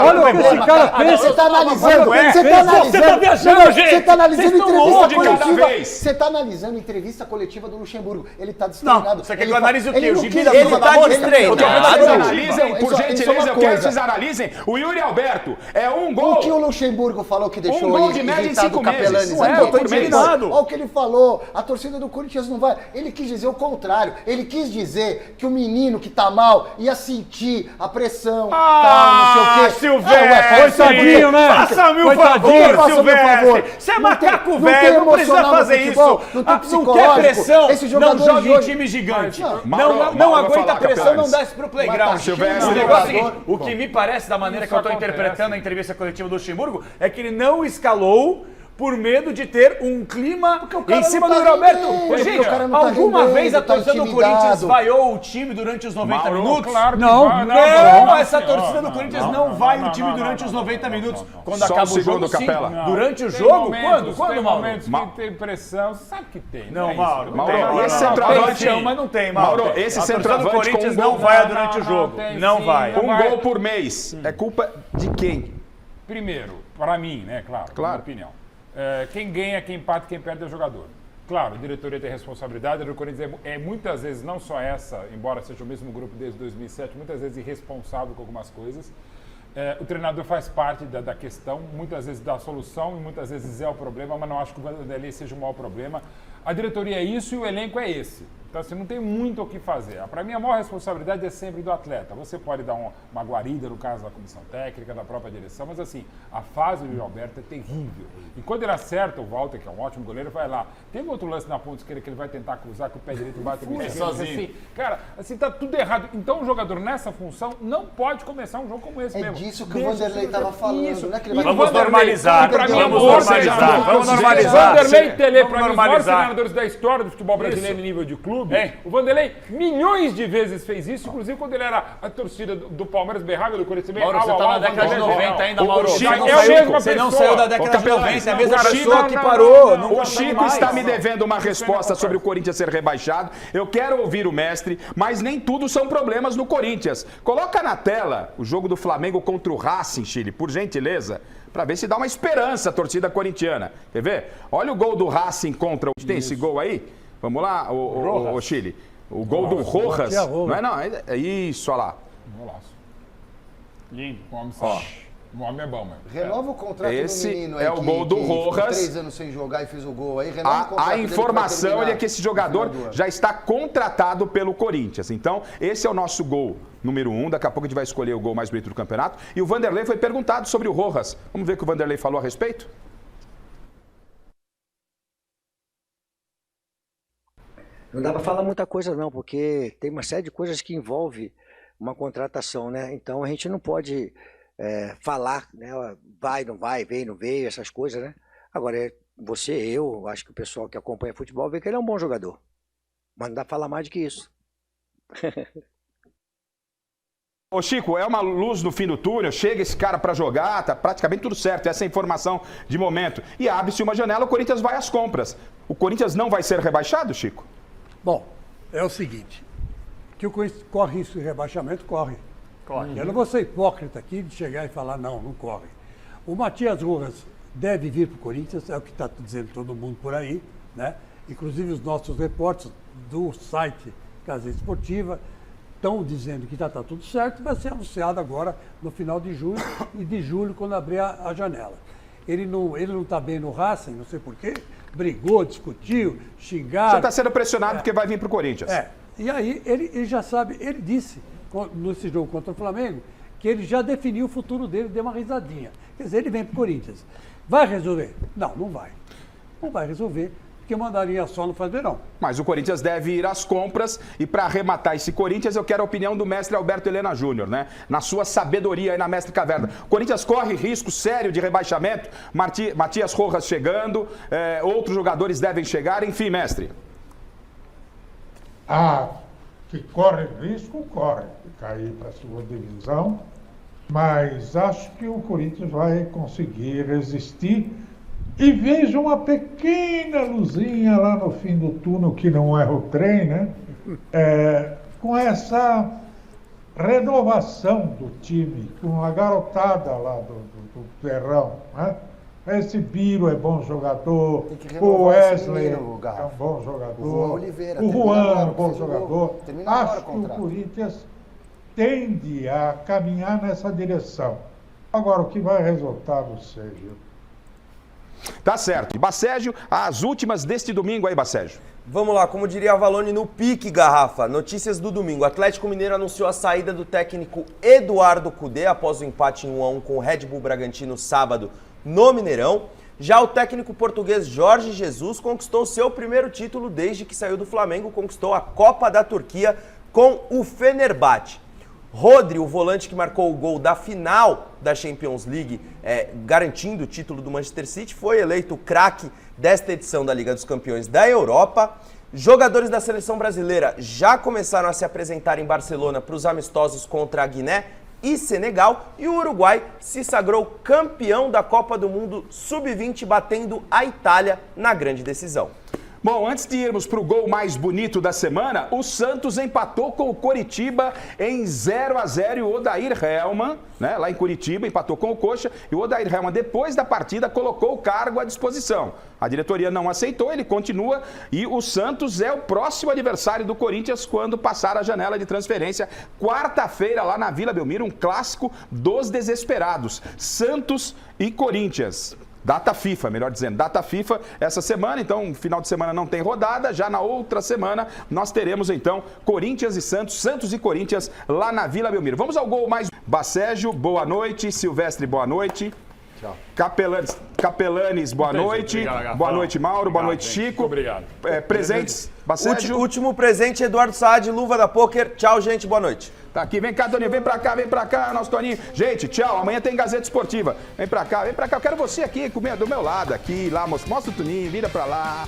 olha o que esse cara pensa. Você está analisando, Você está viajando, gente. Você está analisando entrevista coletiva. vez. Você está analisando entrevista coletiva do Luxemburgo. Ele está destreinado. Você quer que eu analise o quê? O gibi da Ele Turma tá da Mônica? destreinado. Vocês analisem, por Isso é gentileza, uma eu quero que coisa. vocês analisem. O Yuri Alberto é 1 gol. O que o Luxemburgo falou que deixou gol de média em irritado 5 o Capelanes meses. aqui? Eu tô indignado. Olha o que ele falou. A torcida do Corinthians não vai. Ele quis dizer o contrário. Ele quis dizer que o menino que tá mal ia sentir a pressão. Não sei o quê. Silvestre! Coitadinho, né? Faça-me um Coitadinho. favor, Silvestre! Você é macaco velho, não precisa fazer isso! Não tem Não quer psicológico. pressão, Esse não jogador joga de em hoje- time gigante. Mauro, Não Mauro, aguenta falar, pressão, Capelanes. não desce pro playground. Silvestre. O negócio é o seguinte, o que me parece, da maneira que eu tô interpretando a entrevista coletiva do Luxemburgo, é que ele não escalou por medo de ter um clima em cima do Roberto. Gente, alguma vez a torcida do Corinthians vaiou o time durante os 90 minutos? Claro que Não, vai, Não, essa torcida do Corinthians não vai o time durante os 90 minutos. Quando Só acaba um o jogo, segundo, sim. Capela. Durante o Tem jogo? momentos, Quando, tem Mauro? momentos que tem pressão, você sabe que tem. Não, é isso. Mauro. Mauro, não tem, esse não, centroavante- tem, mas não tem, Mauro. Mauro, esse A torcida do centroavante com Corinthians um não gol- vai durante o jogo. tem Não sim, vai. não 1 vai. gol por mês. É culpa de quem? Primeiro, para mim, né, claro, Claro. minha opinião. Quem ganha, quem empata, quem perde é o jogador. Claro, a diretoria tem responsabilidade, o Corinthians é muitas vezes, não só essa, embora seja o mesmo grupo desde 2007, muitas vezes irresponsável com algumas coisas. O treinador faz parte da questão, muitas vezes da solução e muitas vezes é o problema, mas não acho que o Vanderlei seja o maior problema. A diretoria é isso e o elenco é esse. Então, assim, não tem muito o que fazer. Para mim, a maior responsabilidade é sempre do atleta. Você pode dar uma guarida, no caso da comissão técnica, da própria direção, mas, assim, a fase do Yuri Alberto é terrível. E quando ele acerta, o Walter, que é um ótimo goleiro, vai lá. Tem um outro lance na ponta esquerda que ele vai tentar cruzar, que o pé direito bate no esquerdo. Assim, cara, assim, tá tudo errado. Então, o jogador nessa função não pode começar um jogo como esse mesmo. É disso que o Vanderlei estava falando. Isso. Não é que ele vai Vamos normalizar. Pra mim, Vamos ou seja, normalizar. Vamos normalizar. Vanderlei Tele, Vamos para mim, os maiores normalizar. treinadores da história do futebol brasileiro em nível de clube. O Vanderlei milhões de vezes fez isso, inclusive quando ele era a torcida do Palmeiras berrava, do Corinthians Mauro, você tá na década de 90 ainda, Mauro. Você não saiu da década de 90, é a mesma O pessoa Chico- que parou. O Chico está me devendo uma resposta sobre o Corinthians ser rebaixado. Eu quero ouvir o mestre, mas nem tudo são problemas no Corinthians. Coloca na tela o jogo do Flamengo contra o Racing, Chile, por gentileza, para ver se dá uma esperança a torcida corintiana. Quer ver? Olha o gol do Racing contra o... Tem esse gol aí? Vamos lá, o Chile. O gol do Rojas. Não é não, é isso, olha lá. Golaço. Lindo. O homem Ó. O homem é bom, mano. Renova o contrato Esse do menino é aí o gol do ficou Rojas. 3 anos sem jogar e fez o gol aí. Renova o contrato A dele que vai informação terminar é que esse jogador no final do ano. já está contratado pelo Corinthians. Então, esse é o nosso gol número 1. Daqui a pouco a gente vai escolher o gol mais bonito do campeonato. E o Vanderlei foi perguntado sobre o Rojas. Vamos ver o que o Vanderlei falou a respeito? Não dá para falar muita coisa não, porque tem uma série de coisas que envolve uma contratação, né? Então a gente não pode falar, né? Vai, não vai, veio, não veio, essas coisas, né? Agora, eu acho que o pessoal que acompanha futebol vê que ele é um bom jogador. Mas não dá para falar mais do que isso. Ô Chico, é uma luz no fim do túnel, chega esse cara para jogar, tá praticamente tudo certo, essa é a informação de momento. E abre-se uma janela, o Corinthians vai às compras. O Corinthians não vai ser rebaixado, Chico? Bom, é o seguinte, que o Corinthians corre risco de rebaixamento, corre. Eu não vou ser hipócrita aqui de chegar e falar, não corre. O Matias Rojas deve vir para o Corinthians, é o que está dizendo todo mundo por aí, né? Inclusive os nossos repórteres do site Gazeta Esportiva estão dizendo que está tudo certo, vai ser anunciado agora no final de junho e de julho, quando abrir a janela. Ele não está bem no Racing, não sei porquê, brigou, discutiu, xingaram. Já está sendo pressionado porque vai vir para o Corinthians. E aí ele já sabe, ele disse nesse jogo contra o Flamengo que ele já definiu o futuro dele, deu uma risadinha. Quer dizer, ele vem para o Corinthians. Vai resolver? Não vai. Não vai resolver. Porque mandaria só no faz verão. Mas o Corinthians deve ir às compras e para arrematar esse Corinthians eu quero a opinião do mestre Alberto Helena Júnior, né? Na sua sabedoria aí na Mestre Caverna. O Corinthians corre risco sério de rebaixamento, Matias Rojas chegando, outros jogadores devem chegar, enfim, mestre. Que corre risco, corre de cair para a segunda divisão, mas acho que o Corinthians vai conseguir resistir. E vejo uma pequena luzinha lá no fim do túnel, que não é o trem, né? Com essa renovação do time, com a garotada lá do Terrão, né? Esse Biro é bom jogador, o Wesley é um bom jogador, o Juan é um bom jogador. Acho que o Corinthians tende a caminhar nessa direção. Agora, o que vai resultar, não sei, viu? Tá certo. E Bacégio, as últimas deste domingo aí, Bacégio. Vamos lá, como diria a Valone, no pique, Garrafa. Notícias do domingo. O Atlético Mineiro anunciou a saída do técnico Eduardo Cudê após o empate em 1-1 com o Red Bull Bragantino sábado no Mineirão. Já o técnico português Jorge Jesus conquistou seu primeiro título desde que saiu do Flamengo, conquistou a Copa da Turquia com o Fenerbahçe. Rodri, o volante que marcou o gol da final da Champions League, garantindo o título do Manchester City, foi eleito o craque desta edição da Liga dos Campeões da Europa. Jogadores da seleção brasileira já começaram a se apresentar em Barcelona para os amistosos contra a Guiné e Senegal, e o Uruguai se sagrou campeão da Copa do Mundo Sub-20, batendo a Itália na grande decisão. Bom, antes de irmos para o gol mais bonito da semana, o Santos empatou com o Coritiba em 0-0 e o Odair Hellmann, né, lá em Curitiba, empatou com o Coxa e o Odair Hellmann, depois da partida, colocou o cargo à disposição. A diretoria não aceitou, ele continua e o Santos é o próximo adversário do Corinthians quando passar a janela de transferência. Quarta-feira, lá na Vila Belmiro, um clássico dos desesperados, Santos e Corinthians. Data FIFA, melhor dizendo, data FIFA essa semana, então final de semana não tem rodada, já na outra semana nós teremos então Corinthians e Santos, Santos e Corinthians lá na Vila Belmiro. Vamos ao gol mais... Bacégio, boa noite, Silvestre, boa noite. Tchau. Capelanes, boa noite. Obrigado, boa noite, Mauro, boa noite, gente. Chico. Obrigado. Presentes, Bacégio. Último presente, Eduardo Saad, luva da Poker. Tchau, gente, boa noite. Tá aqui, vem cá, Toninho, vem pra cá, nosso Toninho. Gente, tchau, amanhã tem Gazeta Esportiva. Vem pra cá, eu quero você aqui do meu lado, aqui, lá, mostra o Toninho, vira pra lá.